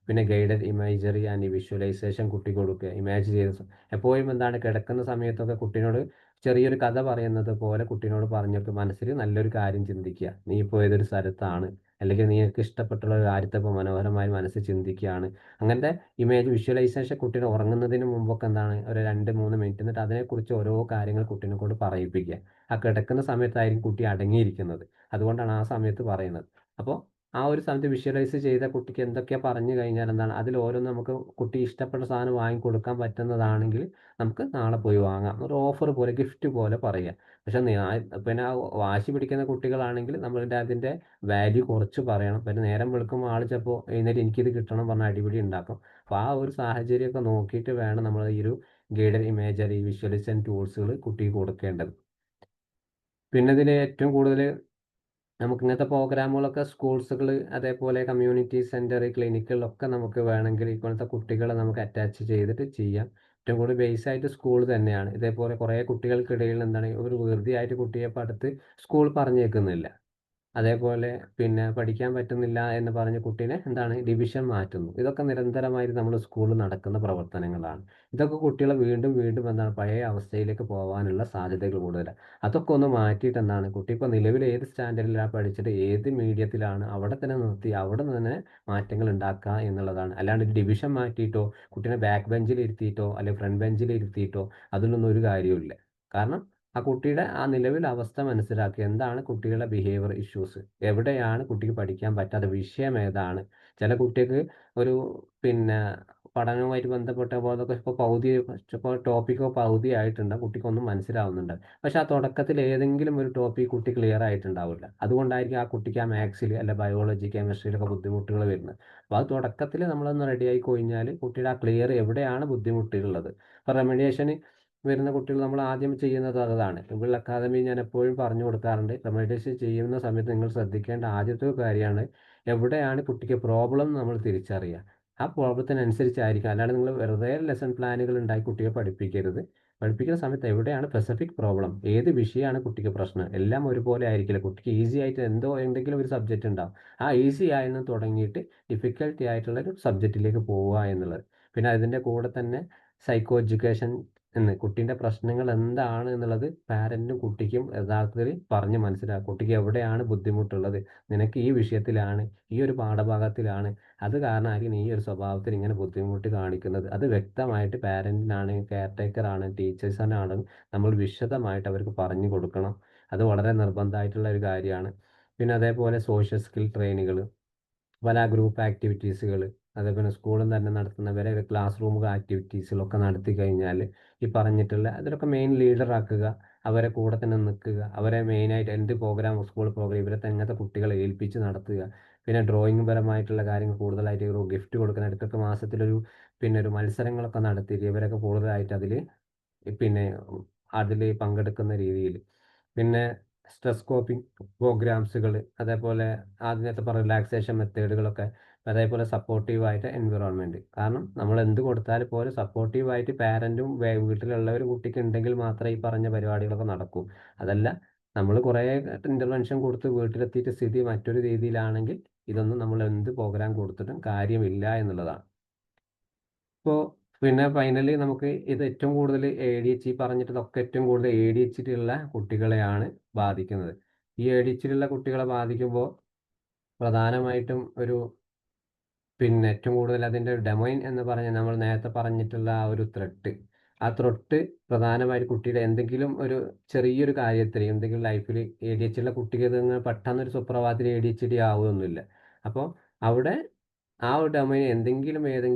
Speaker 3: പിന്നെ ഗൈഡഡ് ഇമേജറി ആൻഡ് വിഷ്വലൈസേഷൻ കുട്ടിക്ക് കൊടുക്കുക. ഇമാജിൻ ചെയ്ത് എപ്പോഴും എന്താണ് കിടക്കുന്ന സമയത്തൊക്കെ കുട്ടീനോട് ചെറിയൊരു കഥ പറയുന്നത് പോലെ കുട്ടീനോട് പറഞ്ഞിട്ട് മനസ്സിൽ നല്ലൊരു കാര്യം ചിന്തിക്കുക. നീ ഇപ്പോൾ ഏതൊരു സ്ഥലത്താണ്, അല്ലെങ്കിൽ നിനക്ക് ഇഷ്ടപ്പെട്ടുള്ള ഒരു കാര്യത്തെ ഇപ്പോൾ മനോഹരമായി മനസ്സിൽ ചിന്തിക്കുകയാണ്. അങ്ങനത്തെ ഇമേജ് വിഷ്വലൈസേഷൻ കുട്ടീനെ ഉറങ്ങുന്നതിന് മുമ്പൊക്കെ എന്താണ് ഒരു 2-3 മിനിറ്റ് എന്നിട്ട് അതിനെക്കുറിച്ച് ഓരോ കാര്യങ്ങൾ കുട്ടീനെ കൊണ്ട് പറയിപ്പിക്കുക. ആ കിടക്കുന്ന സമയത്തായിരിക്കും കുട്ടി അടങ്ങിയിരിക്കുന്നത്, അതുകൊണ്ടാണ് ആ സമയത്ത് പറയുന്നത്. അപ്പോൾ ആ ഒരു സമയത്ത് വിഷ്വലൈസ് ചെയ്ത കുട്ടിക്ക് എന്തൊക്കെയാണ് പറഞ്ഞു കഴിഞ്ഞാൽ എന്താണ് അതിൽ ഓരോന്ന് നമുക്ക് കുട്ടി ഇഷ്ടപ്പെട്ട സാധനം വാങ്ങിക്കൊടുക്കാൻ പറ്റുന്നതാണെങ്കിൽ നമുക്ക് നാളെ പോയി വാങ്ങാം, ഒരു ഓഫർ പോലെ ഗിഫ്റ്റ് പോലെ പറയുക. പക്ഷെ പിന്നെ വാശി പിടിക്കുന്ന കുട്ടികളാണെങ്കിൽ നമ്മളുടെ അതിൻ്റെ വാല്യൂ കുറച്ച് പറയണം. പിന്നെ നേരം വെളുക്കുമ്പോൾ ആൾ ചിലപ്പോൾ എഴുന്നേറ്റ് എനിക്കിത് കിട്ടണം പറഞ്ഞാൽ അടിപിടി ഉണ്ടാക്കും. അപ്പോൾ ആ ഒരു സാഹചര്യമൊക്കെ നോക്കിയിട്ട് വേണം നമ്മൾ ഈ ഒരു ഗൈഡഡ് ഇമേജറി വിഷ്വലൈസേഷൻ ടൂൾസുകൾ കുട്ടിക്ക് കൊടുക്കേണ്ടത്. പിന്നെ ഇതിൽ ഏറ്റവും കൂടുതൽ നമുക്ക് ഇങ്ങനത്തെ പ്രോഗ്രാമുകളൊക്കെ സ്കൂൾസുകൾ, അതേപോലെ കമ്മ്യൂണിറ്റി സെൻറ്റർ, ക്ലിനിക്കുകളിലൊക്കെ നമുക്ക് വേണമെങ്കിൽ ഇപ്പോഴത്തെ കുട്ടികളെ നമുക്ക് അറ്റാച്ച് ചെയ്തിട്ട് ചെയ്യാം. ഏറ്റവും കൂടുതൽ ബേസ് ആയിട്ട് സ്കൂൾ തന്നെയാണ്. ഇതേപോലെ കുറേ കുട്ടികൾക്കിടയിൽ എന്താണ് ഒരു വെറുതെയായിട്ട് കുട്ടിയെ ഇപ്പോൾ അടുത്ത് സ്കൂൾ പറഞ്ഞേക്കുന്നില്ല, അതേപോലെ പിന്നെ പഠിക്കാൻ പറ്റുന്നില്ല എന്ന് പറഞ്ഞ് കുട്ടീനെ എന്താണ് ഡിവിഷൻ മാറ്റുന്നു. ഇതൊക്കെ നിരന്തരമായിട്ട് നമ്മൾ സ്കൂളിൽ നടക്കുന്ന പ്രവർത്തനങ്ങളാണ്. ഇതൊക്കെ കുട്ടികളെ വീണ്ടും വീണ്ടും എന്താണ് പഴയ അവസ്ഥയിലേക്ക് പോകാനുള്ള സാധ്യതകൾ കൂടുതലാണ്. അതൊക്കെ ഒന്ന് മാറ്റിയിട്ട് എന്താണ് കുട്ടി ഇപ്പോൾ നിലവിൽ ഏത് സ്റ്റാൻഡേർഡിലാണ് പഠിച്ചിട്ട് ഏത് മീഡിയത്തിലാണ് അവിടെ തന്നെ നിർത്തി അവിടെ തന്നെ മാറ്റങ്ങൾ ഉണ്ടാക്കുക എന്നുള്ളതാണ്. അല്ലാണ്ട് ഡിവിഷൻ മാറ്റിയിട്ടോ കുട്ടീനെ ബാക്ക് ബെഞ്ചിൽ ഇരുത്തിയിട്ടോ അല്ലെങ്കിൽ ഫ്രണ്ട് ബെഞ്ചിൽ ഇരുത്തിയിട്ടോ അതിലൊന്നും ഒരു കാര്യവുമില്ല. കാരണം ആ കുട്ടിയുടെ ആ നിലവിലെ അവസ്ഥ മനസ്സിലാക്കി എന്താണ് കുട്ടികളുടെ ബിഹേവിയർ ഇഷ്യൂസ്, എവിടെയാണ് കുട്ടിക്ക് പഠിക്കാൻ പറ്റാത്ത വിഷയം ഏതാണ്. ചില കുട്ടിക്ക് ഒരു പിന്നെ പഠനവുമായിട്ട് ബന്ധപ്പെട്ട പോലൊക്കെ ഇപ്പോൾ ടോപ്പിക്കോ പകുതി ആയിട്ടുണ്ട്, കുട്ടിക്കൊന്നും മനസ്സിലാവുന്നുണ്ട്. പക്ഷെ ആ തുടക്കത്തിൽ ഏതെങ്കിലും ഒരു ടോപ്പിക് കുട്ടി ക്ലിയർ ആയിട്ടുണ്ടാവില്ല. അതുകൊണ്ടായിരിക്കും ആ കുട്ടിക്ക് ആ മാത്സിൽ അല്ല ബയോളജി കെമിസ്ട്രിയിലൊക്കെ ബുദ്ധിമുട്ടുകൾ വരുന്നത്. അപ്പോൾ അത് തുടക്കത്തിൽ നമ്മളൊന്ന് റെഡി ആയി കഴിഞ്ഞാൽ കുട്ടിയുടെ ആ ക്ലിയർ എവിടെയാണ് ബുദ്ധിമുട്ടുള്ളത്. ഇപ്പോൾ റെമഡിയേഷന് വരുന്ന കുട്ടികൾ നമ്മൾ ആദ്യം ചെയ്യുന്നത് അതാണ്. ട്രിപ്പിൾ അക്കാദമി ഞാൻ എപ്പോഴും പറഞ്ഞു കൊടുക്കാറുണ്ട്, റെമഡിയേഷൻ ചെയ്യുന്ന സമയത്ത് നിങ്ങൾ ശ്രദ്ധിക്കേണ്ട ആദ്യത്തെ കാര്യമാണ് എവിടെയാണ് കുട്ടിക്ക് പ്രോബ്ലം നമ്മൾ തിരിച്ചറിയുക. ആ പ്രോബ്ലത്തിനനുസരിച്ചായിരിക്കും, അല്ലാണ്ട് നിങ്ങൾ വെറുതെ ലെസൺ പ്ലാനുകൾ ഉണ്ടാക്കി കുട്ടിയെ പഠിപ്പിക്കരുത്. പഠിപ്പിക്കുന്ന സമയത്ത് എവിടെയാണ് സ്പെസിഫിക് പ്രോബ്ലം, ഏത് വിഷയമാണ് കുട്ടിക്ക് പ്രശ്നം, എല്ലാം ഒരുപോലെ ആയിരിക്കില്ല. കുട്ടിക്ക് ഈസി ആയിട്ട് എന്തെങ്കിലും ഒരു സബ്ജക്റ്റ് ഉണ്ടാവും, ആ ഈസി ആയെന്ന് തുടങ്ങിയിട്ട് ഡിഫിക്കൽട്ടി ആയിട്ടുള്ള ഒരു സബ്ജക്റ്റിലേക്ക് പോവുക എന്നുള്ളത്. പിന്നെ അതിൻ്റെ കൂടെ തന്നെ സൈക്കോ എഡ്യൂക്കേഷൻ എന്ന് കുട്ടീൻ്റെ പ്രശ്നങ്ങൾ എന്താണ് എന്നുള്ളത് പാരൻറ്റും കുട്ടിക്കും യഥാർത്ഥത്തിൽ പറഞ്ഞ് മനസ്സിലാക്കുക. കുട്ടിക്ക് എവിടെയാണ് ബുദ്ധിമുട്ടുള്ളത്, നിനക്ക് ഈ വിഷയത്തിലാണ്, ഈ ഒരു പാഠഭാഗത്തിലാണ്, അത് കാരണമായിരിക്കും നീ ഈ ഒരു സ്വഭാവത്തിൽ ഇങ്ങനെ ബുദ്ധിമുട്ട് കാണിക്കുന്നത്. അത് വ്യക്തമായിട്ട് പാരൻറ്റിനാണ്, കെയർ ടേക്കറാണ്, ടീച്ചേഴ്സിനാണ് നമ്മൾ വിശദമായിട്ട് അവർക്ക് പറഞ്ഞു കൊടുക്കണം. അത് വളരെ നിർബന്ധമായിട്ടുള്ള ഒരു കാര്യമാണ്. പിന്നെ അതേപോലെ സോഷ്യൽ സ്കിൽ ട്രെയിനുകൾ, പല ഗ്രൂപ്പ് ആക്ടിവിറ്റീസുകൾ, അതേപോലെ സ്കൂളിൽ തന്നെ നടത്തുന്ന വരെ ക്ലാസ് റൂം ആക്ടിവിറ്റീസുകളൊക്കെ നടത്തി കഴിഞ്ഞാൽ ഈ പറഞ്ഞിട്ടുള്ള അതിലൊക്കെ മെയിൻ ലീഡറാക്കുക, അവരെ കൂടെ തന്നെ നിൽക്കുക, അവരെ മെയിനായിട്ട് എന്ത് പ്രോഗ്രാം സ്കൂൾ പ്രോഗ്രാം ഇവരെ അങ്ങനത്തെ കുട്ടികളെ ഏൽപ്പിച്ച് നടത്തുക. പിന്നെ ഡ്രോയിങ് പരമായിട്ടുള്ള കാര്യങ്ങൾ കൂടുതലായിട്ട് ഒരു ഗിഫ്റ്റ് കൊടുക്കുന്ന അടുത്തൊക്കെ മാസത്തിലൊരു പിന്നെ ഒരു മത്സരങ്ങളൊക്കെ നടത്തിയിട്ട് ഇവരൊക്കെ കൂടുതലായിട്ട് പിന്നെ അതിൽ പങ്കെടുക്കുന്ന രീതിയിൽ. പിന്നെ സ്ട്രെസ് കോപ്പിംഗ് പ്രോഗ്രാംസുകൾ, അതേപോലെ ആദ്യത്തെ പറഞ്ഞ റിലാക്സേഷൻ മെത്തേഡുകളൊക്കെ, അതേപോലെ സപ്പോർട്ടീവായിട്ട് എൻവിറോൺമെൻറ്റ്. കാരണം നമ്മൾ എന്ത് കൊടുത്താലും പോലെ സപ്പോർട്ടീവായിട്ട് പാരൻറ്റും വീട്ടിലുള്ളവർ കുട്ടിക്ക് ഉണ്ടെങ്കിൽ മാത്രമേ ഈ പറഞ്ഞ പരിപാടികളൊക്കെ നടക്കൂ. അതല്ല നമ്മൾ കുറേ ഇൻ്റർവെൻഷൻ കൊടുത്ത് വീട്ടിലെത്തിയിട്ട് സ്ഥിതി മറ്റൊരു രീതിയിലാണെങ്കിൽ ഇതൊന്നും നമ്മൾ എന്ത് പ്രോഗ്രാം കൊടുത്തിട്ടും കാര്യമില്ല എന്നുള്ളതാണ്. ഇപ്പോൾ പിന്നെ ഫൈനലി നമുക്ക് ഇത് ഏറ്റവും കൂടുതൽ ADHD പറഞ്ഞിട്ടതൊക്കെ ഏറ്റവും കൂടുതൽ ADHD ഉള്ള കുട്ടികളെയാണ് ബാധിക്കുന്നത്. ഈ ADHD ഉള്ള കുട്ടികളെ ബാധിക്കുമ്പോൾ പ്രധാനമായിട്ടും പിന്നെ ഏറ്റവും കൂടുതൽ അതിൻ്റെ ഡൊമൈൻ എന്ന് പറഞ്ഞാൽ നമ്മൾ നേരത്തെ പറഞ്ഞിട്ടുള്ള ആ ഒരു ആ ത്രെട്ട് പ്രധാനമായിട്ട് കുട്ടിയുടെ എന്തെങ്കിലും ഒരു ചെറിയൊരു കാര്യത്തിൽ എന്തെങ്കിലും ലൈഫിൽ ADHD ഉള്ള കുട്ടിക്ക് ഇതങ്ങ് പെട്ടെന്നൊരു സുപ്രഭാതത്തിൽ ADHD ആവുകയൊന്നുമില്ല. അപ്പോൾ അവിടെ ആ ഒരു ഡൊമൈൻ ഏതെങ്കിലും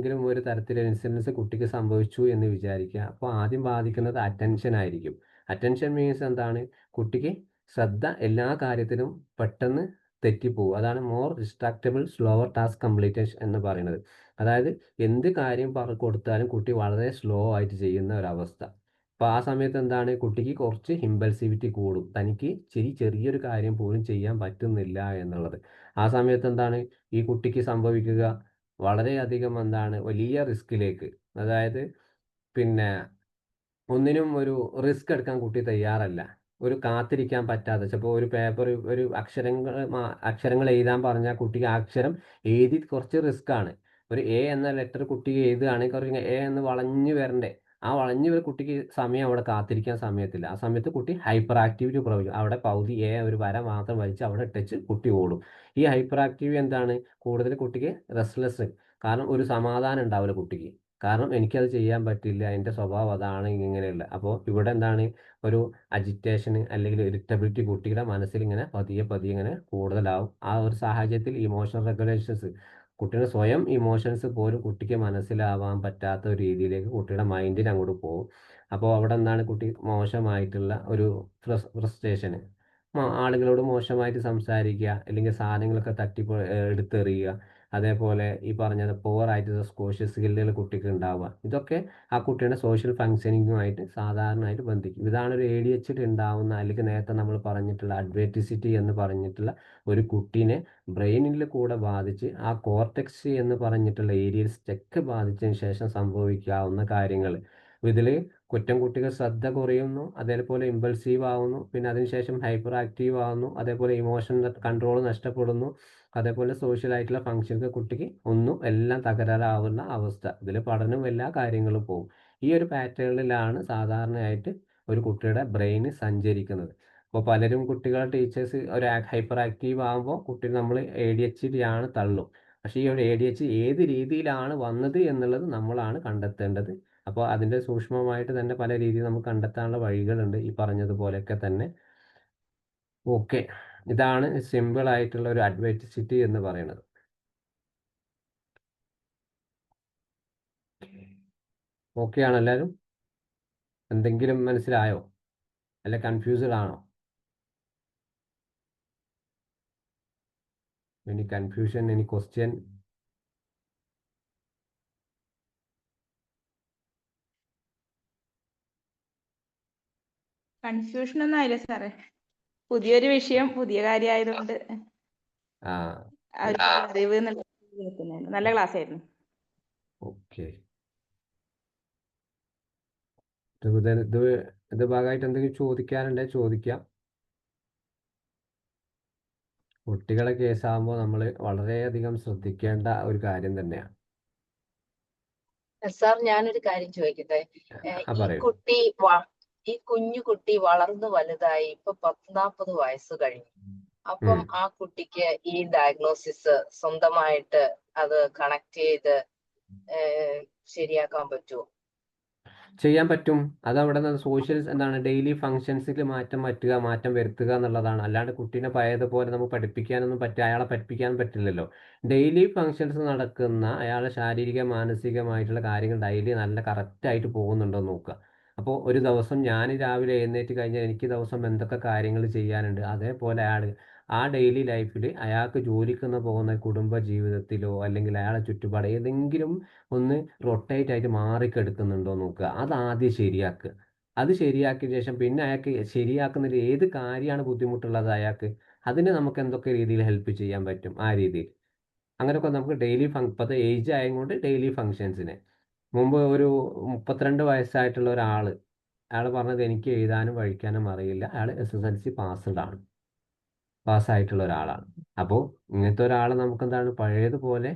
Speaker 3: ഒരു തരത്തിൽ ഇൻസിഡൻസ് കുട്ടിക്ക് സംഭവിച്ചു എന്ന് വിചാരിക്കുക. അപ്പോൾ ആദ്യം ബാധിക്കുന്നത് അറ്റൻഷൻ ആയിരിക്കും. അറ്റൻഷൻ മീൻസ് എന്താണ്? കുട്ടിക്ക് ശ്രദ്ധ എല്ലാ കാര്യത്തിലും പെട്ടെന്ന് തെറ്റിപ്പോവും. അതാണ് മോർ ഡിസ്ട്രാക്റ്റബിൾ സ്ലോവർ ടാസ്ക് കംപ്ലീറ്റേഷൻ എന്ന് പറയുന്നത്. അതായത് എന്ത് കാര്യം കൊടുത്താലും കുട്ടി വളരെ സ്ലോ ആയിട്ട് ചെയ്യുന്ന ഒരവസ്ഥ. അപ്പോൾ ആ സമയത്ത് എന്താണ്? കുട്ടിക്ക് കുറച്ച് ഇമ്പൾസിവിറ്റി കൂടും. തനിക്ക് ചെറിയൊരു കാര്യം പോലും ചെയ്യാൻ പറ്റുന്നില്ല എന്നുള്ളത്. ആ സമയത്ത് എന്താണ് ഈ കുട്ടിക്ക് സംഭവിക്കുക? വളരെയധികം വലിയ റിസ്കിലേക്ക്, അതായത് പിന്നെ ഒന്നിനും ഒരു റിസ്ക് എടുക്കാൻ കുട്ടി തയ്യാറല്ല. ഒരു കാത്തിരിക്കാൻ പറ്റാതെ ചിലപ്പോൾ ഒരു പേപ്പർ ഒരു അക്ഷരങ്ങൾ എഴുതാൻ പറഞ്ഞാൽ കുട്ടിക്ക് ആ അക്ഷരം എഴുതി കുറച്ച് റിസ്ക്കാണ്. ഒരു എ എന്ന ലെറ്റർ കുട്ടി എഴുതുകയാണെങ്കിൽ കുറച്ച് എ എന്ന് വളഞ്ഞു വരണ്ടേ. ആ വളഞ്ഞു വരെ കുട്ടിക്ക് സമയം അവിടെ കാത്തിരിക്കാൻ സമയത്തില്ല. ആ സമയത്ത് കുട്ടി ഹൈപ്പർ ആക്ടിവിറ്റി പ്രവചിക്കും. അവിടെ പകുതി ഒരു വര മാത്രം വലിച്ച് അവിടെ ഇട്ടച്ച് കുട്ടി ഓടും. ഈ ഹൈപ്പർ ആക്ടിവിറ്റി എന്താണ്? കൂടുതൽ കുട്ടിക്ക് റെസ്റ്റ്ലെസ്. കാരണം ഒരു സമാധാനം ഉണ്ടാവില്ല കുട്ടിക്ക്. കാരണം എനിക്കത് ചെയ്യാൻ പറ്റില്ല, എൻ്റെ സ്വഭാവം അതാണ് ഇങ്ങനെയുള്ള. അപ്പോൾ ഇവിടെ എന്താണ്? ഒരു അജിറ്റേഷന് അല്ലെങ്കിൽ ഇറിറ്റബിലിറ്റി കുട്ടിയുടെ മനസ്സിൽ ഇങ്ങനെ പതിയെ ഇങ്ങനെ കൂടുതലാവും. ആ ഒരു സാഹചര്യത്തിൽ ഇമോഷണൽ റെഗുലേഷൻസ്, കുട്ടിയുടെ സ്വയം ഇമോഷൻസ് പോലും കുട്ടിക്ക് മനസ്സിലാവാൻ പറ്റാത്ത ഒരു രീതിയിലേക്ക് കുട്ടിയുടെ മൈൻഡിൽ അങ്ങോട്ട് പോകും. അപ്പോൾ അവിടെ എന്താണ്? കുട്ടി മോശമായിട്ടുള്ള ഒരു ഫ്രസ്ട്രേഷന്, ആളുകളോട് മോശമായിട്ട് സംസാരിക്കുക, അല്ലെങ്കിൽ സാധനങ്ങളൊക്കെ എടുത്തെറിയുക, അതേപോലെ ഈ പറഞ്ഞത് പുവറായിട്ട് സോഷ്യൽ സ്കില്ലുകൾ കുട്ടിക്ക് ഉണ്ടാവുക. ഇതൊക്കെ ആ കുട്ടിയുടെ സോഷ്യൽ ഫങ്ഷനിങ്ങുമായിട്ട് സാധാരണയായിട്ട് ബന്ധിക്കും. ഇതാണ് ഒരു ADHD ഉണ്ടാവുന്ന, അല്ലെങ്കിൽ നേരത്തെ നമ്മൾ പറഞ്ഞിട്ടുള്ള അഡ്വേർട്ടിസിറ്റി എന്ന് പറഞ്ഞിട്ടുള്ള ഒരു കുട്ടീനെ ബ്രെയിനിൽ കൂടെ ബാധിച്ച് ആ കോർട്ടെക്സ് എന്ന് പറഞ്ഞിട്ടുള്ള ഏരിയയിൽ സ്റ്റെക്ക് ബാധിച്ചതിന് ശേഷം സംഭവിക്കാവുന്ന കാര്യങ്ങൾ. ഇതിൽ കുട്ടികൾ ശ്രദ്ധ കുറയുന്നു, അതേപോലെ ഇമ്പൾസീവ് ആവുന്നു, പിന്നെ അതിനുശേഷം ഹൈപ്പർ ആക്റ്റീവ് ആവുന്നു, അതേപോലെ ഇമോഷൻ കൺട്രോൾ നഷ്ടപ്പെടുന്നു, അതേപോലെ സോഷ്യലായിട്ടുള്ള ഫങ്ഷൻസ് കുട്ടിക്ക് എല്ലാം തകരാറാവുന്ന അവസ്ഥ. ഇതിൽ പഠനവും എല്ലാ കാര്യങ്ങളും പോകും. ഈ ഒരു പാറ്റേണിലാണ് സാധാരണയായിട്ട് ഒരു കുട്ടിയുടെ ബ്രെയിന് സഞ്ചരിക്കുന്നത്. അപ്പോൾ പലരും ടീച്ചേഴ്സ് ഒരു ഹൈപ്പർ ആക്റ്റീവ് ആകുമ്പോൾ കുട്ടി നമ്മൾ ADHD ആണ് തള്ളും. പക്ഷേ ഈ ഒരു ADHD ഏത് രീതിയിലാണ് വന്നത് എന്നുള്ളത് നമ്മളാണ് കണ്ടെത്തേണ്ടത്. അപ്പോൾ അതിൻ്റെ സൂക്ഷ്മമായിട്ട് തന്നെ പല രീതിയിൽ നമുക്ക് കണ്ടെത്താനുള്ള വഴികളുണ്ട്, ഈ പറഞ്ഞതുപോലെയൊക്കെ തന്നെ. ഓക്കെ, ഇതാണ് സിമ്പിൾ ആയിട്ടുള്ള ഒരു അഡ്വേർട്ടിസിറ്റി എന്ന് പറയുന്നത്. ഓക്കെ ആണോ എല്ലാവരും? എന്തെങ്കിലും മനസ്സിലായോ? അല്ല കൺഫ്യൂസ്ഡ് ആണോ? Any confusion, any question?
Speaker 5: Confusion ഒന്നും ആയില്ല സാറേ. പുതിയൊരു വിഷയം, പുതിയ കാര്യമായതുകൊണ്ട് അറിവ് എന്നുള്ള നല്ല ക്ലാസ് ആയിരുന്നു.
Speaker 3: ഓക്കെ, ഇത് ഭാഗമായിട്ട് എന്തെങ്കിലും ചോദിക്കാനുണ്ടെങ്കിൽ ചോദിക്കാം. കുട്ടികളെ കേസാകുമ്പോൾ നമ്മൾ വളരെയധികം ശ്രദ്ധിക്കേണ്ട ഒരു കാര്യം തന്നെയാണ്.
Speaker 6: സാർ ഞാനൊരു കാര്യം ചോദിക്കട്ടെ? ഈ
Speaker 3: പറയൂ.
Speaker 6: ഈ കുഞ്ഞു കുട്ടി വളർന്നു വലുതായി ഇപ്പൊ 40 വയസ്സ് കഴിഞ്ഞു. അപ്പം ആ കുട്ടിക്ക് ഈ ഡയഗ്നോസിസ് സ്വന്തമായിട്ട് അത് കണക്ട് ചെയ്ത് ശരിയാക്കാൻ പറ്റുമോ?
Speaker 3: ചെയ്യാൻ പറ്റും. അതവിടെ സോഷ്യൽ എന്താണ് ഡെയിലി ഫങ്ഷൻസിൽ മാറ്റം വരുത്തുക എന്നുള്ളതാണ്. അല്ലാണ്ട് കുട്ടീനെ പഴയതുപോലെ നമുക്ക് അയാളെ പഠിപ്പിക്കാനും പറ്റില്ലല്ലോ. ഡെയിലി ഫങ്ഷൻസ് നടക്കുന്ന അയാളെ ശാരീരിക മാനസികമായിട്ടുള്ള കാര്യങ്ങൾ ഡെയിലി നല്ല കറക്റ്റായിട്ട് പോകുന്നുണ്ടോ എന്ന് നോക്കുക. അപ്പോൾ ഒരു ദിവസം ഞാൻ രാവിലെ എഴുന്നേറ്റ് കഴിഞ്ഞാൽ എനിക്ക് ദിവസം എന്തൊക്കെ കാര്യങ്ങൾ ചെയ്യാനുണ്ട്, അതേപോലെ ആ ഡെയിലി ലൈഫിൽ അയാൾക്ക് ജോലിക്കൊന്ന് പോകുന്ന കുടുംബ ജീവിതത്തിലോ അല്ലെങ്കിൽ അയാളെ ചുറ്റുപാട് ഏതെങ്കിലും ഒന്ന് റൊട്ടേറ്റ് ആയിട്ട് മാറിക്കെടുക്കുന്നുണ്ടോ നോക്കുക. അത് ആദ്യം ശരിയാക്കുക. അത് ശരിയാക്കിയ ശേഷം പിന്നെ അയാൾക്ക് ശരിയാക്കുന്നതിൽ ഏത് കാര്യമാണ് ബുദ്ധിമുട്ടുള്ളത് അയാൾക്ക്, അതിന് നമുക്ക് എന്തൊക്കെ രീതിയിൽ ഹെൽപ്പ് ചെയ്യാൻ പറ്റും ആ രീതിയിൽ. അങ്ങനെയൊക്കെ നമുക്ക് ഇപ്പോഴത്തെ ഏജ് ആയതുകൊണ്ട് ഡെയിലി ഫങ്ഷൻസിനെ മുമ്പ് ഒരു 32 വയസ്സായിട്ടുള്ള അയാൾ പറഞ്ഞത് എനിക്ക് എഴുതാനും വായിക്കാനും അറിയില്ല, അയാൾ SSLC പാസ്സായിട്ടുള്ള ഒരാളാണ്. അപ്പോൾ ഇങ്ങനത്തെ ഒരാളെ നമുക്ക് എന്താണ് പഴയതുപോലെ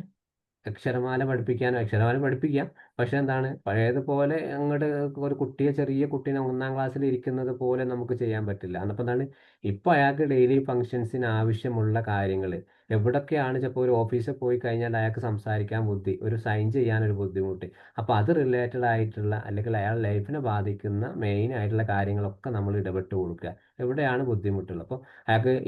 Speaker 3: അക്ഷരമാല പഠിപ്പിക്കാം. പക്ഷെ എന്താണ് പഴയതുപോലെ അങ്ങോട്ട് ഒരു ചെറിയ കുട്ടീനെ 1-ാം ക്ലാസ്സിൽ ഇരിക്കുന്നത് പോലെ നമുക്ക് ചെയ്യാൻ പറ്റില്ല. എന്നപ്പോൾ എന്താണ് ഇപ്പോൾ അയാൾക്ക് ഡെയിലി ഫങ്ഷൻസിന് ആവശ്യമുള്ള കാര്യങ്ങൾ എവിടൊക്കെയാണ് ചിലപ്പോൾ ഒരു ഓഫീസിൽ പോയി കഴിഞ്ഞാൽ അയാൾക്ക് സംസാരിക്കാൻ ഒരു സൈൻ ചെയ്യാനൊരു ബുദ്ധിമുട്ട്. അപ്പോൾ അത് റിലേറ്റഡ് ആയിട്ടുള്ള അല്ലെങ്കിൽ അയാളുടെ ലൈഫിനെ ബാധിക്കുന്ന മെയിൻ ആയിട്ടുള്ള കാര്യങ്ങളൊക്കെ നമ്മൾ ഇടപെട്ട് കൊടുക്കുക. എവിടെയാണ് ബുദ്ധിമുട്ടുള്ളത്, അപ്പോൾ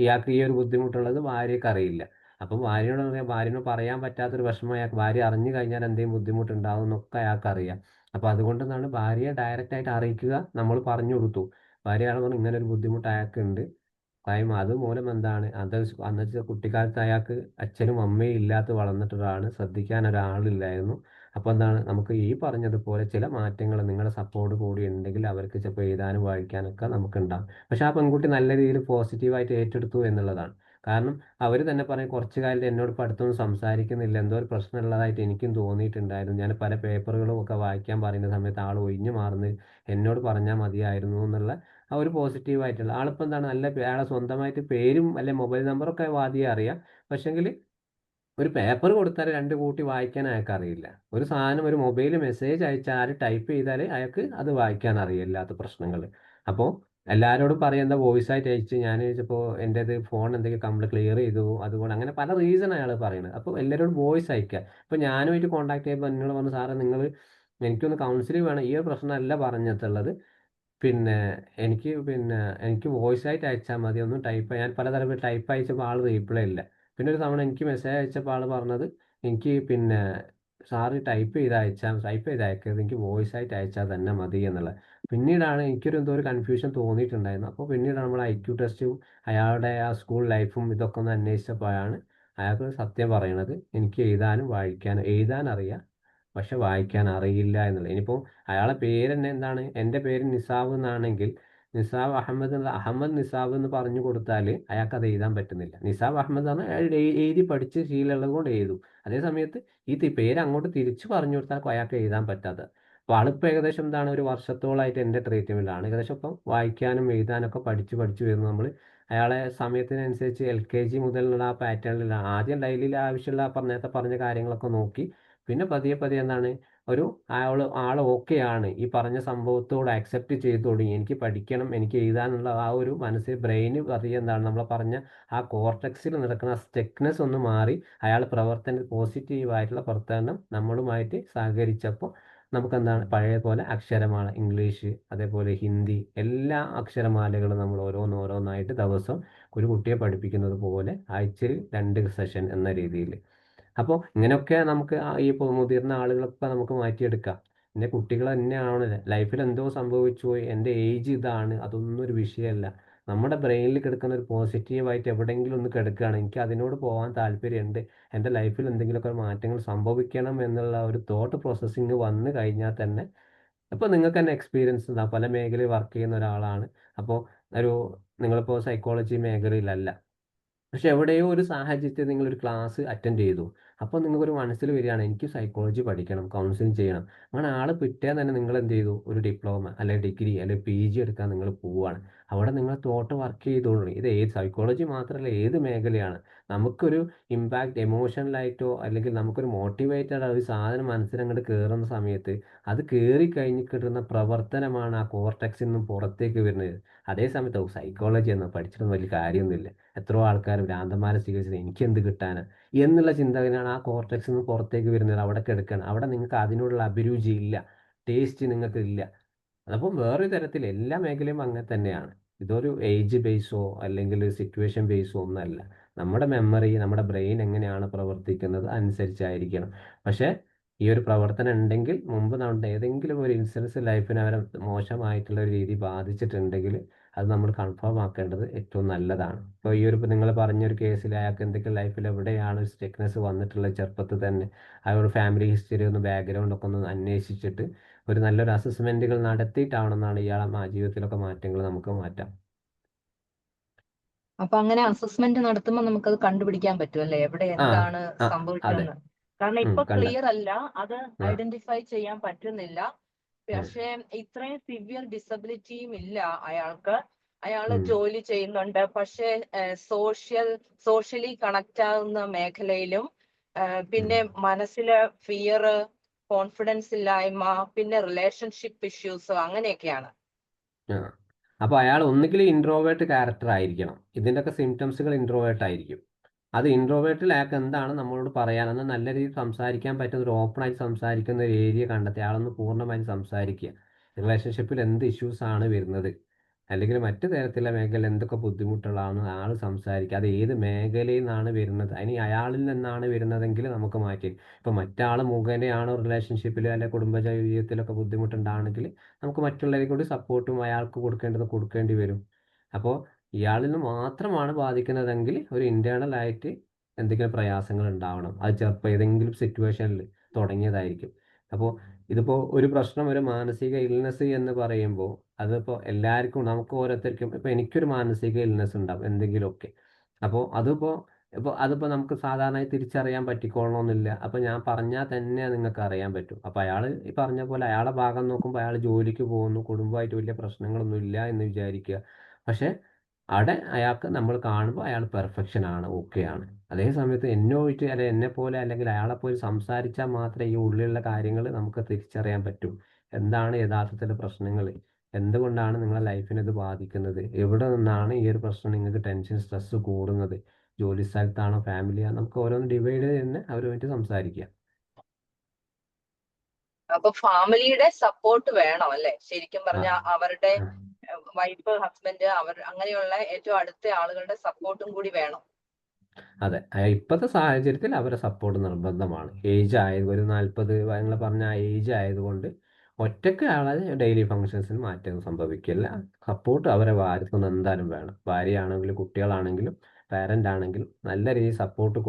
Speaker 3: ഇയാൾക്ക് ഈ ഒരു ബുദ്ധിമുട്ടുള്ളത് ഭാര്യയ്ക്ക് അറിയില്ല. അപ്പം ഭാര്യനോട് പറയാൻ പറ്റാത്തൊരു വിഷമം ഭാര്യ അറിഞ്ഞു കഴിഞ്ഞാൽ എന്തെങ്കിലും ബുദ്ധിമുട്ടുണ്ടാവും എന്നൊക്കെ അയാൾക്ക് അറിയാം. അപ്പോൾ അതുകൊണ്ടെന്നാണ് ഭാര്യയെ ഡയറക്റ്റ് ആയിട്ട് അറിയിക്കുക. നമ്മൾ പറഞ്ഞു കൊടുത്തു, ഭാര്യയാണ് പറഞ്ഞു ഇങ്ങനെ ഒരു ബുദ്ധിമുട്ട് അയാൾക്കുണ്ട്. അതുമൂലം എന്താണ് അന്നത്തെ കുട്ടിക്കാലത്ത് അയാൾക്ക് അച്ഛനും അമ്മയും ഇല്ലാത്ത വളർന്നിട്ടൊരാളാണ്, ശ്രദ്ധിക്കാൻ ഒരാളില്ലായിരുന്നു. അപ്പോൾ എന്താണ് നമുക്ക് ഈ പറഞ്ഞതുപോലെ ചില മാറ്റങ്ങൾ നിങ്ങളുടെ സപ്പോർട്ട് കൂടി ഉണ്ടെങ്കിൽ അവർക്ക് ചിലപ്പോൾ എഴുതാനും വായിക്കാനൊക്കെ നമുക്ക് ഉണ്ടാകും. പക്ഷെ ആ പെൺകുട്ടി നല്ല രീതിയിൽ പോസിറ്റീവായിട്ട് ഏറ്റെടുത്തു എന്നുള്ളതാണ്. കാരണം അവർ തന്നെ പറയും കുറച്ച് കാലത്ത് എന്നോട് ഇപ്പോൾ അടുത്തൊന്നും സംസാരിക്കുന്നില്ല, എന്തോ ഒരു പ്രശ്നമുള്ളതായിട്ട് എനിക്കും തോന്നിയിട്ടുണ്ടായിരുന്നു. ഞാൻ പല പേപ്പറുകളും ഒക്കെ വായിക്കാൻ പറയുന്ന സമയത്ത് ആൾ ഒഴിഞ്ഞു മാറുന്നത് എന്നോട് പറഞ്ഞാൽ മതിയായിരുന്നു എന്നുള്ള ആ ഒരു പോസിറ്റീവായിട്ടുള്ള ആളിപ്പോൾ എന്താണ് അയാളെ സ്വന്തമായിട്ട് പേരും അല്ലെ മൊബൈൽ നമ്പറൊക്കെ വാദിയെ അറിയാം. പക്ഷെങ്കിൽ ഒരു പേപ്പർ കൊടുത്താൽ 2 കൂട്ടി വായിക്കാൻ അയാൾക്ക് അറിയില്ല. ഒരു സാധനം ഒരു മൊബൈൽ മെസ്സേജ് അയച്ചാൽ ടൈപ്പ് ചെയ്താൽ അയാൾക്ക് അത് വായിക്കാൻ അറിയില്ലാത്ത പ്രശ്നങ്ങൾ. അപ്പോൾ എല്ലാവരോടും പറയുന്ന വോയിസ് ആയിട്ട് അയച്ച് ഞാൻ ചോദിച്ചപ്പോൾ എൻ്റേത് ഫോൺ എന്തെങ്കിലും ക്ലിയർ ചെയ്തു, അതുകൊണ്ട് അങ്ങനെ പല റീസൺ അയാൾ പറയുന്നത്. അപ്പോൾ എല്ലാവരോടും വോയിസ് അയക്കുക. ഇപ്പോൾ ഞാനുമായിട്ട് കോൺടാക്ട് ചെയ്യുമ്പോൾ എന്നോട് പറഞ്ഞു സാറേ എനിക്കൊന്ന് കൗൺസിലിംഗ് വേണം, ഈ ഒരു പ്രശ്നമല്ല പറഞ്ഞിട്ടുള്ളത്, എനിക്ക് വോയിസ് ആയിട്ട് അയച്ചാൽ മതി, ഒന്നും ഞാൻ പലതരം ടൈപ്പ് അയച്ചപ്പോൾ ആൾ റീപ്ലൈ ഇല്ല. പിന്നെ ഒരു തവണ എനിക്ക് മെസ്സേജ് അയച്ചപ്പോൾ ആൾ പറഞ്ഞത് എനിക്ക് സാറ് ടൈപ്പ് ചെയ്ത് അയക്കരുത്, എനിക്ക് വോയിസ് ആയിട്ട് അയച്ചാൽ തന്നെ മതി എന്നുള്ളത്. പിന്നീടാണ് എന്തോ ഒരു കൺഫ്യൂഷൻ തോന്നിയിട്ടുണ്ടായിരുന്നു. അപ്പോൾ പിന്നീട് നമ്മൾ IQ ടെസ്റ്റും അയാളുടെ ആ സ്കൂൾ ലൈഫും ഇതൊക്കെ ഒന്ന് അന്വേഷിച്ചപ്പോഴാണ് അയാൾക്ക് സത്യം പറയണത്, എനിക്ക് എഴുതാൻ അറിയാം പക്ഷെ വായിക്കാൻ അറിയില്ല എന്നുള്ളത്. ഇനിയിപ്പോൾ അയാളെ പേര് തന്നെ എന്താണ്, എൻ്റെ പേര് നിസാബ് എന്നാണെങ്കിൽ നിസാബ് അഹമ്മദ് നിസാബ് എന്ന് പറഞ്ഞു കൊടുത്താൽ അയാൾക്ക് അത് എഴുതാൻ പറ്റുന്നില്ല. നിസാബ് അഹമ്മദ് ആണ് അയാൾ എഴുതി പഠിച്ച് ശീലമുള്ളത് കൊണ്ട് എഴുതും. അതേ സമയത്ത് ഈ പേര് അങ്ങോട്ട് തിരിച്ച് പറഞ്ഞു കൊടുത്താൽ അയാൾക്ക് എഴുതാൻ പറ്റാത്തത്. അപ്പോൾ ആളിപ്പോൾ ഏകദേശം എന്താണ് ഒരു വർഷത്തോളമായിട്ട് എൻ്റെ ട്രീറ്റ്മെൻറ്റിലാണ്. ഏകദേശം ഇപ്പം വായിക്കാനും എഴുതാനൊക്കെ പഠിച്ച് വരുന്നു. നമ്മൾ അയാളെ സമയത്തിനനുസരിച്ച് LKG മുതലുള്ള ആ പാറ്റേണിലാണ് ആദ്യം ഡെയിലി ആവശ്യമുള്ള നേരത്തെ പറഞ്ഞ കാര്യങ്ങളൊക്കെ നോക്കി, പിന്നെ പതിയെ എന്താണ് ആൾ ഓക്കെയാണ്, ഈ പറഞ്ഞ സംഭവത്തോട് അക്സെപ്റ്റ് ചെയ്തു തുടങ്ങി, എനിക്ക് പഠിക്കണം, എനിക്ക് എഴുതാനുള്ള ആ ഒരു മനസ്സിൽ ബ്രെയിന് എന്താണ് നമ്മൾ പറഞ്ഞ ആ കോർട്ടക്സിൽ നടക്കുന്ന സ്റ്റെക്നെസ് ഒന്ന് മാറി അയാൾ പോസിറ്റീവായിട്ടുള്ള പ്രവർത്തനം നമ്മളുമായിട്ട് സഹകരിച്ചപ്പോൾ നമുക്കെന്താണ് പഴയ പോലെ അക്ഷരമാല, ഇംഗ്ലീഷ് അതേപോലെ ഹിന്ദി എല്ലാ അക്ഷരമാലകളും നമ്മൾ ഓരോന്നായിട്ട് ദിവസം ഒരു കുട്ടിയെ പഠിപ്പിക്കുന്നത് പോലെ ആഴ്ചയിൽ 2 സെഷൻ എന്ന രീതിയിൽ. അപ്പോൾ ഇങ്ങനെയൊക്കെ നമുക്ക് ഈ മുതിർന്ന ആളുകളൊക്കെ നമുക്ക് മാറ്റിയെടുക്കാം. പിന്നെ കുട്ടികൾ തന്നെയാണ് ലൈഫിൽ എന്തോ സംഭവിച്ചു പോയി, എൻ്റെ ഏജ് ഇതാണ്, അതൊന്നും ഒരു വിഷയമല്ല. നമ്മുടെ ബ്രെയിനിൽ കിടക്കുന്ന ഒരു പോസിറ്റീവായിട്ട് എവിടെയെങ്കിലും ഒന്ന് കിടക്കുകയാണ്, എനിക്ക് അതിനോട് പോകാൻ താല്പര്യമുണ്ട്, എൻ്റെ ലൈഫിൽ എന്തെങ്കിലുമൊക്കെ മാറ്റങ്ങൾ സംഭവിക്കണം എന്നുള്ള ഒരു തോട്ട് പ്രോസസ്സിങ് വന്നു കഴിഞ്ഞാൽ തന്നെ അപ്പോൾ നിങ്ങൾക്ക് തന്നെ എക്സ്പീരിയൻസ് ഉണ്ടാകും. പല മേഖലയിൽ വർക്ക് ചെയ്യുന്ന ഒരാളാണ്. അപ്പോൾ നിങ്ങളിപ്പോൾ സൈക്കോളജി മേഖലയിലല്ല, പക്ഷെ എവിടെയോ ഒരു സാഹചര്യത്തിൽ നിങ്ങളൊരു ക്ലാസ് അറ്റൻഡ് ചെയ്തു. അപ്പോൾ നിങ്ങൾക്കൊരു മനസ്സിൽ വരികയാണ് എനിക്ക് സൈക്കോളജി പഠിക്കണം, കൗൺസിലിംഗ് ചെയ്യണം. അങ്ങനെ ആള് പിറ്റേന്ന് തന്നെ നിങ്ങൾ എന്ത് ചെയ്തു, ഒരു ഡിപ്ലോമ അല്ലെങ്കിൽ ഡിഗ്രി അല്ലെങ്കിൽ PG എടുക്കാൻ നിങ്ങൾ പോവുകയാണ്. അവിടെ നിങ്ങൾ തോട്ട് വർക്ക് ചെയ്തോളൂ. ഇത് ഏത് സൈക്കോളജി മാത്രമല്ല, ഏത് മേഖലയാണ്. നമുക്കൊരു ഇമ്പാക്റ്റ് എമോഷണലായിട്ടോ അല്ലെങ്കിൽ നമുക്കൊരു മോട്ടിവേറ്റഡ് ഒരു സാധനം മനസ്സിലങ്ങോട്ട് കയറുന്ന സമയത്ത് അത് കയറി കഴിഞ്ഞ് കിട്ടുന്ന പ്രവർത്തനമാണ് ആ കോർടെക്സിൽ നിന്നും പുറത്തേക്ക് വരുന്നത്. അതേ സമയത്ത് സൈക്കോളജി എന്ന് പഠിച്ചിട്ടൊന്നും വലിയ കാര്യമൊന്നുമില്ല, എത്രയോ ആൾക്കാർ ഭ്രാന്തന്മാരെ ചികിത്സിച്ചത് എനിക്ക് എന്ത് കിട്ടാനാണ് എന്നുള്ള ചിന്തകനാണ് ആ കോർടെക്സിൽ നിന്ന് പുറത്തേക്ക് വരുന്നത്. അവിടെ കിടക്കുകയാണ്. അവിടെ നിങ്ങൾക്ക് അതിനോടുള്ള അഭിരുചി ഇല്ല, ടേസ്റ്റ് നിങ്ങൾക്ക് ഇല്ല. അതപ്പം വേറൊരു തരത്തിൽ എല്ലാ മേഖലയും അങ്ങനെ തന്നെയാണ്. ഇതൊരു ഏജ് ബേസോ അല്ലെങ്കിൽ സിറ്റുവേഷൻ ബേസോ ഒന്നല്ല. നമ്മുടെ മെമ്മറി, നമ്മുടെ ബ്രെയിൻ എങ്ങനെയാണ് പ്രവർത്തിക്കുന്നത് അനുസരിച്ചായിരിക്കണം. പക്ഷേ ഈ ഒരു പ്രവർത്തനം ഉണ്ടെങ്കിൽ മുമ്പ് നമ്മുടെ ഏതെങ്കിലും ഒരു ഇൻസിഡൻസ് ലൈഫിനെ അവരെ മോശമായിട്ടുള്ള ഒരു രീതി ബാധിച്ചിട്ടുണ്ടെങ്കിൽ അത് നമ്മൾ കൺഫേം ആക്കേണ്ടത് ഏറ്റവും നല്ലതാണ്. ഇപ്പോൾ ഈ ഒരു നിങ്ങൾ പറഞ്ഞൊരു കേസിൽ അയാൾക്ക് എന്തെങ്കിലും ലൈഫിൽ എവിടെയാണ് ഒരു സ്റ്റെക്നെസ് വന്നിട്ടുള്ളത് ചെറുപ്പത്തിൽ തന്നെ ആ ഒരു ഫാമിലി ഹിസ്റ്ററി ഒന്ന് ബാക്ക്ഗ്രൗണ്ട് ഒക്കെ ഒന്ന് അന്വേഷിച്ചിട്ട് ഒരു നല്ലൊരു അസസ്മെന്റുകൾ നടത്തിയിട്ടാവണമെന്നാണ് ഇയാളെ ജീവിതത്തിലൊക്കെ മാറ്റങ്ങൾ നമുക്ക് മാറ്റാം.
Speaker 6: അപ്പൊ അങ്ങനെ അസസ്മെന്റ് നടത്തുമ്പോൾ നമുക്കത് കണ്ടുപിടിക്കാൻ പറ്റും അല്ലേ, എവിടെ
Speaker 3: ആ
Speaker 6: എന്താണ്
Speaker 3: ആ അതെ.
Speaker 6: സംഭവിച്ചതെന്ന്. കാരണം ഇപ്പൊ
Speaker 3: കണ്ട
Speaker 6: ക്ലിയർ അല്ല, അത്
Speaker 3: ആ
Speaker 6: ഐഡന്റിഫൈ ചെയ്യാൻ പറ്റുന്നില്ല.
Speaker 3: ഉം,
Speaker 6: പക്ഷെ ഇത്രയും സിവിയർ ഡിസബിലിറ്റിയും ഇല്ല അയാൾക്ക്. അയാള്
Speaker 3: ഉം,
Speaker 6: ജോലി ചെയ്യുന്നുണ്ട്. പക്ഷെ സോഷ്യലി കണക്ട് ആകുന്ന മേഖലയിലും പിന്നെ
Speaker 3: ഉം.
Speaker 6: മനസ്സില് ഫിയർ, കോൺഫിഡൻസ് ഇല്ലായ്മ, പിന്നെ റിലേഷൻഷിപ്പ് ഇഷ്യൂസ് അങ്ങനെയൊക്കെയാണ്.
Speaker 3: ആ അപ്പോൾ അയാൾ ഒന്നുകിൽ ഇൻട്രോവേർട്ട് ക്യാരക്ടർ ആയിരിക്കണം. ഇതിൻ്റെയൊക്കെ സിംറ്റംസുകൾ ഇൻട്രോവേർട്ട് ആയിരിക്കും. അത് ഇൻട്രോവേർട്ടിൽ അയാൾക്ക് എന്താണ് നമ്മളോട് പറയാനെന്ന് നല്ല രീതിയിൽ സംസാരിക്കാൻ പറ്റുന്ന ഒരു ഓപ്പണായി സംസാരിക്കുന്ന ഒരു ഏരിയ കണ്ടെത്തി അയാളൊന്ന് പൂർണ്ണമായും സംസാരിക്കുക. റിലേഷൻഷിപ്പിൽ എന്ത് ഇഷ്യൂസ് ആണ് വരുന്നത്, അല്ലെങ്കിൽ മറ്റു തരത്തിലുള്ള മേഖലയിൽ എന്തൊക്കെ ബുദ്ധിമുട്ടുകളാണ് ആൾ സംസാരിക്കുക, അത് ഏത് മേഖലയിൽ നിന്നാണ് വരുന്നത്, അതിന് അയാളിൽ നിന്നാണ് വരുന്നതെങ്കിൽ നമുക്ക് മാറ്റി. ഇപ്പോൾ മറ്റാൾ മുഖേനയാണോ റിലേഷൻഷിപ്പിൽ അല്ലെങ്കിൽ കുടുംബ ജീവിതത്തിലൊക്കെ ബുദ്ധിമുട്ടുണ്ടാണെങ്കിൽ നമുക്ക് മറ്റുള്ളവരെ കൂടി സപ്പോർട്ടും അയാൾക്ക് കൊടുക്കേണ്ടത് കൊടുക്കേണ്ടി വരും. അപ്പോൾ ഇയാളിൽ നിന്ന് മാത്രമാണ് ബാധിക്കുന്നതെങ്കിൽ ഒരു ഇന്റേണൽ ആയിട്ട് എന്തെങ്കിലും പ്രയാസങ്ങൾ ഉണ്ടാവണം. അത് ചിലപ്പോൾ ഏതെങ്കിലും സിറ്റുവേഷനിൽ തുടങ്ങിയതായിരിക്കും. അപ്പോൾ ഇതിപ്പോൾ ഒരു പ്രശ്നം, ഒരു മാനസിക ഇൽനെസ് എന്ന് പറയുമ്പോൾ അതിപ്പോൾ എല്ലാവർക്കും നമുക്ക് ഓരോരുത്തർക്കും ഇപ്പോൾ എനിക്കൊരു മാനസിക ഇൽനെസ് ഉണ്ടാവും എന്തെങ്കിലുമൊക്കെ. അപ്പോൾ അതിപ്പോൾ നമുക്ക് സാധാരണയായി തിരിച്ചറിയാൻ പറ്റിക്കൊള്ളണമെന്നില്ല. അപ്പോൾ ഞാൻ പറഞ്ഞാൽ തന്നെ നിങ്ങൾക്ക് അറിയാൻ പറ്റും. അപ്പോൾ അയാൾ ഈ പറഞ്ഞ പോലെ അയാളുടെ ഭാഗം നോക്കുമ്പോൾ അയാൾ ജോലിക്ക് പോകുന്നു, കുടുംബമായിട്ട് വലിയ പ്രശ്നങ്ങളൊന്നും ഇല്ല എന്ന് വിചാരിക്കുക. പക്ഷേ അവിടെ അയാൾക്ക് നമ്മൾ കാണുമ്പോൾ അയാൾ പെർഫെക്ഷൻ ആണ്, ഓക്കെ ആണ്. അതേ സമയത്ത് എന്നോയിട്ട് അല്ലെ എന്നെ പോലെ അല്ലെങ്കിൽ അയാളെ പോലെ സംസാരിച്ചാൽ മാത്രമേ ഈ ഉള്ളിലുള്ള കാര്യങ്ങൾ നമുക്ക് തിരിച്ചറിയാൻ പറ്റൂ. എന്താണ് യഥാർത്ഥത്തിലെ പ്രശ്നങ്ങൾ, എന്തുകൊണ്ടാണ് നിങ്ങളുടെ ലൈഫിനെ ഇത് ബാധിക്കുന്നത്, എവിടെ നിന്നാണ് ഈ ഒരു പ്രശ്നം നിങ്ങൾക്ക് ടെൻഷൻ സ്ട്രെസ് കൂടുന്നത്, ജോലി സ്ഥലത്താണോ ഫാമിലിയാണോ, നമുക്ക് ഓരോന്ന് ഡിവൈഡ് ചെയ്ത് തന്നെ അവരുമായിട്ട് സംസാരിക്കുക.
Speaker 6: അപ്പൊ ഫാമിലിയുടെ സപ്പോർട്ട് വേണം അല്ലെ, ശരിക്കും
Speaker 3: ആ
Speaker 6: പറഞ്ഞാൽ അവരുടെ
Speaker 3: ആ.
Speaker 6: വൈഫ്, ഹസ്ബൻഡ്, അവർ അങ്ങനെയുള്ള ഏറ്റവും അടുത്ത ആളുകളുടെ സപ്പോർട്ടും കൂടി വേണം.
Speaker 3: അതെ, ഇപ്പോഴത്തെ സാഹചര്യത്തിൽ അവരെ സപ്പോർട്ട് നിർബന്ധമാണ്. ഏജ് ആയത് ഒരു 40 നിങ്ങൾ പറഞ്ഞ ആ ഏജ് ആയതുകൊണ്ട് ഒറ്റയ്ക്ക് ആളെ ഡെയിലി ഫങ്ഷൻസിന് മാറ്റം സംഭവിക്കില്ല. സപ്പോർട്ട് അവരെ ഭാര്യത്തുനിന്ന് എന്തായാലും വേണം. ഭാര്യയാണെങ്കിലും കുട്ടികളാണെങ്കിലും പാരൻ്റ് ആണെങ്കിലും നല്ല രീതിയിൽ സപ്പോർട്ട്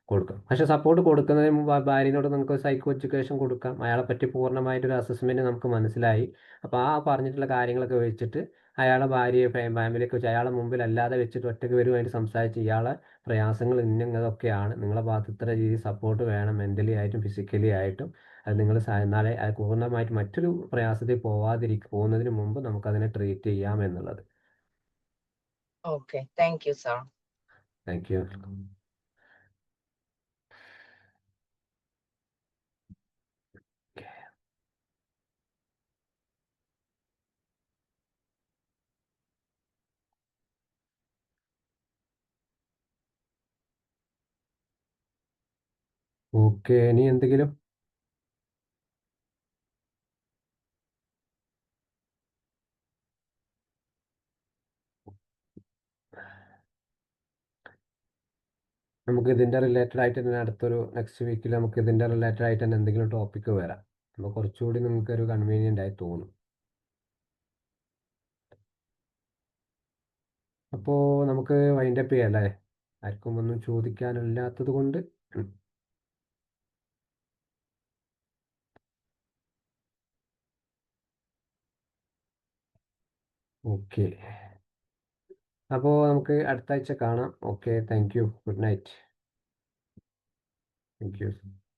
Speaker 3: കൊടുക്കും. പക്ഷെ സപ്പോർട്ട് കൊടുക്കുന്നതിന് മുമ്പ് ആ ഭാര്യനോട് നമുക്ക് സൈക്കോ എഡ്യൂക്കേഷൻ കൊടുക്കാം. അയാളെ പറ്റി പൂർണ്ണമായിട്ടൊരു അസസ്മെൻറ്റ് നമുക്ക് മനസ്സിലായി. അപ്പോൾ ആ പറഞ്ഞിട്ടുള്ള കാര്യങ്ങളൊക്കെ വെച്ചിട്ട് അയാളെ ഭാര്യയെ ഫാമിലിയൊക്കെ വെച്ച് അയാളെ മുമ്പിൽ അല്ലാതെ വെച്ചിട്ട് ഒറ്റയ്ക്ക് വരുമായിട്ട് സംസാരിച്ച് ഇയാളെ പ്രയാസങ്ങൾ ഇന്നതൊക്കെയാണ്, നിങ്ങളെ ഭാഗത്ത് ഇത്ര രീതിയിൽ സപ്പോർട്ട് വേണം, മെൻ്റലി ആയിട്ടും ഫിസിക്കലി ആയിട്ടും. അത് നിങ്ങൾ എന്നാലേ അത് പൂർണ്ണമായിട്ട് മറ്റൊരു പ്രയാസത്തിൽ പോകുന്നതിന് മുമ്പ് നമുക്കതിനെ ട്രീറ്റ് ചെയ്യാം എന്നുള്ളത്.
Speaker 6: Okay, thank you sir.
Speaker 3: Thank you. Okay, ഇനി എന്തെങ്കിലും? നമുക്ക് ഇതിൻ്റെ റിലേറ്റഡ് ആയിട്ട് തന്നെ അടുത്തൊരു നെക്സ്റ്റ് വീക്കിൽ നമുക്ക് ഇതിൻ്റെ റിലേറ്റഡ് ആയിട്ട് തന്നെ എന്തെങ്കിലും ടോപ്പിക്ക് വരാം. അപ്പോൾ കുറച്ചുകൂടി നിങ്ങൾക്കൊരു കൺവീനിയൻ്റ് ആയി തോന്നും. അപ്പോൾ നമുക്ക് വൈൻഡപ്പ് ചെയ്യാം അല്ലേ? ആർക്കും ഒന്നും ചോദിക്കാനില്ലാത്തത് കൊണ്ട്. ഓക്കെ, അപ്പോൾ നമുക്ക് അടുത്ത ആഴ്ച കാണാം. Okay, thank you, good night. Thank you.